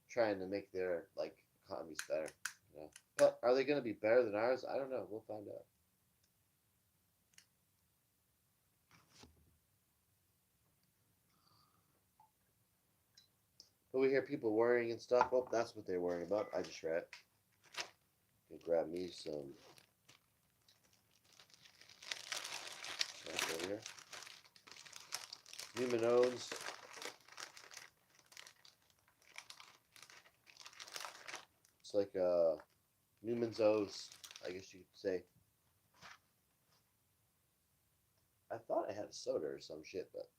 trying to make their like economies better. You know, but are they going to be better than ours? I don't know. We'll find out. But we hear people worrying and stuff. Well, that's what they're worrying about. I just read. Go grab me some stuff over here. Numanones. It's like Newman's O's, I guess you could say. I thought I had a soda or some shit, but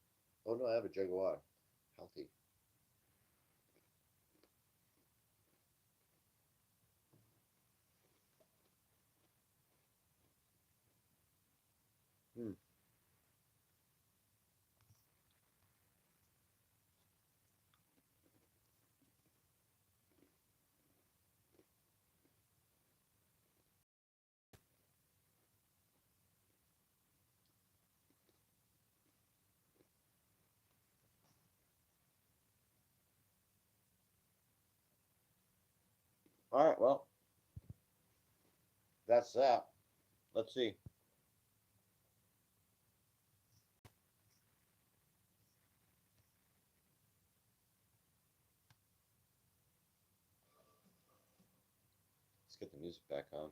oh no, I have a jug of water. Healthy. Hmm. All right, well, that's that. Let's see. Let's get the music back on.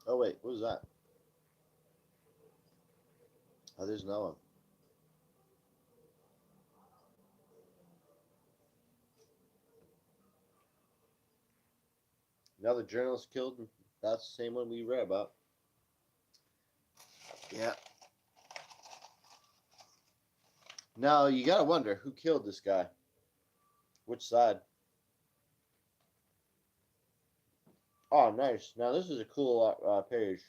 Oh wait, what was that? Oh, there's no one. Another journalist killed. That's the same one we read about. Yeah. Now you gotta wonder who killed this guy. Which side? Oh, nice. Now this is a cool page.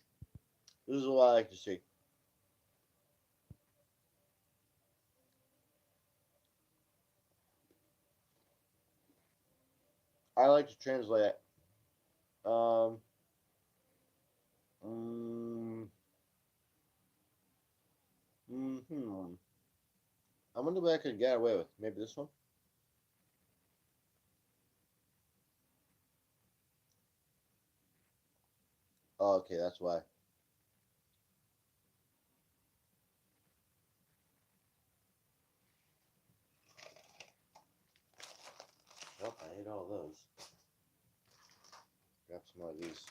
This is what I like to see. I like to translate it. Um. Mm, hmm. I wonder what I could get away with. Maybe this one. Oh, okay, that's why. Well, I ate all those. Grab some more of these.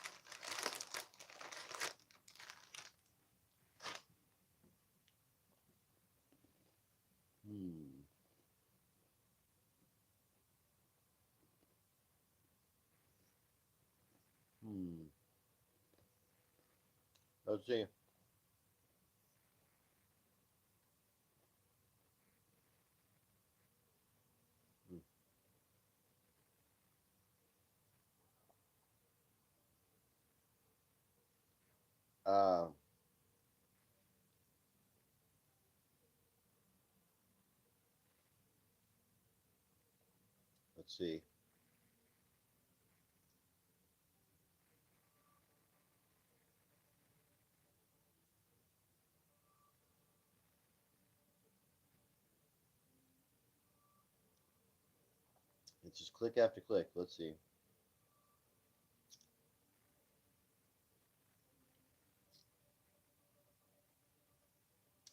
Hmm. Hmm. Let's see. Hmm. Um. Let's see. It's just click after click. Let's see.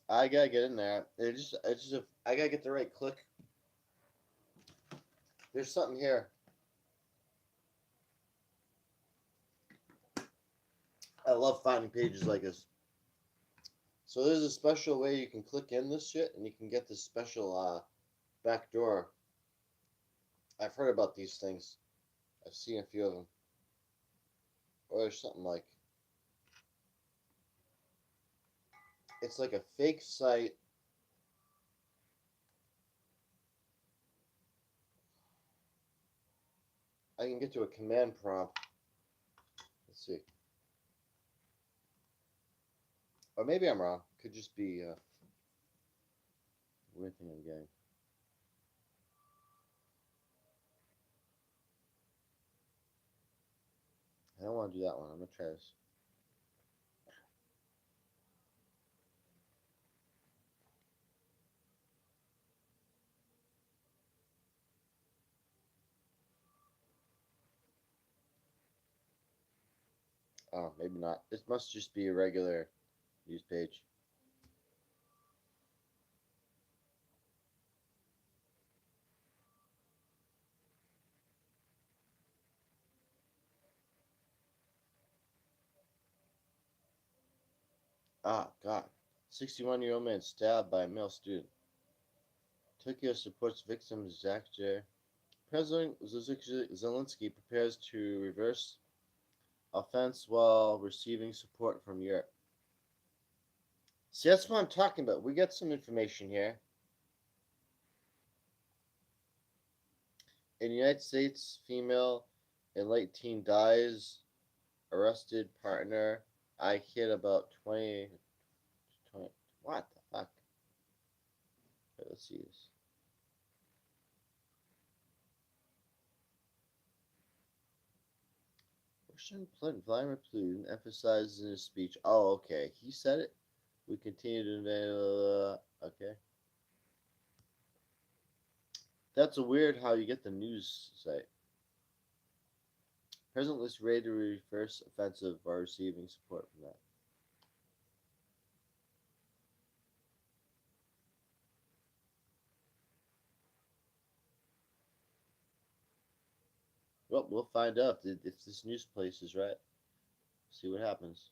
I gotta get in there. It's just, I gotta get the right click. There's something here. I love finding pages like this. So there's a special way you can click in this shit, and you can get this special back door. I've heard about these things. I've seen a few of them. Or there's something like it's like a fake site. I can get to a command prompt. Let's see. Or maybe I'm wrong. Could just be a weird thing I'm getting. I don't want to do that one. I'm gonna try this. Oh, maybe not. This must just be a regular news page. Ah, God. 61-year-old man stabbed by a male student. Tokyo supports victim Zach J. President Zelensky prepares to reverse offense while receiving support from Europe. See, that's what I'm talking about. We got some information here. In the United States, female in late teen dies. Arrested partner. I hit about 20. What the fuck? Wait, let's see this. Russian President Vladimir Putin emphasizes in his speech. Oh, okay. He said it. We continue to invade. Okay. That's a weird how you get the news site. President lists ready to reverse offensive while receiving support from that. Well, we'll find out if this news place is right. See what happens.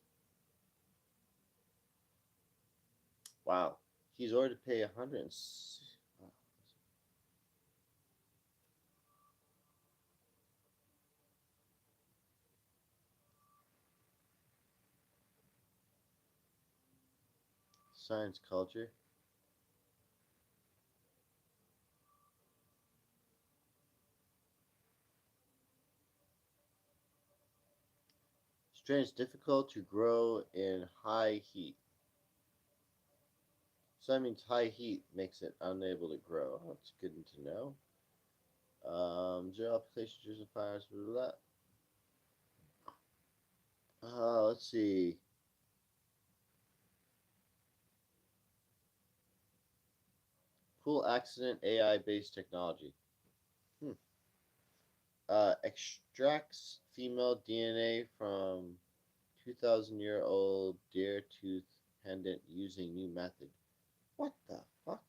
Wow. He's ordered to pay 100. Wow. Science culture. Strains difficult to grow in high heat. So that means high heat makes it unable to grow. That's good to know. General applications and fires for that. Let's see. Pool accident AI based technology. Hmm. Extracts female DNA from 2,000-year-old deer tooth pendant using new method. What the fuck?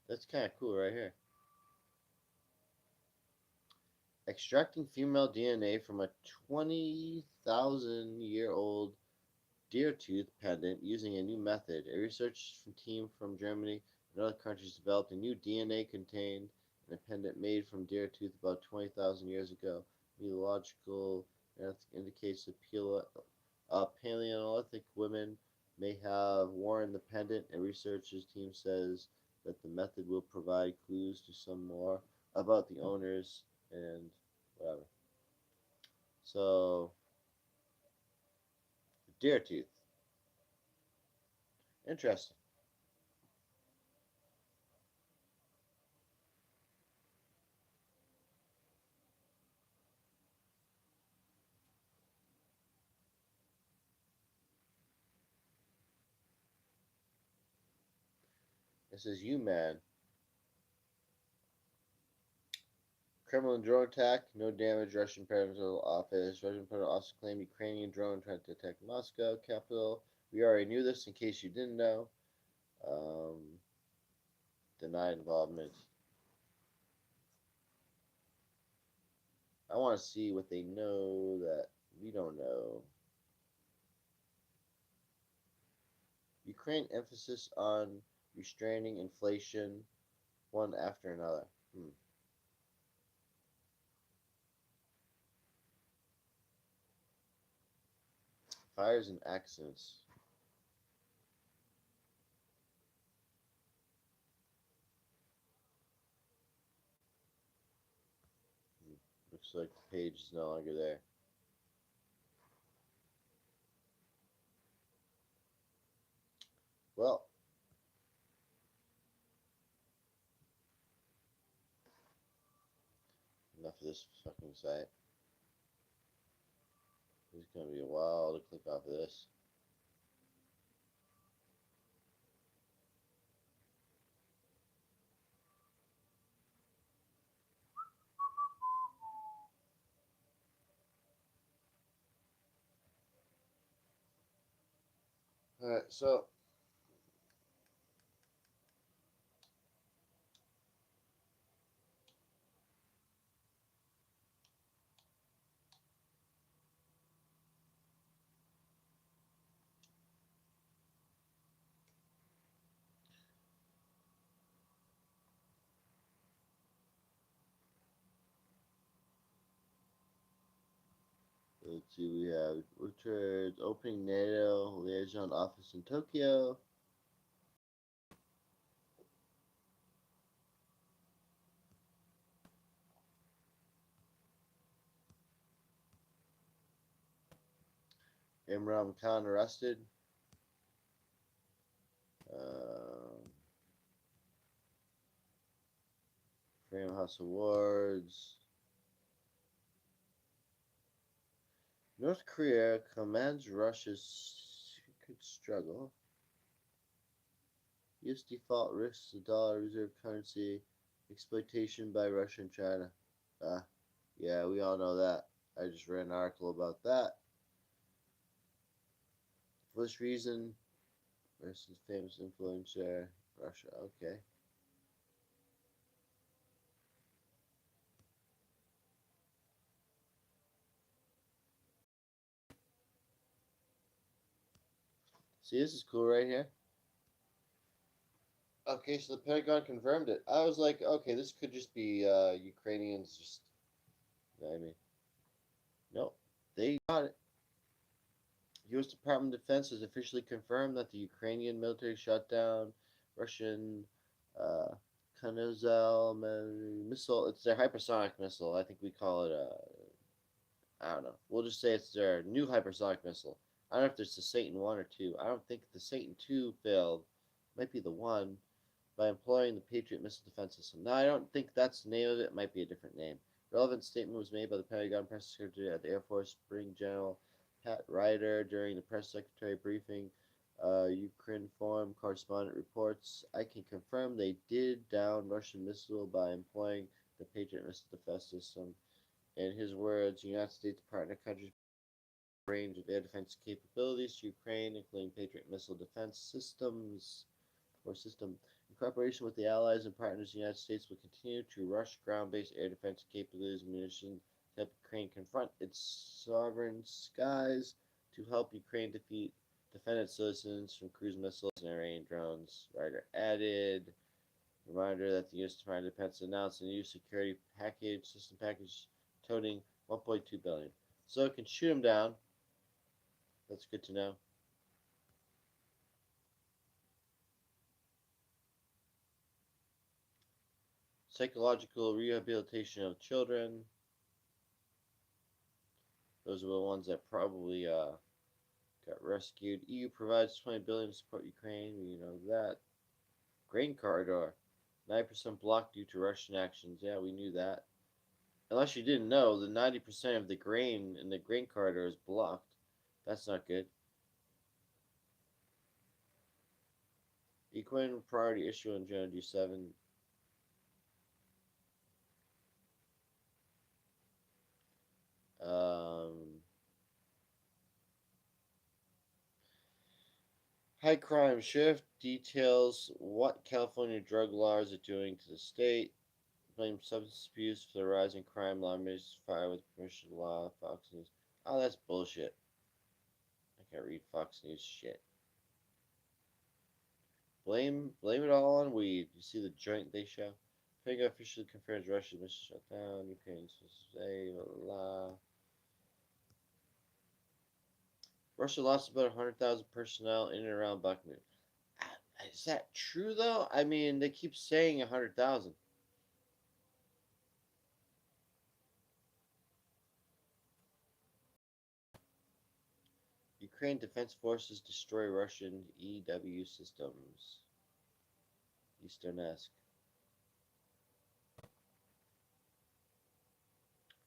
That's kind of cool right here. Extracting female DNA from a 20,000-year-old deer tooth pendant using a new method. A research team from Germany and other countries developed a new DNA contained in a pendant made from deer tooth about 20,000 years ago. Meteorological indicates that Paleolithic women may have worn the pendant. A researchers team says that the method will provide clues to some more about the owners and whatever. So, deer tooth. Interesting. This is you, man. Kremlin drone attack, no damage. Russian presidential office. Russian president also claimed Ukrainian drone tried to attack Moscow capital. We already knew this. In case you didn't know, um, denied involvement. I want to see what they know that we don't know. Ukraine emphasis on restraining inflation, one after another. Fires and accidents. Looks like the page is no longer there. Well, enough of this fucking site. It's gonna be a while to click off of this. Alright, so let's see, we have Richard opening NATO liaison office in Tokyo. Imran Khan arrested. Freedom House Awards. North Korea commands Russia's secret struggle. U.S. default risks the dollar reserve currency exploitation by Russia and China. Yeah, we all know that. I just read an article about that. For this reason, Russia's famous influencer, Russia. Okay. See, this is cool right here. Okay, so the Pentagon confirmed it. I was like, okay, this could just be Ukrainians just. You know what I mean, nope, they got it. U.S. Department of Defense has officially confirmed that the Ukrainian military shot down Russian uh, Kanazel missile. It's their hypersonic missile. I think we call it I don't know. We'll just say it's their new hypersonic missile. I don't know if it's the Satan 1 or 2. I don't think the Satan 2 failed. Might be the 1 by employing the Patriot Missile Defense System. Now, I don't think that's the name of it. It might be a different name. Relevant statement was made by the Pentagon Press Secretary at the Air Force Spring General Pat Ryder during the press secretary briefing. Ukrinform correspondent reports, I can confirm they did down Russian missile by employing the Patriot Missile Defense System. In his words, the United States partner countries range of air defense capabilities to Ukraine, including Patriot missile defense systems or system. In cooperation with the allies and partners, the United States will continue to rush ground-based air defense capabilities and munitions to help Ukraine confront its sovereign skies, to help Ukraine defend its citizens from cruise missiles and Iranian drones. Ryder added, reminder that the U.S. Department of Defense announced a new security system package totaling $1.2 billion. So it can shoot them down. That's good to know. Psychological rehabilitation of children. Those are the ones that probably got rescued. EU provides $20 billion to support Ukraine. We know that. Grain corridor, 9% blocked due to Russian actions. Yeah, we knew that. Unless you didn't know, the 90% of the grain in the grain corridor is blocked. That's not good. Equine priority issue on Gen G7. High crime shift details what California drug laws are doing to the state. Blame substance abuse for the rising crime. Lawmakers fire with permission law. Fox News. Oh, that's bullshit. I can't read Fox News shit. Blame it all on weed. You see the joint they show? Pentagon officially confirms Russia's mission shutdown. Ukraine's say blah. Russia lost about 100,000 personnel in and around Bakhmut. Is that true though? I mean, they keep saying 100,000. Ukraine Defense Forces destroy Russian EW systems. Eastern-esque.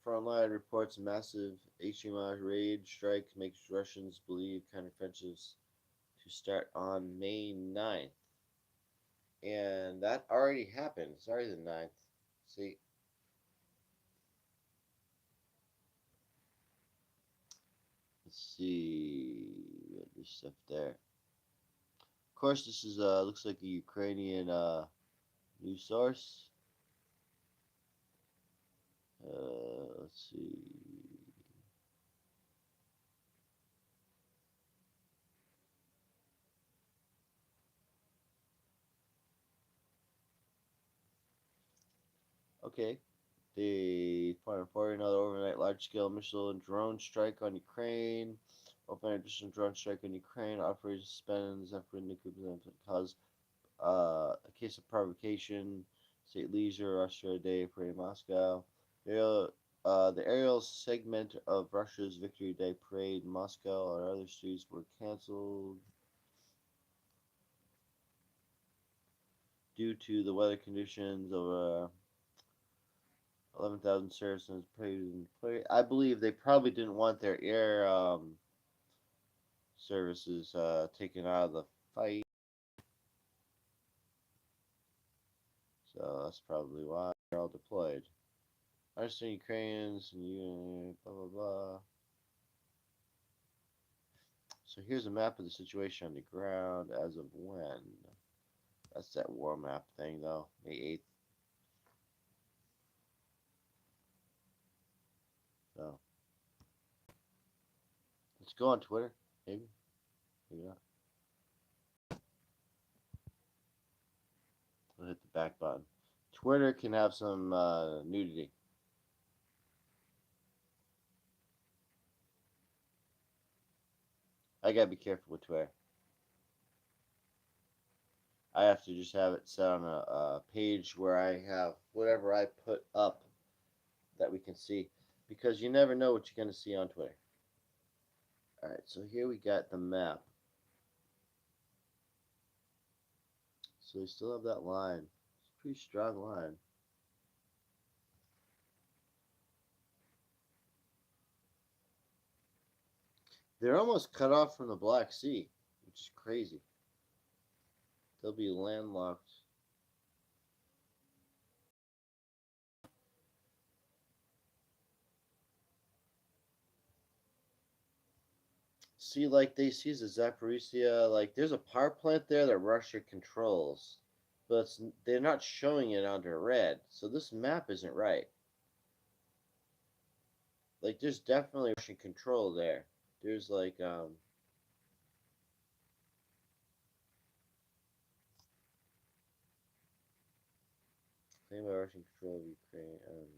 Frontline reports massive HMR raid strike makes Russians believe counteroffensives to start on May 9th. And that already happened. It's already the 9th. See? Let's see. There's stuff there. Of course, this is looks like a Ukrainian news source. Let's see. Okay. The reporting another overnight large-scale missile and drone strike on Ukraine. Open additional drone strike on Ukraine. Operation suspends after nuclear cause a case of provocation. State leisure, Russia Day parade in Moscow. The aerial segment of Russia's Victory Day parade in Moscow and other streets were canceled due to the weather conditions. Over 11,000 citizens prayed. I believe they probably didn't want their air services taken out of the fight. So that's probably why they're all deployed. I understand Ukrainians and you blah blah blah. So here's a map of the situation on the ground as of when. That's that war map thing though, May 8th. So let's go on Twitter, maybe. Maybe not. We'll hit the back button. Twitter can have some nudity. I gotta be careful with Twitter. I have to just have it set on a page where I have whatever I put up that we can see, because you never know what you're gonna see on Twitter. All right, so here we got the map. So we still have that line. It's a pretty strong line. They're almost cut off from the Black Sea, which is crazy. They'll be landlocked. See, like they see the Zaporizhia, like there's a power plant there that Russia controls, but they're not showing it under red. So this map isn't right. Like there's definitely Russian control there. There's like claim by Russian control of Ukraine.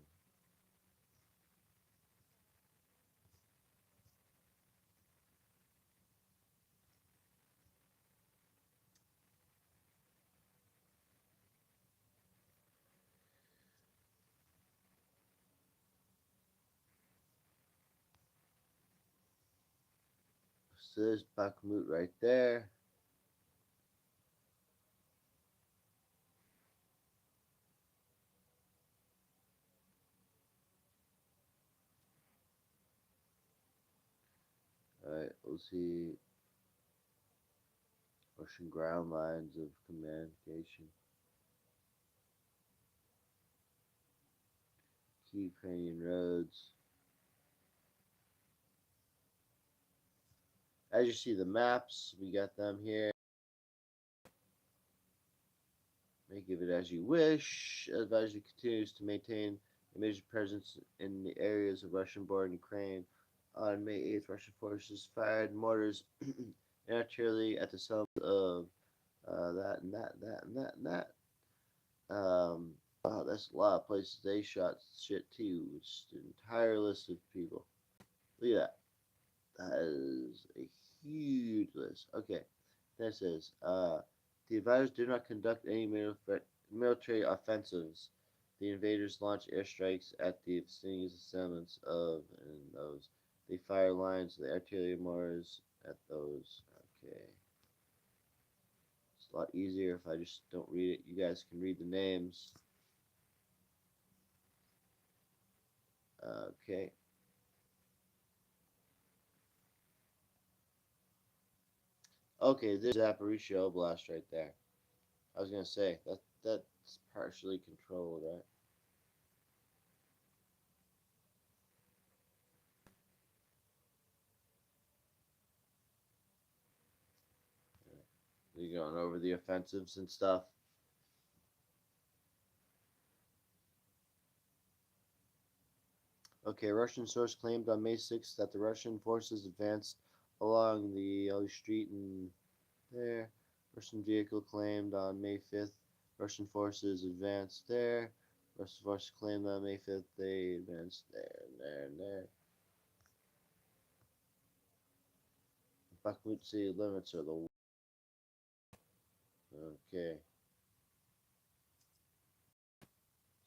So there's Bakhmut right there. Alright, we'll see Russian ground lines of communication. Key Ukrainian roads. As you see the maps, we got them here. May give it as you wish. Advisory continues to maintain a major presence in the areas of Russian border Ukraine. On May 8th, Russian forces fired mortars and artillery at the settlement of that and that and that and that and that. Wow, that's a lot of places they shot shit too. It's an entire list of people. Look at that. That is a huge list. Okay, that says, the invaders did not conduct any military offensives. The invaders launched airstrikes at the vicinity settlements of and those. They fire lines, the artillery mortars, at those. Okay. It's a lot easier if I just don't read it. You guys can read the names. Okay. Okay, there's Zaporizhia Oblast right there. I was gonna say that's partially controlled, right? You going over the offensives and stuff. Okay, Russian source claimed on May 6th that the Russian forces advanced along the Ellie Street and there. Russian vehicle claimed on May 5th Russian forces advanced there. Russian forces claimed on May 5th they advanced there and there and there. Bakhmut city limits are the. Okay.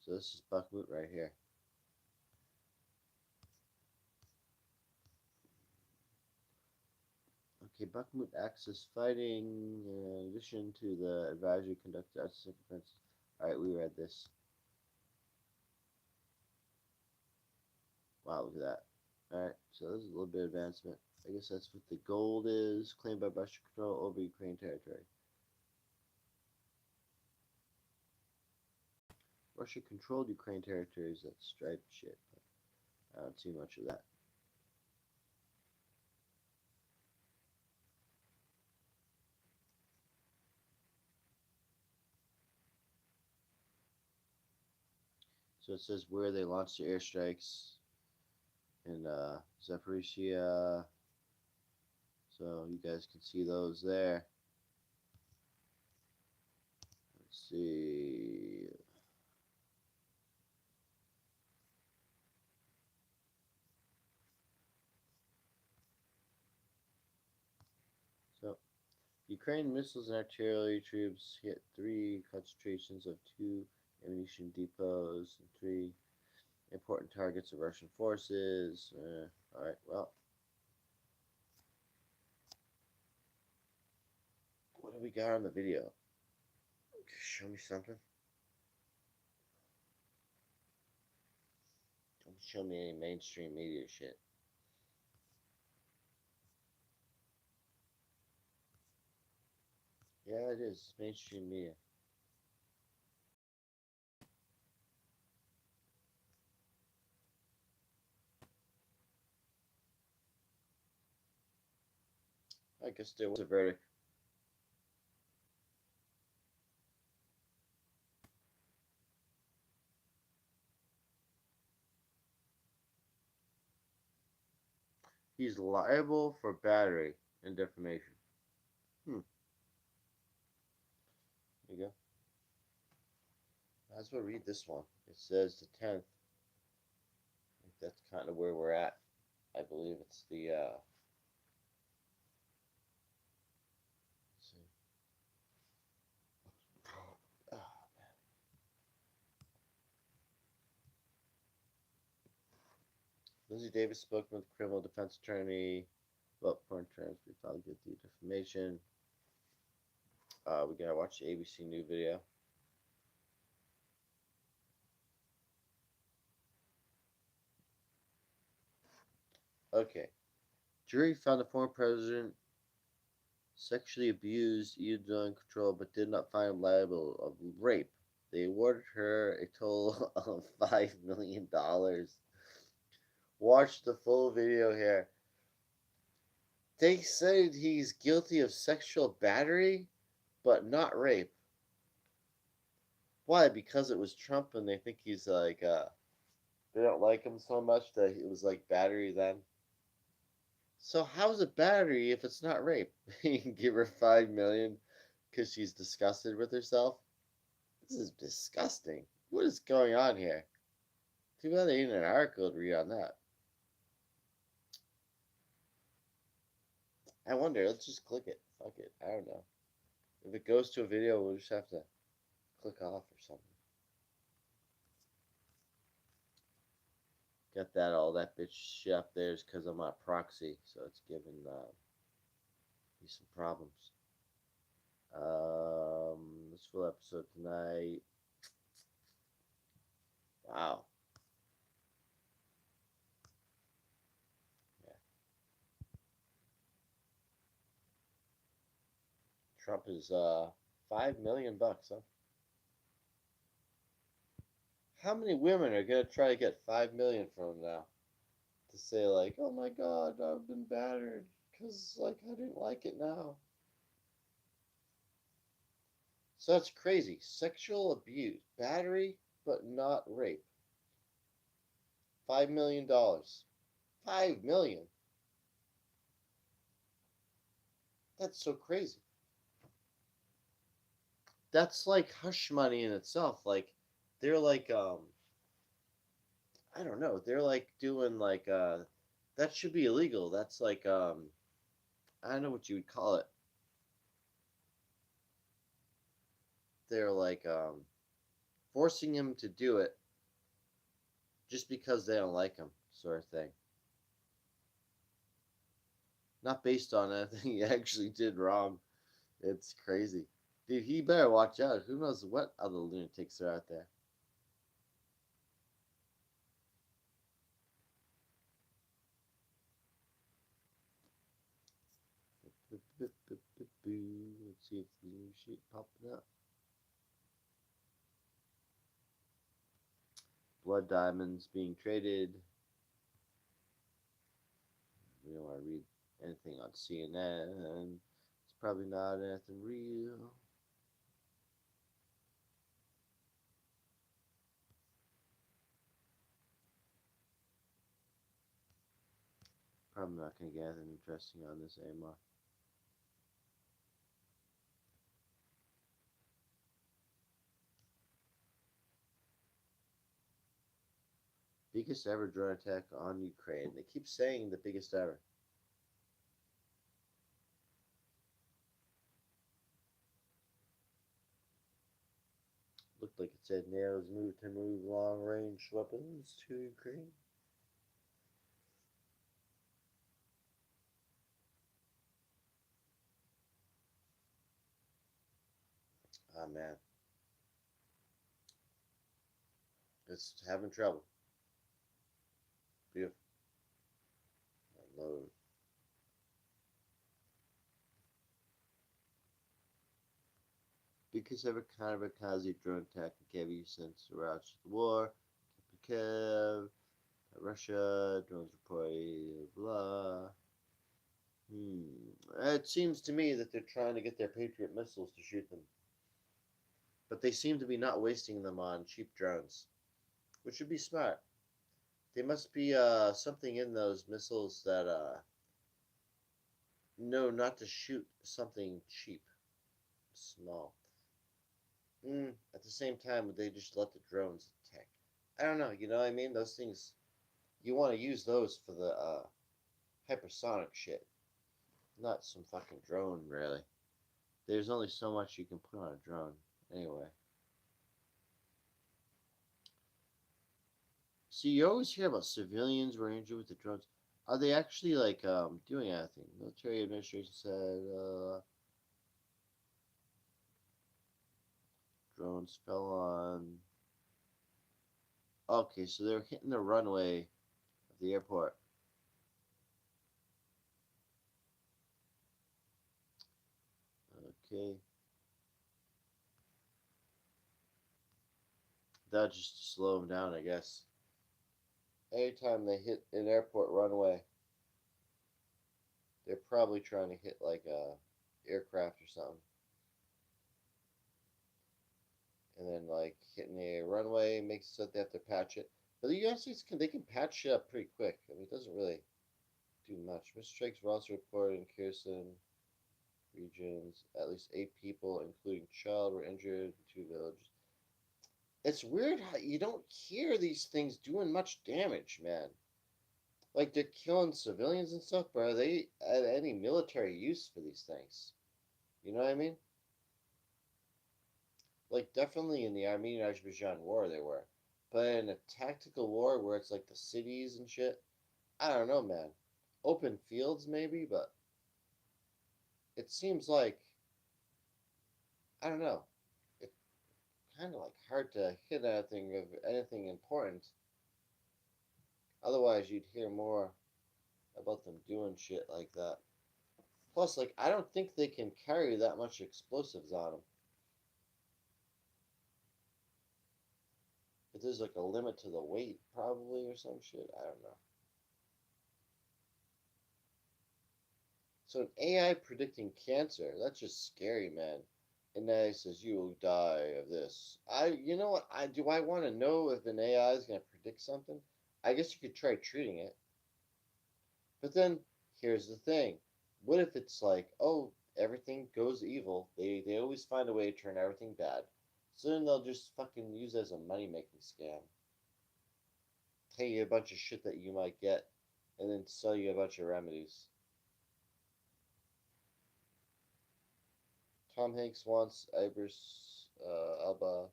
So this is Bakhmut right here. Okay, Bakhmut Axis fighting in addition to the advisory conducted artistic defense. Alright, we read this. Wow, look at that. Alright, so there's a little bit of advancement. I guess that's what the gold is. Claimed by Russian control over Ukraine territory. Russia controlled Ukraine territories. That's striped shit. I don't see much of that. So it says where they launched their airstrikes in Zaporizhia. So you guys can see those there. Let's see. So Ukraine missiles and artillery troops hit 3 concentrations of 2 ammunition depots and 3 important targets of Russian forces. Alright, well. What do we got on the video? Show me something. Don't show me any mainstream media shit. Yeah, it is. It's mainstream media. I guess there was a verdict. He's liable for battery and defamation. There you go. Might as well read this one. It says the 10th. I think that's kind of where we're at. I believe it's the let's see. Oh, man. Lindsay Davis spoke with criminal defense attorney about foreign terms. We found guilty of defamation. We gotta watch the ABC News video. Okay. Jury found the former president sexually abused Udon control but did not find him liable of rape. They awarded her a total of $5 million. Watch the full video here. They said he's guilty of sexual battery, but not rape. Why? Because it was Trump and they think he's like, they don't like him so much that it was like battery then. So how's it battery if it's not rape? You can give her 5 million because she's disgusted with herself. This is disgusting. What is going on here? Too bad they need an article to read on that. I wonder. Let's just click it. Fuck it. I don't know. If it goes to a video, we'll just have to click off or something. Got that all that bitch shit up there is because I'm on proxy, so it's giving Be some problems. This full episode tonight. Wow. Yeah. Trump is $5 million, huh? How many women are gonna try to get 5 million from him now? To say like, oh my god, I've been battered because like I didn't like it now. So that's crazy. Sexual abuse, battery, but not rape. $5 million. 5 million. That's so crazy. That's like hush money in itself. Like they're like I don't know. They're like doing like that should be illegal. That's like I don't know what you would call it. They're like forcing him to do it just because they don't like him, sort of thing. Not based on anything he actually did wrong. It's crazy. Dude, he better watch out. Who knows what other lunatics are out there? Let's see if the new sheet popping up. Blood diamonds being traded. We don't want to read anything on CNN. It's probably not anything real. Probably not going to get anything interesting on this anymore. Biggest ever drone attack on Ukraine. They keep saying the biggest ever. Looked like it said NATO's move to move long range weapons to Ukraine. Ah, man. It's having trouble. Beautiful. Load. Biggest ever kamikaze drone attack in Kiev since the Russian war. Kiev, Russia, drones reported, blah. It seems to me that they're trying to get their Patriot missiles to shoot them. But they seem to be not wasting them on cheap drones, which would be smart. There must be something in those missiles that know not to shoot something cheap, small. At the same time, would they just let the drones attack? I don't know. You know what I mean? Those things, you want to use those for the hypersonic shit, not some fucking drone, really. There's only so much you can put on a drone, anyway. See, you always hear about civilians were injured with the drones. Are they actually like doing anything? Military administration said drones fell on. Okay, so they were hitting the runway of the airport. Okay, that just slow them down, I guess. Anytime they hit an airport runway, they're probably trying to hit like a aircraft or something, and then like hitting a runway makes it so that they have to patch it. But the United States can patch it up pretty quick. I mean, it doesn't really do much. Mr. Strikes were also reported in Kherson regions. At least 8 people, including child, were injured in 2 villages. It's weird how you don't hear these things doing much damage, man. Like they're killing civilians and stuff, but are they at any military use for these things? You know what I mean? Like definitely in the Armenian-Azerbaijan war they were, but in a tactical war where it's like the cities and shit, I don't know, man. Open fields maybe, but it seems like, I don't know, it's kind of like hard to hit anything of anything important. Otherwise, you'd hear more about them doing shit like that. Plus, like, I don't think they can carry that much explosives on them. But there's like a limit to the weight, probably, or some shit. I don't know. So an AI predicting cancer, that's just scary, man. And then it says you will die of this. You know what? I want to know if an AI is gonna predict something. I guess you could try treating it, but then here's the thing: what if it's like, oh, everything goes evil? They always find a way to turn everything bad. So then they'll just fucking use it as a money making scam. Tell you a bunch of shit that you might get, and then sell you a bunch of remedies. Tom Hanks wants Idris Elba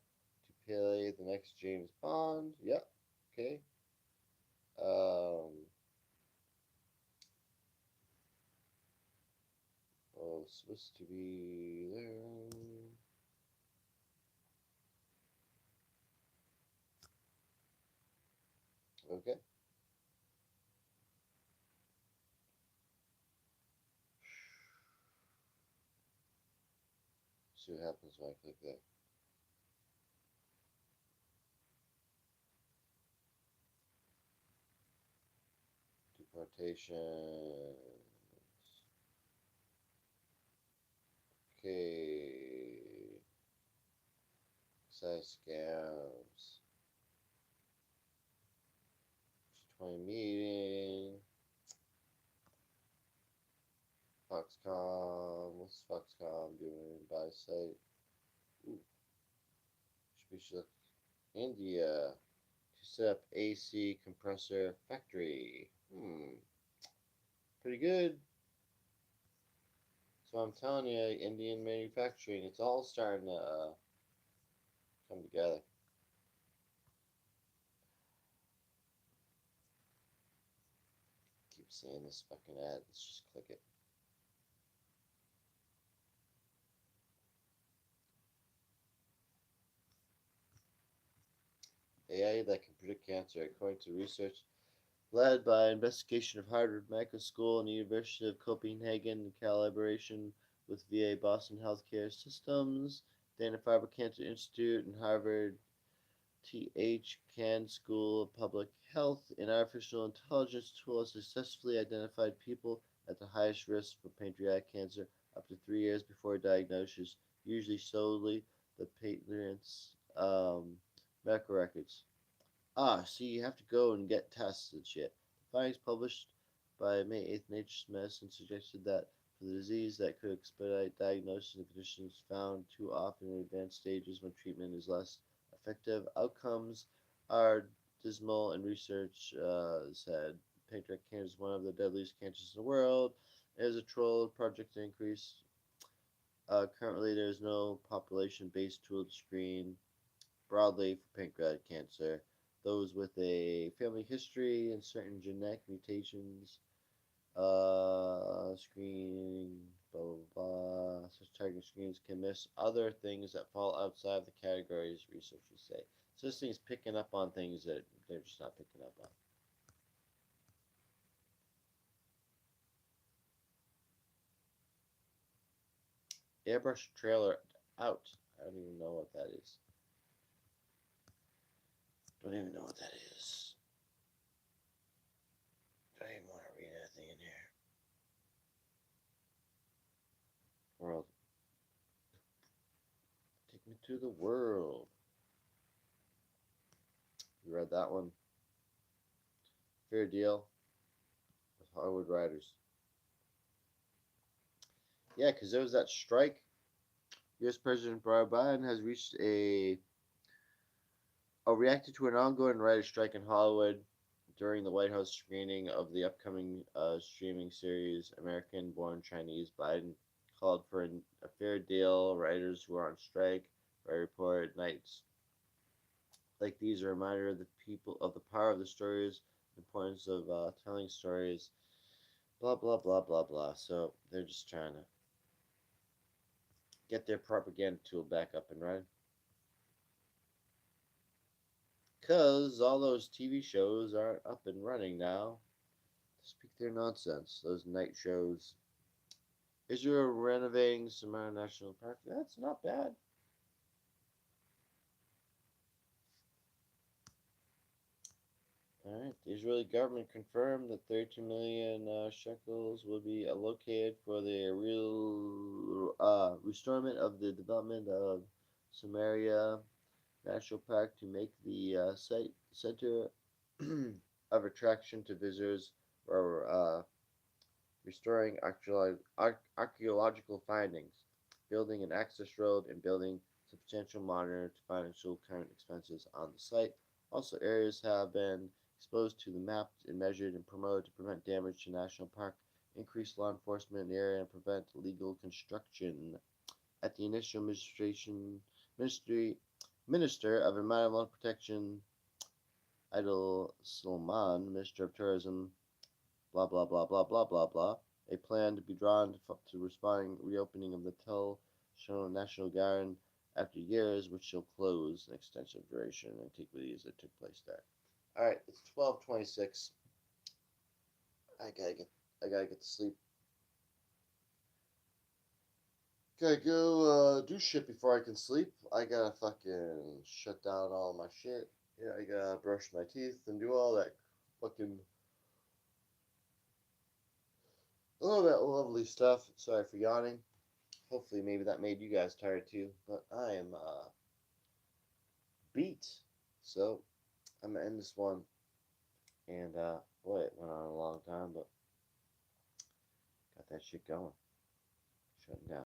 to play the next James Bond. Yep. Okay. Um, oh, supposed to be there. Okay. See what happens when I click that. Deportation. Okay. Size scams. 20 meeting. Foxconn. What's Foxconn doing? Buy site. Ooh, should be India to set up AC compressor factory. Pretty good. So I'm telling you, Indian manufacturing, it's all starting to come together. Keep seeing this fucking ad. Let's just click it. AI that can predict cancer, according to research led by investigation of Harvard Medical School and the University of Copenhagen in collaboration with VA Boston Healthcare Systems, Dana-Farber Cancer Institute, and Harvard T.H. Chan School of Public Health. An artificial intelligence tool has successfully identified people at the highest risk for pancreatic cancer up to 3 years before diagnosis, usually solely the patient's medical records. See, you have to go and get tests and shit. The findings published by May 8th Nature Medicine suggested that for the disease that could expedite diagnosis of conditions found too often in advanced stages when treatment is less effective, outcomes are dismal, and research said pancreatic cancer is one of the deadliest cancers in the world. It is a troll project to increase. Currently, there is no population-based tool to screen broadly for pancreatic cancer. Those with a family history and certain genetic mutations, screening, blah, blah, blah. Such targeted screens can miss other things that fall outside of the categories, researchers say. So this thing's picking up on things that they're just not picking up on. Airbrush trailer out. I don't even know what that is. Don't even know what that is. Don't even want to read anything in here. World. Take me to the world. You read that one? Fair deal with Hollywood writers. Yeah, because there was that strike. U.S. President Barack Obama has reached reacted to an ongoing writer strike in Hollywood during the White House screening of the upcoming streaming series American-born Chinese. Biden called for a fair deal. Writers who are on strike, by report, nights like these are a reminder of the people of the power of the stories, the importance of telling stories. Blah blah blah blah blah. So they're just trying to get their propaganda tool back up and running. Because all those TV shows aren't up and running now. Speak their nonsense. Those night shows. Israel renovating Samara National Park. That's not bad. All right. The Israeli government confirmed that 32 million shekels will be allocated for the real restorement of the development of Samaria National Park to make the site center of attraction to visitors, or restoring archaeological findings, building an access road, and building substantial modern to financial current expenses on the site. Also, areas have been exposed to the mapped and measured and promoted to prevent damage to national park, increase law enforcement in the area, and prevent illegal construction. At the initial Minister of Environmental Protection, Idil Salman, Minister of Tourism, blah blah blah blah blah blah blah. A plan to be drawn to responding reopening of the Tel Shon National Garden after years, which shall close an extensive duration and antiquities that took place there. All right, it's 12:26. I gotta get to sleep. Gotta go do shit before I can sleep. I gotta fucking shut down all my shit. Yeah, I gotta brush my teeth and do all that fucking all that lovely stuff. Sorry for yawning. Hopefully, maybe that made you guys tired too. But I am beat. So I'm gonna end this one. And boy, it went on a long time, but got that shit going. Shutting down.